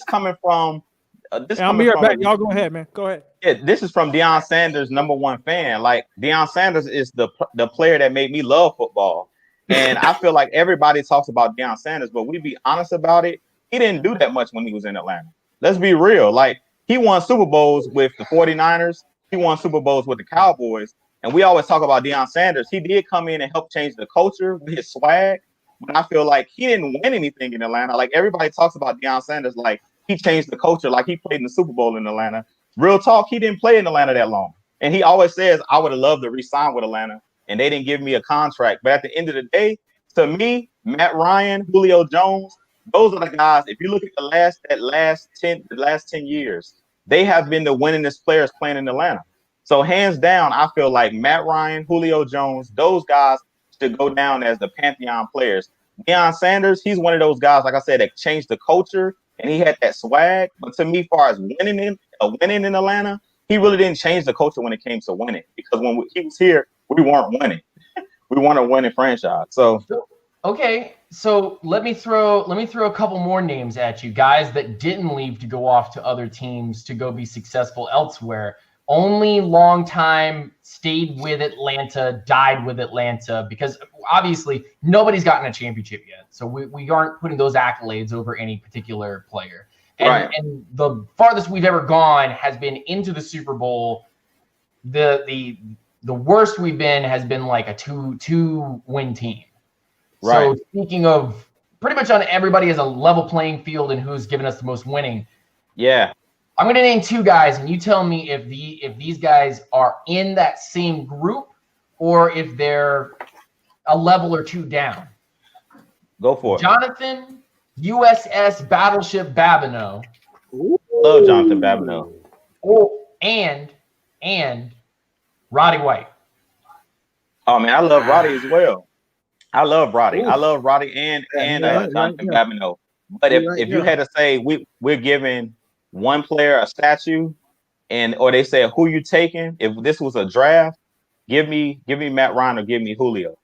coming from I'm here back. Y'all go ahead, man. Go ahead. Yeah, this is from Deion Sanders' #1 fan. Like Deion Sanders is the player that made me love football. And I feel like everybody talks about Deion Sanders, but we be honest about it, he didn't do that much when he was in Atlanta. Let's be real. Like he won Super Bowls with the 49ers. He won Super Bowls with the Cowboys. And we always talk about Deion Sanders. He did come in and help change the culture with his swag. But I feel like he didn't win anything in Atlanta. Like everybody talks about Deion Sanders, like he changed the culture, like he played in the Super Bowl in Atlanta. Real talk, he didn't play in Atlanta that long. And he always says, I would have loved to re-sign with Atlanta, and they didn't give me a contract. But at the end of the day, to me, Matt Ryan, Julio Jones, those are the guys. If you look at the last 10 years, they have been the winningest players playing in Atlanta. So hands down, I feel like Matt Ryan, Julio Jones, those guys should go down as the Pantheon players. Deion Sanders, he's one of those guys, like I said, that changed the culture, and he had that swag. But to me, as far as winning in Atlanta, he really didn't change the culture when it came to winning. Because when he was here, we weren't winning. We weren't a winning franchise. So okay, so let me throw a couple more names at you, guys that didn't leave to go off to other teams to go be successful elsewhere. Only long time stayed with Atlanta, died with Atlanta, because obviously nobody's gotten a championship yet. So we aren't putting those accolades over any particular player. And the farthest we've ever gone has been into the Super Bowl. The worst we've been has been like a two win team. Right. So speaking of pretty much on everybody has a level playing field and who's given us the most winning. Yeah. I'm going to name two guys, and you tell me if these guys are in that same group or if they're a level or two down. Go for it. Jonathan, USS Battleship Babineau. Love Jonathan Babineau. Oh, and Roddy White. Oh, man, I love Roddy as well. I love Roddy. I love Roddy and Jonathan Babineau. But if you had to say we're giving one player a statue, or they say who you taking, if this was a draft, give me Matt Ryan or give me Julio.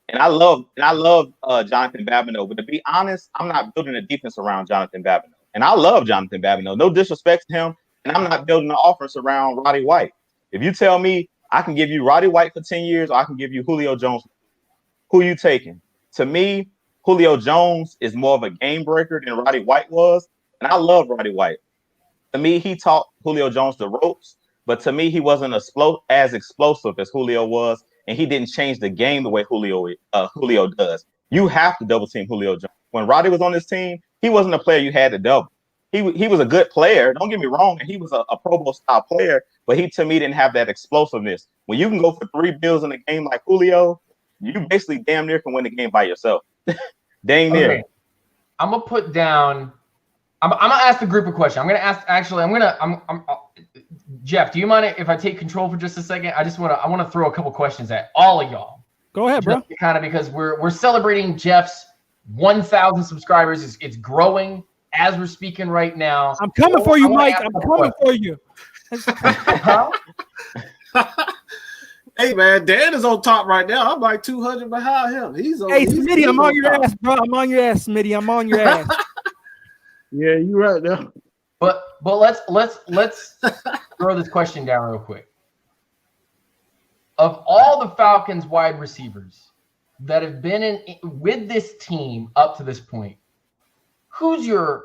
And I love Jonathan Babineau, but to be honest, I'm not building a defense around Jonathan Babineau. And I love Jonathan Babineau. No disrespect to him, and I'm not building an offense around Roddy White. If you tell me I can give you Roddy White for 10 years or I can give you Julio Jones, who you taking? To me, Julio Jones is more of a game breaker than Roddy White was, and I love Roddy White. To me, he taught Julio Jones the ropes, but to me, he wasn't as explosive as Julio was, and he didn't change the game the way Julio does. You have to double team Julio Jones. When Roddy was on this team, he wasn't a player you had to double. He was a good player, don't get me wrong, and he was a Pro Bowl style player, but he to me didn't have that explosiveness. When you can go for 3 bills in a game like Julio, you basically damn near can win the game by yourself. Dang near. Okay. I'm gonna put down. I'm gonna ask the group a question. Jeff, do you mind if I take control for just a second? I want to throw a couple questions at all of y'all. Go ahead, bro. Kind of because we're celebrating Jeff's 1,000 subscribers. It's growing as we're speaking right now. I'm coming for you, Mike. I'm coming for you. Hey man, Dan is on top right now. I'm like 200 behind him. Smitty, I'm on your ass, bro. I'm on your ass, Smitty. I'm on your ass. Yeah, you right there. But let's throw this question down real quick. Of all the Falcons wide receivers that have been with this team up to this point, who's your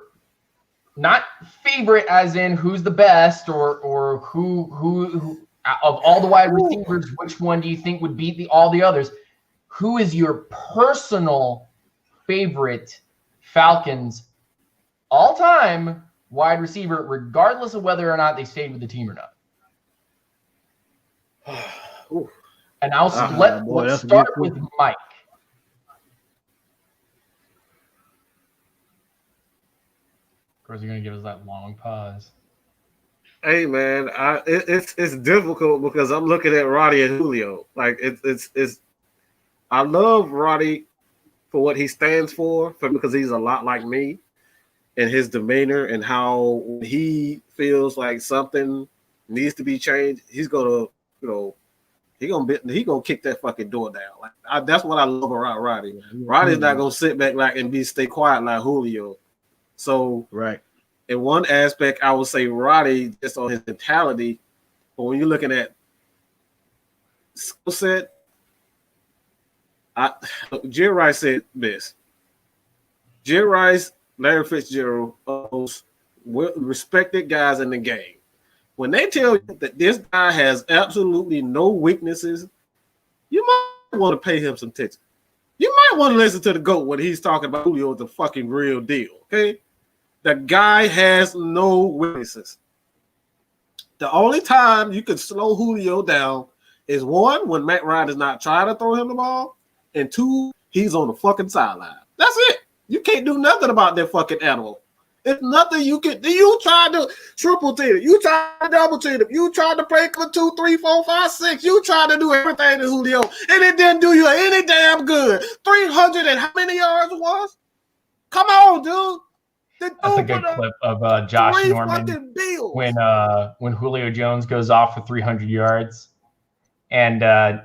not favorite as in who's the best or who of all the wide receivers, which one do you think would beat all the others? Who is your personal favorite Falcons all-time wide receiver, regardless of whether or not they stayed with the team or not. And let's start with Mike. Of course, you're gonna give us that long pause. Hey man, it's difficult because I'm looking at Roddy and Julio. Like it's I love Roddy for what he stands for because he's a lot like me and his demeanor and how he feels like something needs to be changed. He's gonna, he gonna kick that fucking door down. Like that's what I love about Roddy. Roddy's not gonna sit back and stay quiet like Julio. So right. In one aspect, I would say Roddy just on his mentality, but when you're looking at skill set, Jerry Rice said this. Jerry Rice, Larry Fitzgerald, those respected guys in the game. When they tell you that this guy has absolutely no weaknesses, you might want to pay him some attention. You might want to listen to the GOAT when he's talking about Julio is the fucking real deal, okay? The guy has no weaknesses. The only time you can slow Julio down is one, when Matt Ryan is not trying to throw him the ball, and two, he's on the fucking sideline. That's it. You can't do nothing about that fucking animal. It's nothing you can do. You tried to triple team him. You tried to double team him. You tried to play for 2, 3, 4, 5, 6. You tried to do everything to Julio, and it didn't do you any damn good. 300 and how many yards it was? Come on, dude. That's a good clip of Josh Norman when Julio Jones goes off for 300 yards. And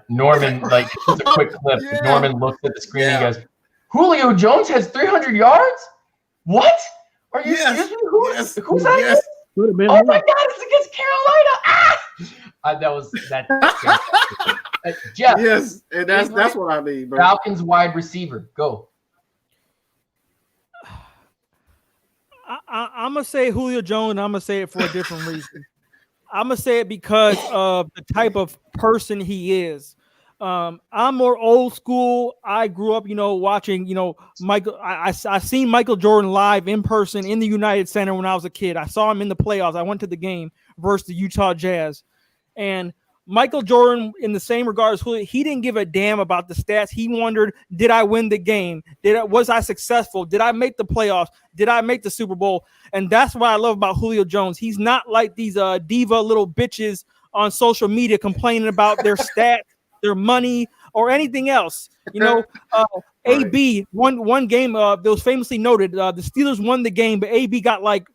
Norman, it's a quick clip. Yeah. Norman looks at the screen and goes, Julio Jones has 300 yards? What? Are you excuse me? Who's that? Yes. Oh my God, it's against Carolina. Jeff. Yes, and that's what I mean, bro. Falcons wide receiver. Go. I'm going to say Julio Jones, and I'm going to say it for a different reason. I'm going to say it because of the type of person he is. I'm more old school. I grew up, watching, Michael. I seen Michael Jordan live in person in the United Center when I was a kid. I saw him in the playoffs. I went to the game versus the Utah Jazz. And Michael Jordan, in the same regard as Julio, he didn't give a damn about the stats. He wondered, did I win the game? Was I successful? Did I make the playoffs? Did I make the Super Bowl? And that's what I love about Julio Jones. He's not like these diva little bitches on social media complaining about their stats, their money, or anything else. AB, one game that was famously noted, the Steelers won the game, but AB got like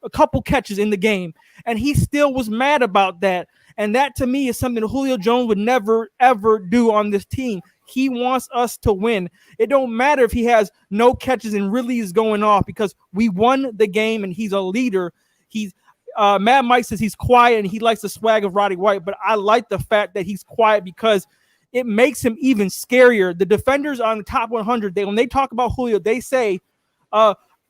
a couple catches in the game, and he still was mad about that. And that, to me, is something Julio Jones would never, ever do on this team. He wants us to win. It don't matter if he has no catches and really is going off because we won the game and he's a leader. He's Mad Mike says he's quiet and he likes the swag of Roddy White, but I like the fact that he's quiet because it makes him even scarier. The defenders on the top 100, when they talk about Julio, they say,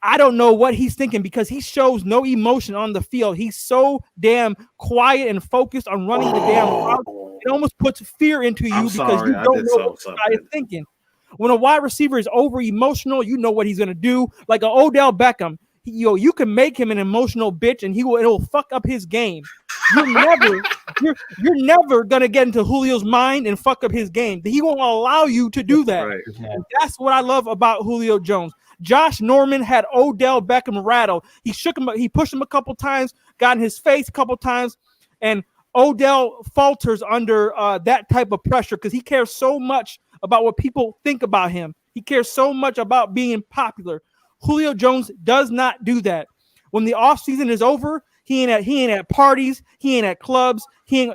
I don't know what he's thinking because he shows no emotion on the field. He's so damn quiet and focused on running the damn route. It almost puts fear into you because you don't know what the guy is thinking. When a wide receiver is over emotional, you know what he's gonna do. Like an Odell Beckham, you can make him an emotional bitch and it'll fuck up his game. You're never gonna get into Julio's mind and fuck up his game. He won't allow you to do that. Right. And that's what I love about Julio Jones. Josh Norman had Odell Beckham rattled. He shook him, he pushed him a couple times, got in his face a couple times, and Odell falters under that type of pressure because he cares so much about what people think about him. He cares so much about being popular. Julio Jones does not do that. When the offseason is over, he ain't at parties, he ain't at clubs, he's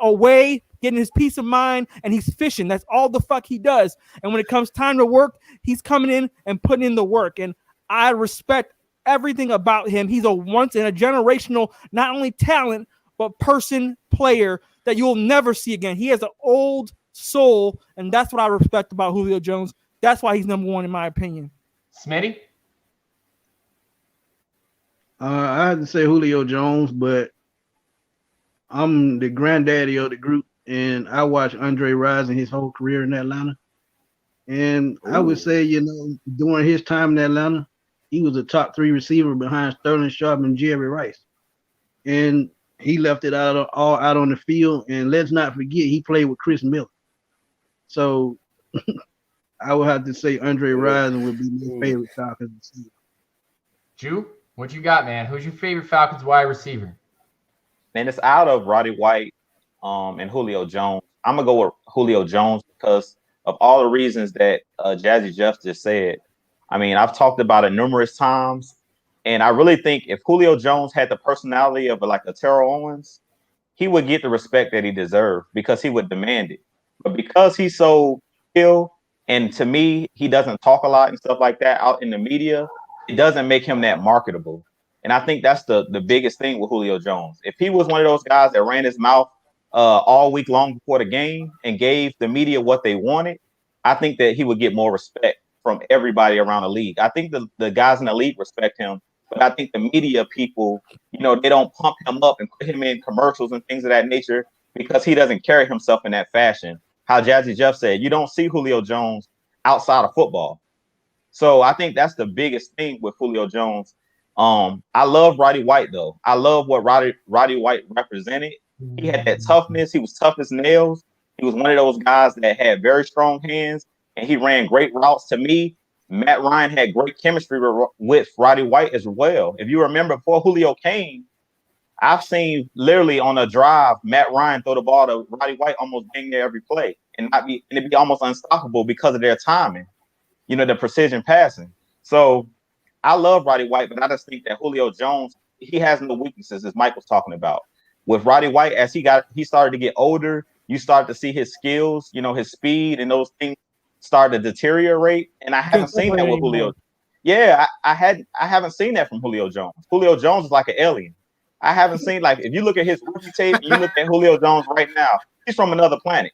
away getting his peace of mind, and he's fishing. That's all the fuck he does. And when it comes time to work, he's coming in and putting in the work. And I respect everything about him. He's a once in a generational, not only talent, but player that you'll never see again. He has an old soul, and that's what I respect about Julio Jones. That's why he's number one in my opinion. Smitty? I had to say Julio Jones, but I'm the granddaddy of the group, and I watched Andre Rison his whole career in Atlanta. And I would say, during his time in Atlanta, he was a top 3 receiver behind Sterling Sharp and Jerry Rice. And he left it all out on the field. And let's not forget, he played with Chris Miller. So I would have to say Andre Rison would be my favorite Falcons receiver. Jew, what you got, man? Who's your favorite Falcons wide receiver? Man, it's out of Roddy White and Julio Jones. I'm going to go with Julio Jones because of all the reasons that Jazzy Jeff just said. I mean, I've talked about it numerous times, and I really think if Julio Jones had the personality of like a Terrell Owens, he would get the respect that he deserved because he would demand it. But because he's so ill, and to me, he doesn't talk a lot and stuff like that out in the media, it doesn't make him that marketable. And I think that's the biggest thing with Julio Jones. If he was one of those guys that ran his mouth all week long before the game and gave the media what they wanted, I think that he would get more respect from everybody around the league. I think the guys in the league respect him, but I think the media people, you know, they don't pump him up and put him in commercials and things of that nature because he doesn't carry himself in that fashion. How Jazzy Jeff said, you don't see Julio Jones outside of football. So I think that's the biggest thing with Julio Jones. I love Roddy White, though. I love what Roddy White represented. He had that toughness. He was tough as nails. He was one of those guys that had very strong hands, and he ran great routes. To me, Matt Ryan had great chemistry with Roddy White as well. If you remember, before Julio came, I've seen literally on a drive, Matt Ryan throw the ball to Roddy White almost being there every play and it'd be almost unstoppable because of their timing, you know, the precision passing. So I love Roddy White, but I just think that Julio Jones, he has no weaknesses, as Mike was talking about. With Roddy White, as he started to get older, you start to see his skills, you know, his speed and those things start to deteriorate. And I haven't seen that with Julio. Yeah, I haven't seen that from Julio Jones. Julio Jones is like an alien. I haven't seen, like, if you look at his rookie tape and you look at Julio Jones right now, he's from another planet.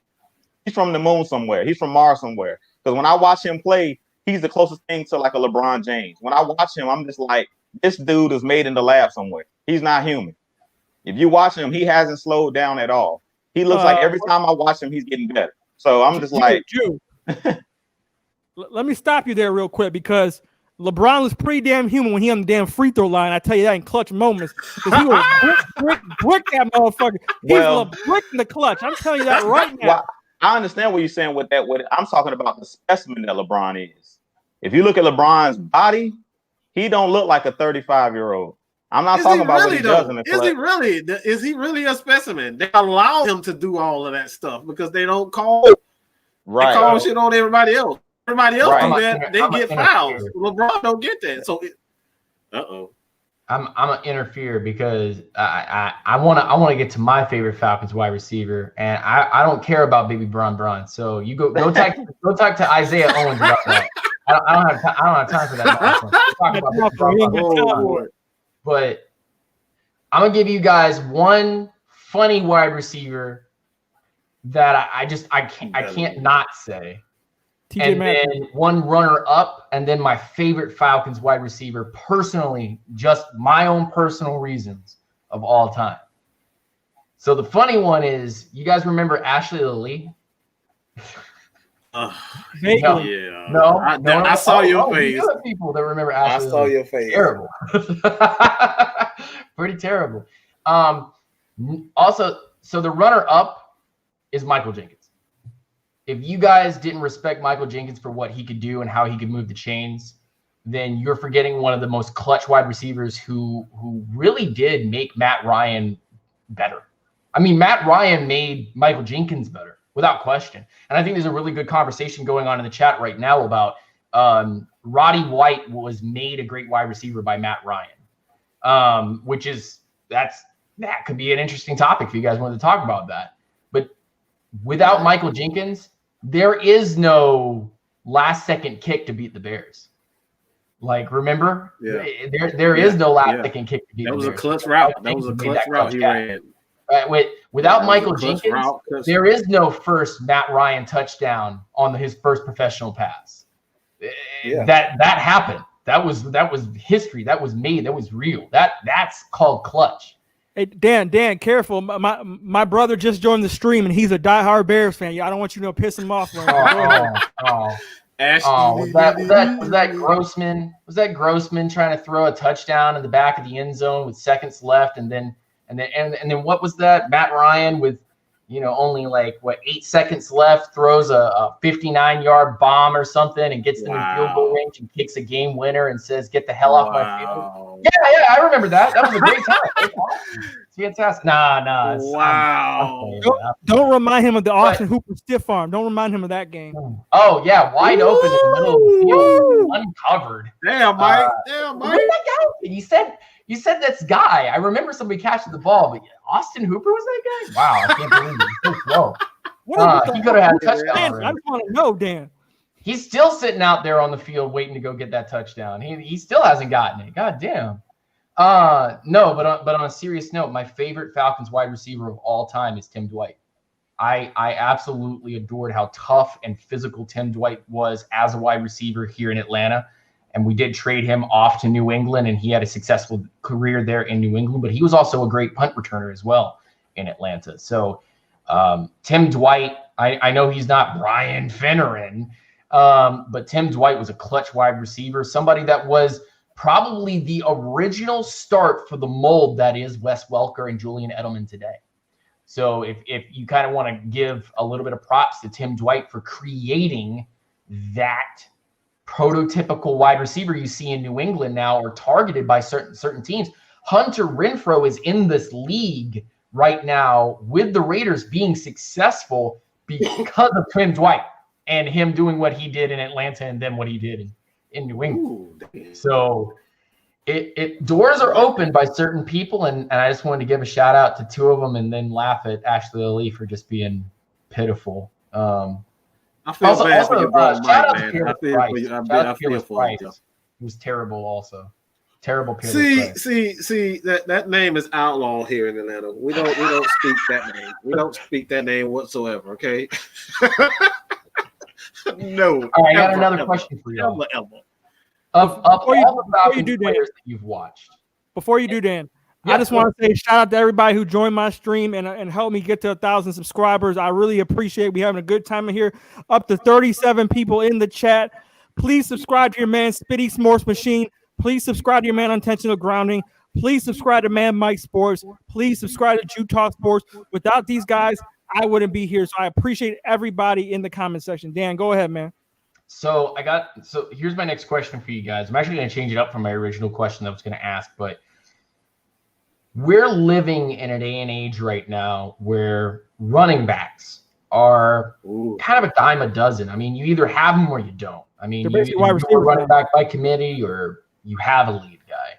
He's from the moon somewhere. He's from Mars somewhere. Because when I watch him play, he's the closest thing to like a LeBron James. When I watch him, I'm just like, this dude is made in the lab somewhere. He's not human. If you watch him, he hasn't slowed down at all. He looks like every time I watch him, he's getting better. So I'm just like, let me stop you there real quick because LeBron was pretty damn human when he on the damn free throw line. I tell you that in clutch moments. Because he was brick that motherfucker. He's a brick in the clutch. I'm telling you that right now. Well, I understand what you're saying with that. I'm talking about the specimen that LeBron is. If you look at LeBron's body, he don't look like a 35-year-old. I'm not talking about what he does in the clutch. Is he really a specimen? They allow him to do all of that stuff because they don't call shit on everybody else. Everybody else do that, they get fouls. LeBron don't get that. So I'm gonna interfere because I wanna get to my favorite Falcons wide receiver, and I don't care about Baby Bron. So you go talk to Isaiah Owens about that. I don't have time for that. But I'm gonna give you guys one funny wide receiver that I can't not say. And then one runner up, and then my favorite Falcons wide receiver, personally, just my own personal reasons of all time. So the funny one is, you guys remember Ashley Lilly? I saw your face. You have people that remember Ashley. I saw your face. Terrible. Pretty terrible. Also, so the runner up is Michael Jenkins. If you guys didn't respect Michael Jenkins for what he could do and how he could move the chains, then you're forgetting one of the most clutch wide receivers who really did make Matt Ryan better. I mean, Matt Ryan made Michael Jenkins better, without question. And I think there's a really good conversation going on in the chat right now about Roddy White was made a great wide receiver by Matt Ryan, that could be an interesting topic if you guys wanted to talk about that. But without Michael Jenkins, there is no last-second kick to beat the Bears. Like, remember? Yeah. There is no last-second kick to beat the Bears. That was a clutch route. That was a clutch route he ran. Without Michael Jenkins, there is no first Matt Ryan touchdown on his first professional pass. Yeah. That happened. That was history. That was made. That was real. That's called clutch. Hey, Dan, careful. My brother just joined the stream, and he's a diehard Bears fan. I don't want you to piss him off. was that Grossman? Was that Grossman trying to throw a touchdown in the back of the end zone with seconds left, and then what was that? Matt Ryan with only 8 seconds left, throws a 59-yard bomb or something and gets them in field goal range and kicks a game winner and says, "Get the hell off my field." Yeah, I remember that. That was a great time. It's fantastic. Nah. Wow. Don't remind him of the Austin Hooper stiff arm. Don't remind him of that game. Oh yeah, wide open in the middle of the field, uncovered. Damn, Mike. Where'd that guy? You said that's Guy. I remember somebody catching the ball, but Austin Hooper was that guy? Wow, I can't believe it. He's so slow. He could have had a touchdown. Dan, I just want to know, Dan. He's still sitting out there on the field waiting to go get that touchdown. He still hasn't gotten it. God damn. No, but on a serious note, my favorite Falcons wide receiver of all time is Tim Dwight. I absolutely adored how tough and physical Tim Dwight was as a wide receiver here in Atlanta. And we did trade him off to New England, and he had a successful career there in New England. But he was also a great punt returner as well in Atlanta. So Tim Dwight, I know he's not Brian Finneran, but Tim Dwight was a clutch wide receiver, somebody that was probably the original start for the mold that is Wes Welker and Julian Edelman today. So if you kind of want to give a little bit of props to Tim Dwight for creating that prototypical wide receiver you see in New England now, or targeted by certain teams. Hunter Renfrow is in this league right now with the Raiders being successful because of Tim Dwight and him doing what he did in Atlanta and then what he did in New England. So doors are open by certain people, and I just wanted to give a shout out to two of them and then laugh at Ashley Ali for just being pitiful. I feel bad for your bro, Mike, man. I feel for him. He was terrible also. Terrible. See, that name is outlawed here in Atlanta. We don't speak that name. We don't speak that name whatsoever, okay? No. All right, I got another question for you. Of all the Falcons players that you've watched. Before you do, Dan, I just want to say shout out to everybody who joined my stream and helped me get to 1,000 subscribers. I really appreciate it. We're having a good time in here. Up to 37 people in the chat. Please subscribe to your man Spitty Sports Machine. Please subscribe to your man Intentional Grounding. Please subscribe to Man Mike Sports. Please subscribe to Jew Talk Sports. Without these guys, I wouldn't be here. So I appreciate everybody in the comment section. Dan, go ahead, man. So here's my next question for you guys. I'm actually going to change it up from my original question that I was going to ask, but we're living in a day and age right now where running backs are kind of a dime a dozen. I mean, you either have them or you don't. I mean, you're a running back by committee or you have a lead guy.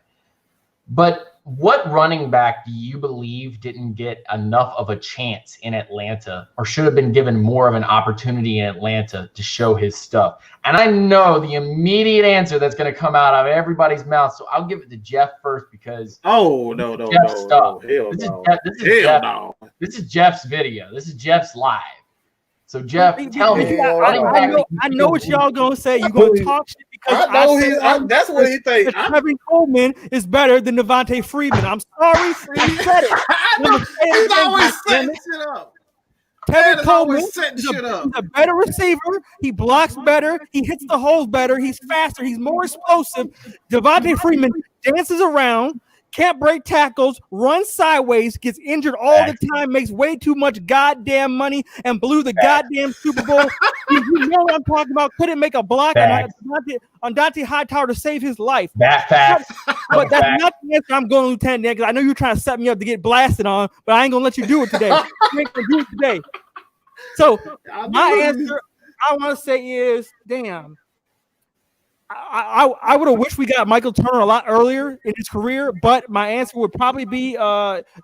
But what running back do you believe didn't get enough of a chance in Atlanta or should have been given more of an opportunity in Atlanta to show his stuff? And I know the immediate answer that's going to come out of everybody's mouth, so I'll give it to Jeff first because no. This is Jeff's video. This is Jeff's live. So Jeff, tell me. I know what y'all gonna say. You're gonna talk shit because that's what he thinks. Kevin Coleman is better than Devontae Freeman. I'm sorry, he said it. He's always setting shit up. Kevin Coleman is a better receiver. He blocks better. He hits the holes better. He's faster. He's more explosive. Devontae Freeman dances around, can't break tackles, runs sideways, gets injured all the time, makes way too much goddamn money, and blew the goddamn Super Bowl. You know what I'm talking about. Couldn't make a block on Dante Hightower to save his life. But that's not the answer I'm going, Lieutenant Dan, because I know you're trying to set me up to get blasted on, but I ain't going to let you do it today. You ain't going to do it today. So my answer, I want to say is, damn, I would have wished we got Michael Turner a lot earlier in his career, but my answer would probably be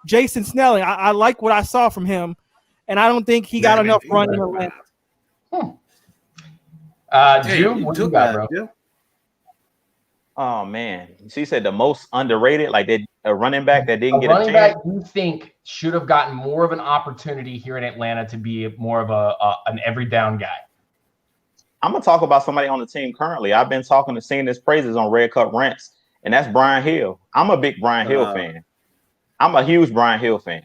Jason Snelling. I like what I saw from him, and I don't think he got enough run in Atlanta. Jim, what you got, bro? Oh man, so you said the most underrated, like a running back that didn't get a chance. Running back you think should have gotten more of an opportunity here in Atlanta to be more of an every down guy. I'm gonna talk about somebody on the team currently. I've been singing his praises on Red Cup Rants, and that's Brian Hill. I'm a big Brian Hill fan. I'm a huge Brian Hill fan.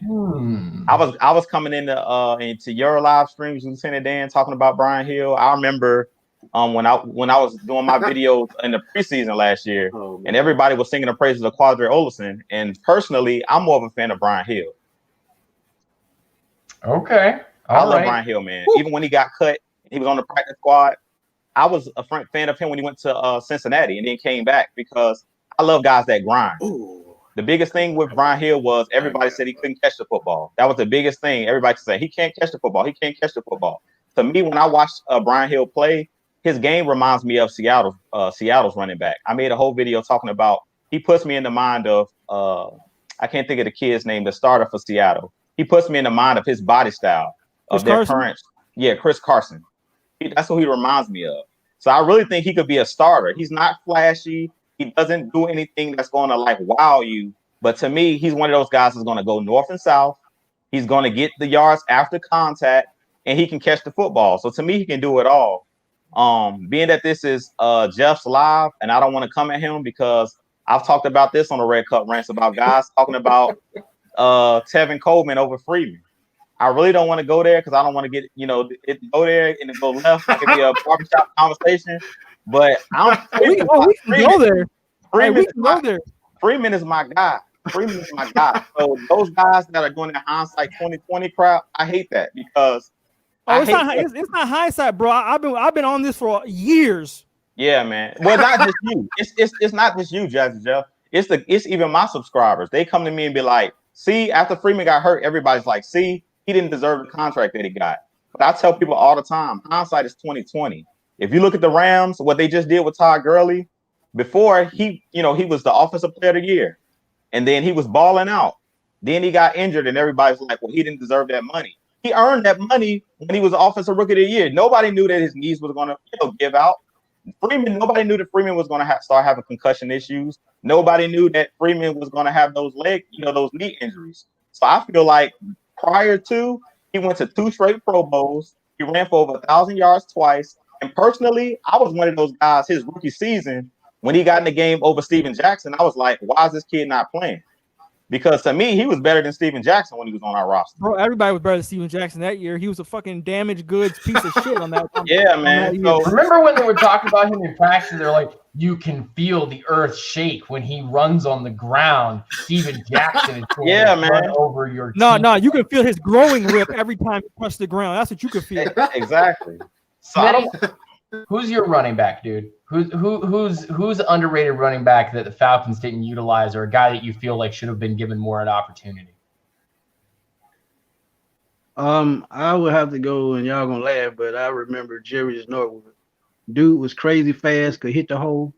I was coming into your live streams, Lieutenant Dan, talking about Brian Hill. I remember when I was doing my videos in the preseason last year, and everybody was singing the praises of Quadre Olison. And personally, I'm more of a fan of Brian Hill. Okay. I love Brian Hill, man. Woo. Even when he got cut, he was on the practice squad. I was a fan of him when he went to Cincinnati and then came back because I love guys that grind. Ooh. The biggest thing with Brian Hill was everybody said he couldn't catch the football. That was the biggest thing. Everybody said he can't catch the football. He can't catch the football. To me, when I watched Brian Hill play, his game reminds me of Seattle's running back. I made a whole video talking about he puts me in the mind of I can't think of the kid's name, the starter for Seattle. He puts me in the mind of his body style of their current. Yeah, Chris Carson. That's what he reminds me of. So I really think he could be a starter. He's not flashy. He doesn't do anything that's going to like wow you. But to me, he's one of those guys that's going to go north and south. He's going to get the yards after contact, and he can catch the football. So to me, he can do it all. Being that this is Jeff's live, and I don't want to come at him because I've talked about this on the Red Cup Rants about guys talking about Tevin Coleman over Freeman. I really don't want to go there because I don't want to get, go there and go left. It could be a barbershop conversation. But we can go there. Freeman is my guy. Freeman is my guy. So those guys that are doing the hindsight 2020 crap, I hate that because it's not hindsight, bro. I've been on this for years. Yeah, man. Well, not just you. It's not just you, Jazzy Jeff. It's even my subscribers. They come to me and be like, see, after Freeman got hurt, everybody's like, see, he didn't deserve the contract that he got. But I tell people all the time, hindsight is 2020. If you look at the Rams, what they just did with Todd Gurley, before he was the offensive player of the year, and then he was balling out. Then he got injured, and everybody's like, well, he didn't deserve that money. He earned that money when he was the offensive rookie of the year. Nobody knew that his knees was going to give out. Nobody knew that Freeman was going to start having concussion issues. Nobody knew that Freeman was going to have those those knee injuries. So I feel like prior to, he went to 2 straight Pro Bowls. He ran for over 1,000 yards twice. And personally, I was one of those guys his rookie season when he got in the game over Steven Jackson. I was like, why is this kid not playing? Because to me, he was better than Steven Jackson when he was on our roster. Bro, everybody was better than Steven Jackson that year. He was a fucking damaged goods piece of shit on that. Yeah, man. So remember when they were talking about him in practice? They're like, you can feel the earth shake when he runs on the ground. Steven Jackson is going to run over your teeth. No, you can feel his growing rip every time he touches the ground. That's what you can feel. Exactly. So who's your running back, dude? Who's underrated running back that the Falcons didn't utilize, or a guy that you feel like should have been given more an opportunity? I would have to go, and y'all gonna laugh, but I remember Jerry Norwood. Dude was crazy fast, could hit the hole,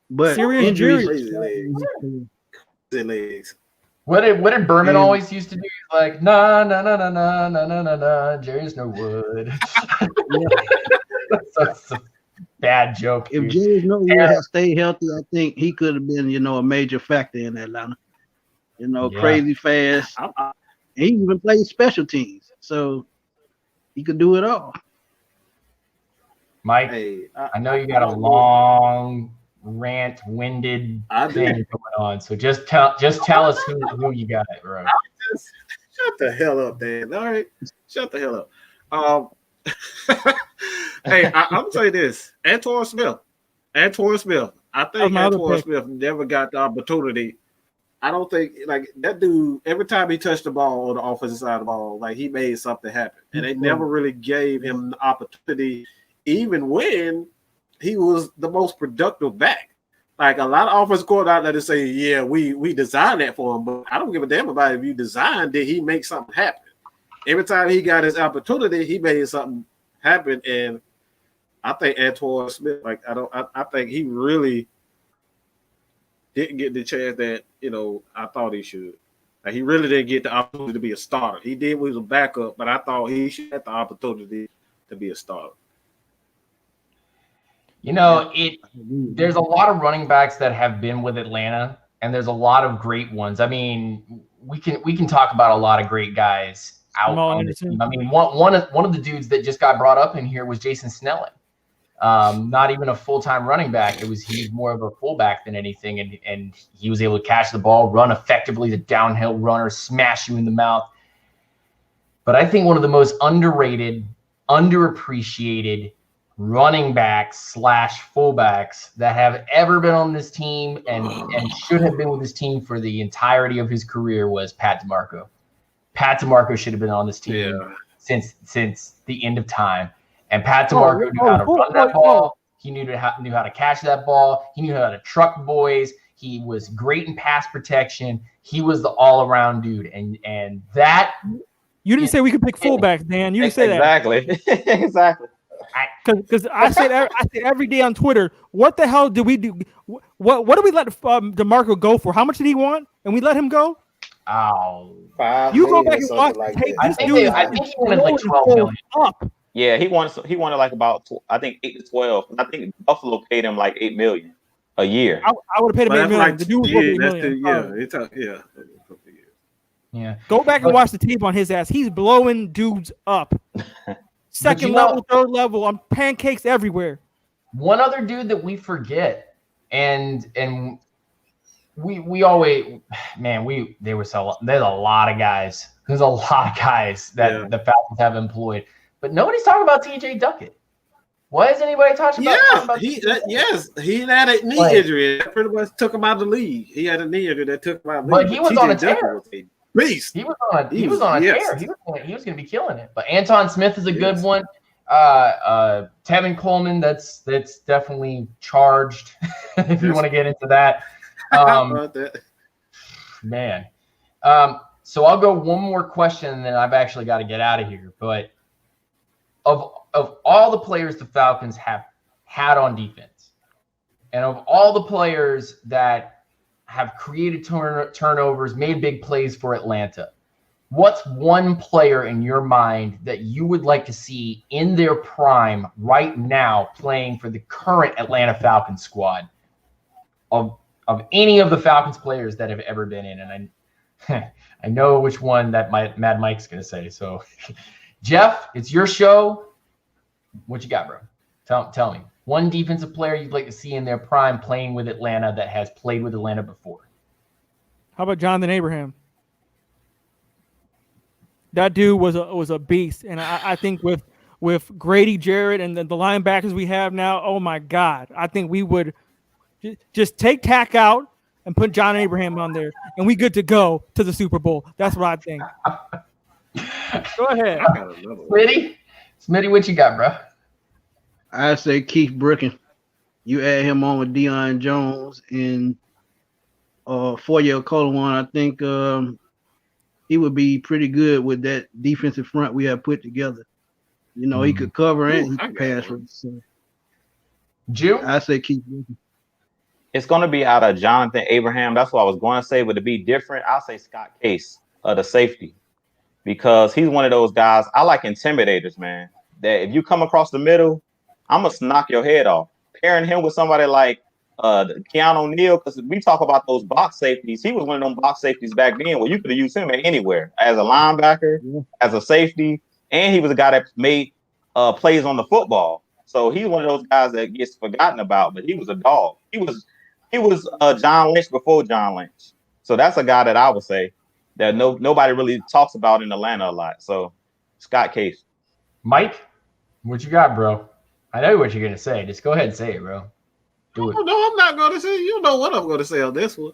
but injuries. Legs. What did Berman always used to do? He's like, nah, Jerry's Norwood. That's a bad joke. If Jerry Norwood had stayed healthy, I think he could have been, a major factor in Atlanta. Crazy fast. He even played special teams, so he could do it all. Mike, I know you got a long rant-winded thing going on, so just tell us who you got, bro. Shut the hell up, Dan. All right, shut the hell up. Hey, I'm gonna say this: Antoine Smith. I think Antoine Smith never got the opportunity. I don't think that dude. Every time he touched the ball on the offensive side of the ball, he made something happen, and they never really gave him the opportunity, even when he was the most productive back. A lot of offensive coordinators that say, "Yeah, we designed that for him," but I don't give a damn about if you designed. Did he make something happen? Every time he got his opportunity, he made something happen, and I think Antoine Smith, I think he really didn't get the chance that I thought he should. He really didn't get the opportunity to be a starter. He did when he was a backup, but I thought he should have the opportunity to be a starter. There's a lot of running backs that have been with Atlanta, and there's a lot of great ones. I mean, we can talk about a lot of great guys out on the team. I mean, one of the dudes that just got brought up in here was Jason Snelling. Not even a full-time running back. He was more of a fullback than anything, and he was able to catch the ball, run effectively, the downhill runner, smash you in the mouth. But I think one of the most underrated, underappreciated, running backs / fullbacks that have ever been on this team and should have been with this team for the entirety of his career was Pat DeMarco. Pat DeMarco should have been on this team since the end of time. And Pat DeMarco knew how to run that ball. He knew how to catch that ball. He knew how to truck boys. He was great in pass protection. He was the all-around dude. And that you didn't say we could pick fullbacks, Dan. You didn't say that. Exactly. Because I said every day on Twitter, what the hell did we do? What did we let DeMarco go for? How much did he want? And we let him go? Oh, you go back and watch like tape. I think he wanted like 12 million. Up. Yeah, he wanted like about 8 to 12. I think Buffalo paid him like $8 million a year. I would have paid him $8 million. Like, the dude was $8 million. Yeah. Go back and watch the tape on his ass. He's blowing dudes up. Second level, third level, on pancakes everywhere. One other dude that we forget, and we always, man, there's a lot of guys. There's a lot of guys that the Falcons have employed, but nobody's talking about TJ Duckett. Why is anybody talking about? He had a knee injury that pretty much took him out of the league. He had a knee injury that took him out of the league. But he was on a tear. Beast. He was on a tear. He was going to be killing it. But Anton Smith is a good one. Tevin Coleman, that's definitely charged. If you want to get into that, man. So I'll go one more question, and then I've actually got to get out of here. But of all the players the Falcons have had on defense, and of all the players that have created turnovers, made big plays for Atlanta, what's one player in your mind that you would like to see in their prime right now playing for the current Atlanta Falcons squad of any of the Falcons players that have ever been in? And I know which one that Mad Mike's going to say. So, Jeff, it's your show. What you got, bro? Tell me. One defensive player you'd like to see in their prime playing with Atlanta that has played with Atlanta before. How about Jonathan Abraham? That dude was a beast. And I think with Grady Jarrett and the linebackers we have now, oh, my God. I think we would just take Tack out and put John Abraham on there, and we good to go to the Super Bowl. That's what I think. Go ahead. Smitty, what you got, bro? I say Keith Bricken. You add him on with Deion Jones and 4-year Colawan. I think he would be pretty good with that defensive front we have put together. You know, he could cover and he could pass. So. June? I say Keith Bricken. It's going to be out of Jonathan Abraham. That's what I was going to say. But to be different, I'll say Scott Case, the safety, because he's one of those guys. I like intimidators, man. That if you come across the middle, I'm going to knock your head off. Pairing him with somebody like Keanu Neal, because we talk about those box safeties. He was one of them box safeties back then where you could have used him anywhere as a linebacker, as a safety, and he was a guy that made plays on the football. So he's one of those guys that gets forgotten about, but he was a dog. He was John Lynch before John Lynch. So that's a guy that I would say that nobody really talks about in Atlanta a lot. So Scott Case. Mike, what you got, bro? I know what you're going to say. Just go ahead and say it, bro. Do it. No, I'm not going to say. You know what I'm going to say on this one.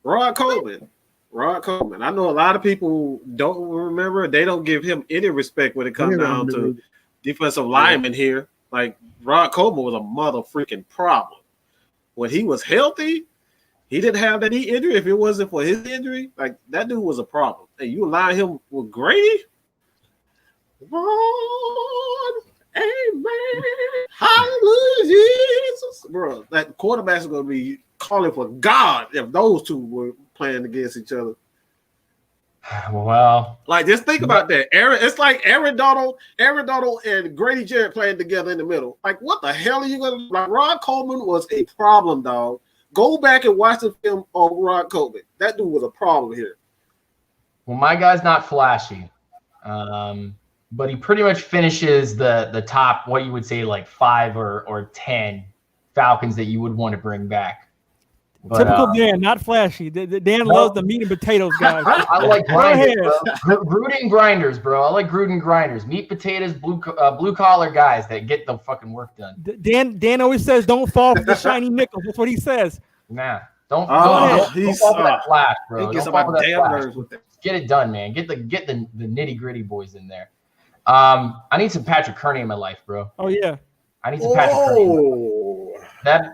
Rod Coleman. I know a lot of people don't remember. They don't give him any respect when it comes down to defensive linemen here. Like, Rod Coleman was a mother freaking problem. When he was healthy, he didn't have that knee injury. If it wasn't for his injury, like, that dude was a problem. And you align him with Grady? Lord, amen. Hallelujah, Jesus. Bro, that quarterbacks are going to be calling for God if those two were playing against each other. Well, like, just think about that. It's like Aaron Donald and Grady Jarrett playing together in the middle. Like, what the hell are you going to – like, Rod Coleman was a problem, dog. Go back and watch the film on Rod Coleman. That dude was a problem here. Well, my guy's not flashy, but he pretty much finishes the top, what you would say, like 5 or 10 Falcons that you would want to bring back. But, Typical Dan, not flashy. Dan loves the meat and potatoes, guys. I like grinders, bro. Gruden grinders, bro. I like Gruden grinders. Meat potatoes, blue collar guys that get the fucking work done. Dan always says, "Don't fall for the shiny nickels." That's what he says. Nah, don't fall Oh, for that flash, bro. He gets Don't fall on for my that damn flash. nerves with that. Get it done, man. Get the nitty gritty boys in there. I need some Patrick Kearney in my life, bro. Oh yeah. I need some Patrick Kearney. That's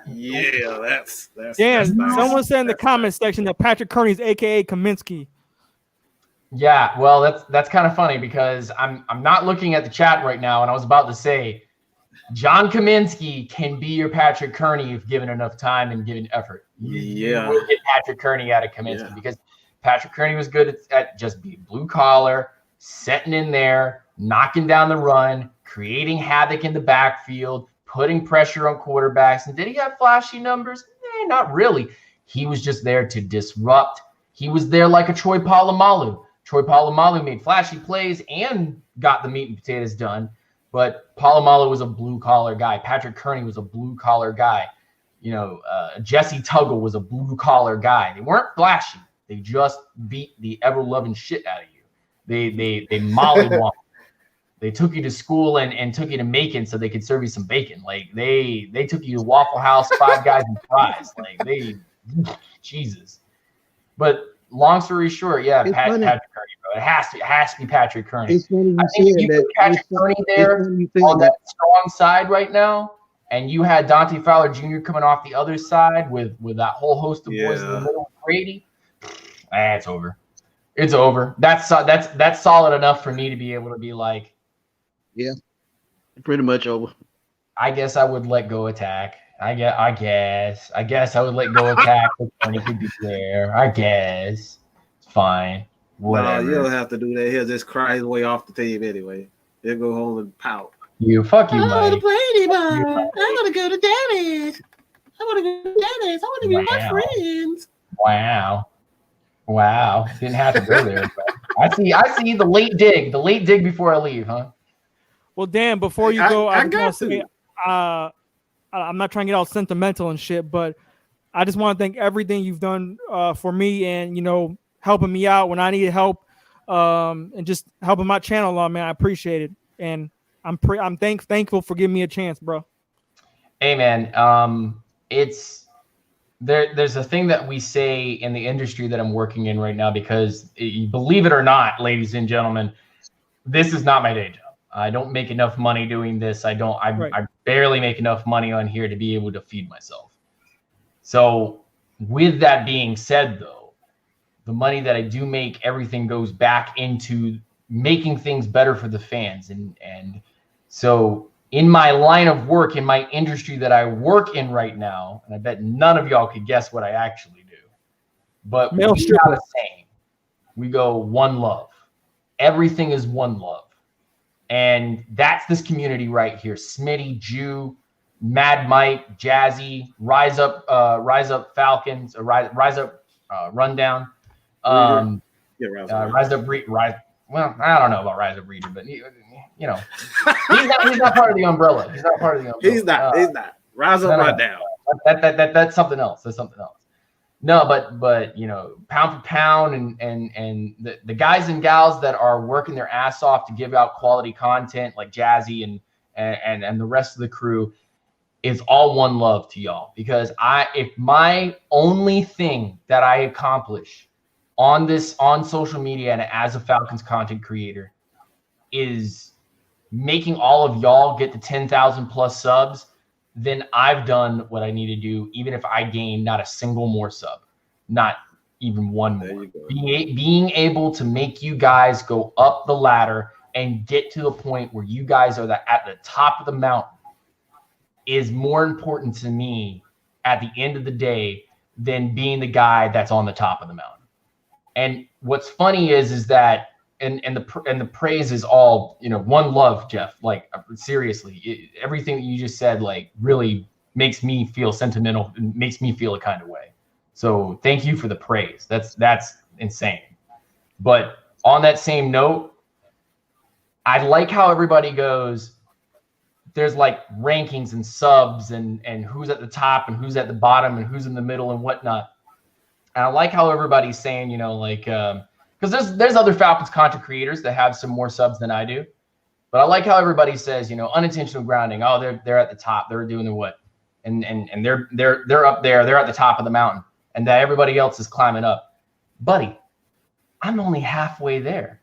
Dan, nice. someone said in the comment section that Patrick Kearney's AKA Kaminsky. Yeah, well, that's kind of funny because I'm not looking at the chat right now, and I was about to say John Kaminsky can be your Patrick Kearney if given enough time and given effort. Yeah, you will get Patrick Kearney out of Kaminsky because Patrick Kearney was good at just being blue collar, setting in there, knocking down the run, creating havoc in the backfield, putting pressure on quarterbacks. And did he have flashy numbers? Not really. He was just there to disrupt. He was there like a Troy Polamalu. Troy Polamalu made flashy plays and got the meat and potatoes done. But Polamalu was a blue-collar guy. Patrick Kearney was a blue-collar guy. Jesse Tuggle was a blue-collar guy. They weren't flashy. They just beat the ever-loving shit out of you. They mollywomped. They took you to school and took you to Macon so they could serve you some bacon. Like they took you to Waffle House, Five Guys and fries. Jesus. But long story short, Patrick Kearney, bro. It has to be Patrick Kearney. It's funny I think if you put Patrick Kearney there on that strong side right now, and you had Dante Fowler Jr. coming off the other side with that whole host of boys in the middle of Brady, it's over. It's over. That's solid enough for me to be able to be like, yeah, pretty much over. I guess I would let go attack. I guess I would let go attack when he could be there. I guess it's fine. Whatever. No, you don't have to do that. He'll just cry his way off the team anyway. He'll go home and pout. Fuck you, I Mike. want to play anymore. I want to go to Dennis. I want to go to Dennis. I want to be with my friends. Wow. Didn't have to go there. But I see the late dig before I leave, huh? Well, Dan, before you go, I got to. Say, I'm not trying to get all sentimental and shit, but I just want to thank everything you've done for me and, helping me out when I needed help and just helping my channel along, man. I appreciate it. And I'm thankful for giving me a chance, bro. Hey, man, it's there's a thing that we say in the industry that I'm working in right now because believe it or not, ladies and gentlemen, this is not my day job. I don't make enough money doing this. I barely make enough money on here to be able to feed myself. So with that being said, though, the money that I do make, everything goes back into making things better for the fans. And so in my line of work, in my industry that I work in right now, and I bet none of y'all could guess what I actually do, but we got a saying. We go one love. Everything is one love. And that's this community right here. Smitty, Jew, Mad Mike, Jazzy, Rise Up Falcons, Rise Up Rundown. Rise Up Rise. Well, I don't know about Rise Up Reader, but he's not part of the umbrella. He's not part of the umbrella. He's not. Rise Up Rundown. That's something else. That's something else. No, but pound for pound and the guys and gals that are working their ass off to give out quality content like Jazzy and the rest of the crew is all one love to y'all. Because if my only thing that I accomplish on social media and as a Falcons content creator is making all of y'all get to 10,000 plus subs, then I've done what I need to do, even if I gain not a single more sub, not even one more. Being able to make you guys go up the ladder and get to the point where you guys are at the top of the mountain is more important to me at the end of the day than being the guy that's on the top of the mountain. And what's funny is that and the praise is all, one love, Jeff. Like, seriously, everything that you just said, like, really makes me feel sentimental and makes me feel a kind of way. So thank you for the praise. That's insane. But on that same note, I like how everybody goes, there's like rankings and subs and who's at the top and who's at the bottom and who's in the middle and whatnot. And I like how everybody's saying, you know, like, because there's other Falcons content creators that have some more subs than I do. But I like how everybody says, you know, unintentional grounding. Oh, they're at the top. They're doing the what? And they're up there. They're at the top of the mountain. And that everybody else is climbing up. Buddy, I'm only halfway there.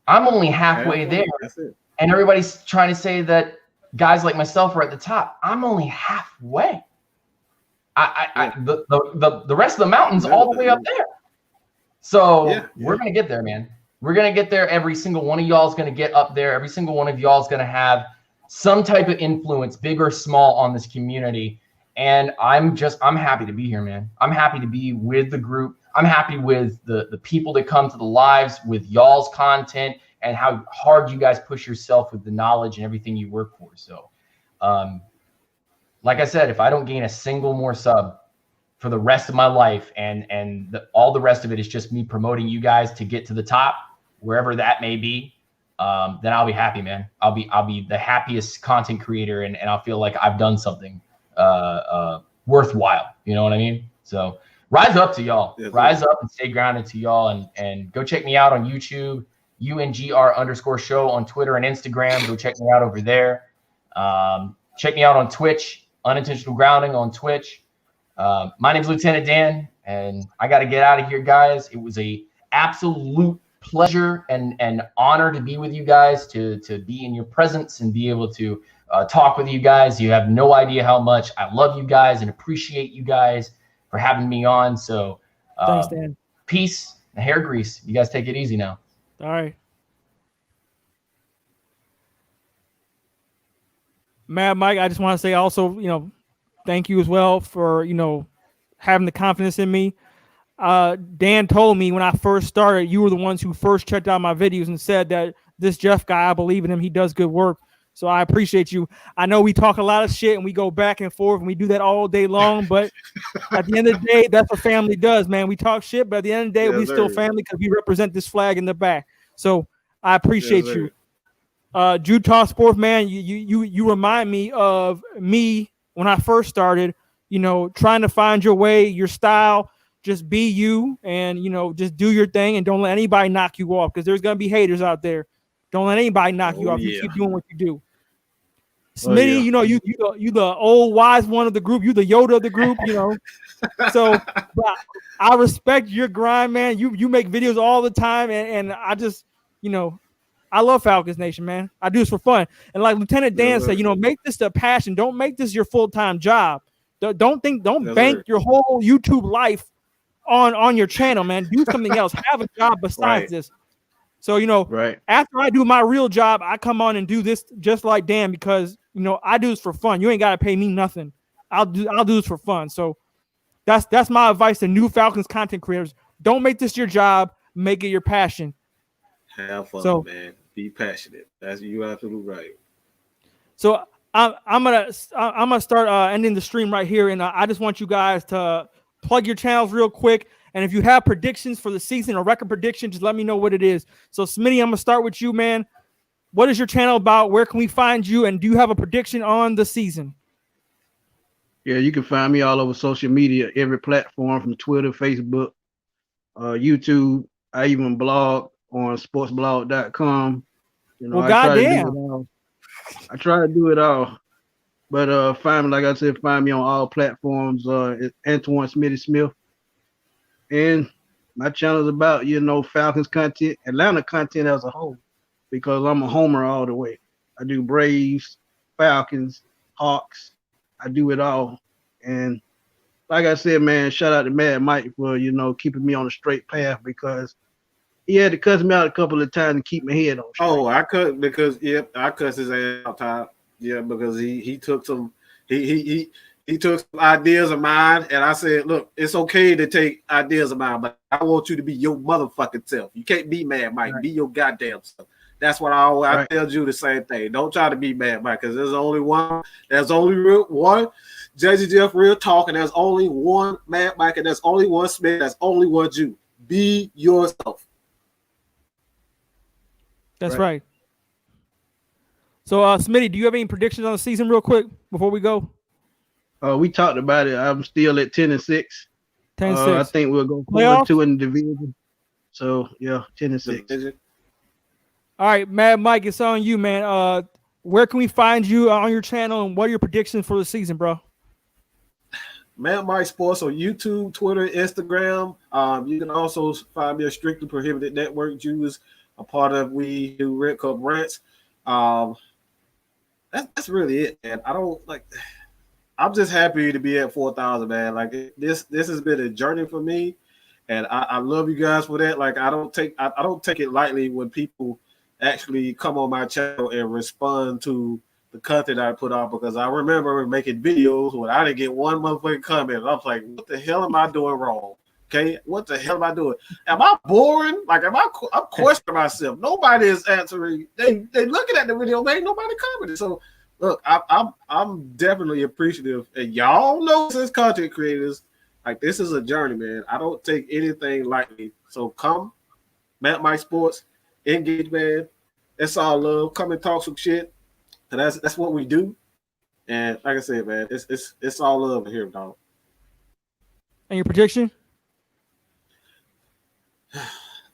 I'm only halfway there. That's it. And everybody's trying to say that guys like myself are at the top. I'm only halfway. The rest of the mountain's all the way up there. So we're gonna get there, man. We're gonna get there. Every single one of y'all is gonna get up there. Every single one of y'all is gonna have some type of influence, big or small, on this community. And I'm happy to be here, man. I'm happy to be with the group. I'm happy with the people that come to the lives, with y'all's content, and how hard you guys push yourself with the knowledge and everything you work for. So, like I said, if I don't gain a single more sub for the rest of my life, and all the rest of it is just me promoting you guys to get to the top, wherever that may be, then I'll be happy, man. I'll be the happiest content creator, and I'll feel like I've done something worthwhile. You know what I mean? So rise up to y'all. Yes, rise up and stay grounded to y'all, and go check me out on YouTube, UNGR_show on Twitter and Instagram. Go check me out over there. Check me out on Twitch, Unintentional Grounding on Twitch. My name's Lieutenant Dan, and I got to get out of here, guys. It was a absolute pleasure and honor to be with you guys, to be in your presence and be able to talk with you guys. You have no idea how much I love you guys and appreciate you guys for having me on. So thanks, Dan. Peace and hair grease. You guys take it easy now. All right. Mad Mike, I just want to say also, you know, thank you as well for, you know, having the confidence in me. Dan told me when I first started, you were the ones who first checked out my videos and said that this Jeff guy, I believe in him. He does good work. So I appreciate you. I know we talk a lot of shit and we go back and forth and we do that all day long, but at the end of the day, that's what family does, man. We talk shit, but at the end of the day, we still family because we represent this flag in the back. So I appreciate you. Utah Sports, man, you remind me of me when I first started, you know, trying to find your way, your style, just be you, and, you know, just do your thing and don't let anybody knock you off, because there's going to be haters out there. Don't let anybody knock you off. You keep doing what you do. Smitty, you know, you the old wise one of the group. You the Yoda of the group, you know. So but I respect your grind, man. You make videos all the time, and I just, you know, I love Falcons Nation, man. I do this for fun. And like Lieutenant Dan said, you know, make this a passion. Don't make this your full-time job. Don't bank your whole YouTube life on your channel, man. Do something else. Have a job besides this. So, you know, after I do my real job, I come on and do this just like Dan, because, you know, I do this for fun. You ain't got to pay me nothing. I'll do this for fun. So that's my advice to new Falcons content creators. Don't make this your job. Make it your passion. Have fun, man. Be passionate. You're absolutely right. So I'm gonna start ending the stream right here, and I just want you guys to plug your channels real quick. And if you have predictions for the season or record prediction, just let me know what it is. So Smitty, I'm gonna start with you, man. What is your channel about? Where can we find you? And do you have a prediction on the season? Yeah, you can find me all over social media, every platform from Twitter, Facebook, YouTube. I even blog on sportsblog.com. You know, well, goddamn. I try to do it all. But find me, like I said, find me on all platforms. It's Antoine Smitty Smith. And my channel is about, you know, Falcons content, Atlanta content as a whole, because I'm a homer all the way. I do Braves, Falcons, Hawks. I do it all. And like I said, man, shout out to Mad Mike for, you know, keeping me on a straight path, because he had to cuss me out a couple of times to keep my head on straight. Oh, I cut because I cussed his ass out time. Yeah, because he took some he took some ideas of mine, and I said, look, it's okay to take ideas of mine, but I want you to be your motherfucking self. You can't be Mad Mike. Be your goddamn self. That's what I tell you the same thing. Don't try to be Mad Mike, because there's only one. There's only one Jazzy Jeff Real Talk, and there's only one Mad Mike, and there's only one Smith. There's only one Jew. Be yourself. That's right. So, Smitty, do you have any predictions on the season, real quick, before we go? We talked about it. I'm still at 10-6. 10-6. I think we'll go Playoffs? 4-2 in the division. So yeah, 10-6. All right, Mad Mike, it's on you, man. Where can we find you on your channel, and what are your predictions for the season, bro? Mad Mike Sports on YouTube, Twitter, Instagram. You can also find me a Strictly Prohibited Network. Jules, a part of We Do Red Cup Rants. That's really it, man. I'm just happy to be at 4,000, man. Like this has been a journey for me, and I love you guys for that. Like I don't take it lightly when people actually come on my channel and respond to the content I put out, because I remember making videos when I didn't get one motherfucking comment. I was like, what the hell am I doing wrong? Okay, what the hell am I doing? Am I boring? Like, I'm questioning myself. Nobody is answering. They looking at the video, man. Nobody commented. So, look, I'm definitely appreciative, and y'all know as content creators, like this is a journey, man. I don't take anything lightly. So come, Matt Mike Sports, engage, man. It's all love. Come and talk some shit, and that's what we do. And like I said, man, it's all love here, dog. And your prediction?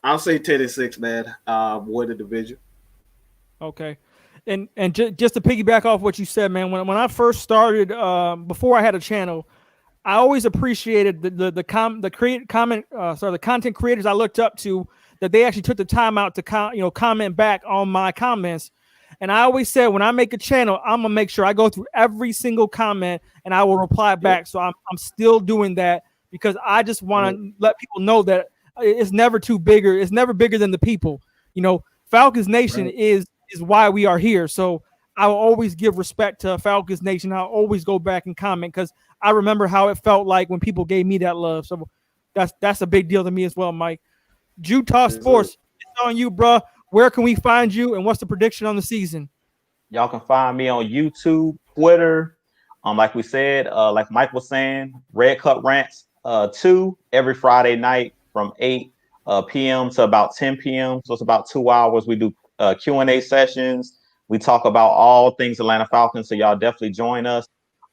I'll say 10-6, man. Win the division. Okay. And just to piggyback off what you said, man, when I first started, before I had a channel, I always appreciated the content creators I looked up to, that they actually took the time out to comment back on my comments. And I always said, when I make a channel, I'm gonna make sure I go through every single comment and I will reply back. So I'm still doing that, because I just want to let people know that it's never too bigger. It's never bigger than the people. Falcons Nation is why we are here. So I will always give respect to Falcons Nation. I'll always go back and comment, because I remember how it felt like when people gave me that love. So that's a big deal to me as well, Mike. Utah Sports, it's on you, bro. Where can we find you, and what's the prediction on the season? Y'all can find me on YouTube, Twitter. Like we said, like Mike was saying, Red Cup Rants 2 every Friday night from 8 p.m. to about 10 p.m. So it's about 2 hours. We do Q&A sessions. We talk about all things Atlanta Falcons. So y'all definitely join us.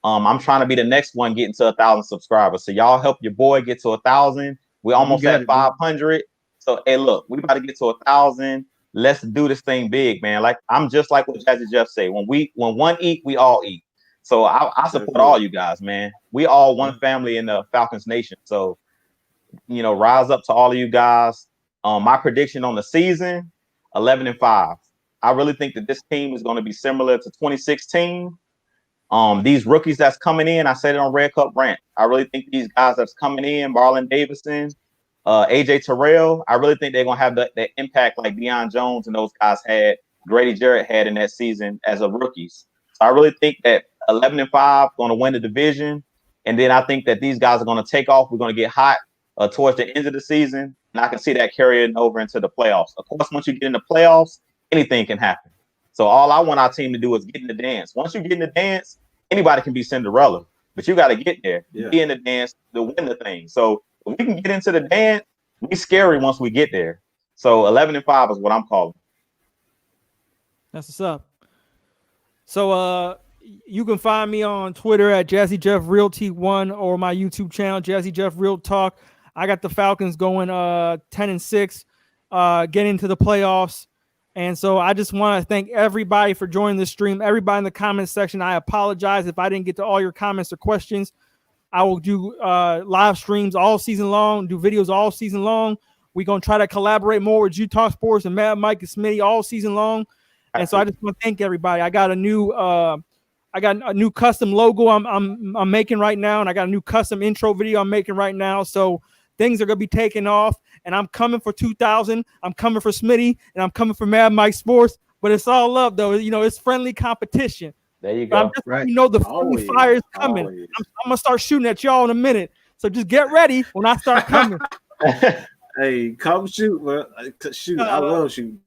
I'm trying to be the next one getting to 1,000 subscribers. So y'all help your boy get to 1,000. We're almost at 500. So hey, look, we about to get to 1,000. Let's do this thing big, man. Like I'm just like what Jazzy Jeff say. When one eat, we all eat. So I support all you guys, man. We all one family in the Falcons Nation. So rise up to all of you guys. My prediction on the season, 11-5. I really think that this team is going to be similar to 2016. These rookies that's coming in, I said it on Red Cup Rant. I really think these guys that's coming in, Marlon Davidson, AJ Terrell, I really think they're going to have that impact like Deion Jones and those guys had, Grady Jarrett had in that season as a rookies. So I really think that 11-5 going to win the division. And then I think that these guys are going to take off. We're going to get hot towards the end of the season. And I can see that carrying over into the playoffs. Of course, once you get in the playoffs, anything can happen. So all I want our team to do is get in the dance. Once you get in the dance, anybody can be Cinderella. But you got to get there. Yeah. Be in the dance to win the thing. So if we can get into the dance, we scary once we get there. So 11-5 is what I'm calling. That's what's up. So you can find me on Twitter at Jazzy Jeff Real T1 or my YouTube channel, Jazzy Jeff Real Talk. I got the Falcons going 10-6, getting into the playoffs. And so I just want to thank everybody for joining the stream. Everybody in the comments section, I apologize if I didn't get to all your comments or questions. I will do live streams all season long, do videos all season long. We're going to try to collaborate more with Utah Sports and Mad Mike and Smitty all season long. And so I just want to thank everybody. I got a new custom logo I'm making right now, and I got a new custom intro video I'm making right now. So things are going to be taking off, and I'm coming for 2,000. I'm coming for Smitty, and I'm coming for Mad Mike Sports. But it's all love, though. It's friendly competition. There you go. The friendly fire is coming. I'm going to start shooting at y'all in a minute. So just get ready when I start coming. Hey, come shoot, man. Shoot. I love shooting.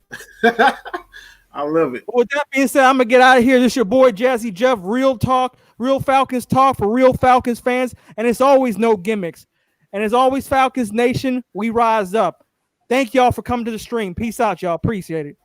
I love it. With that being said, I'm going to get out of here. This is your boy, Jazzy Jeff. Real talk, real Falcons talk for real Falcons fans. And it's always no gimmicks. And as always, Falcons Nation, we rise up. Thank y'all for coming to the stream. Peace out, y'all. Appreciate it.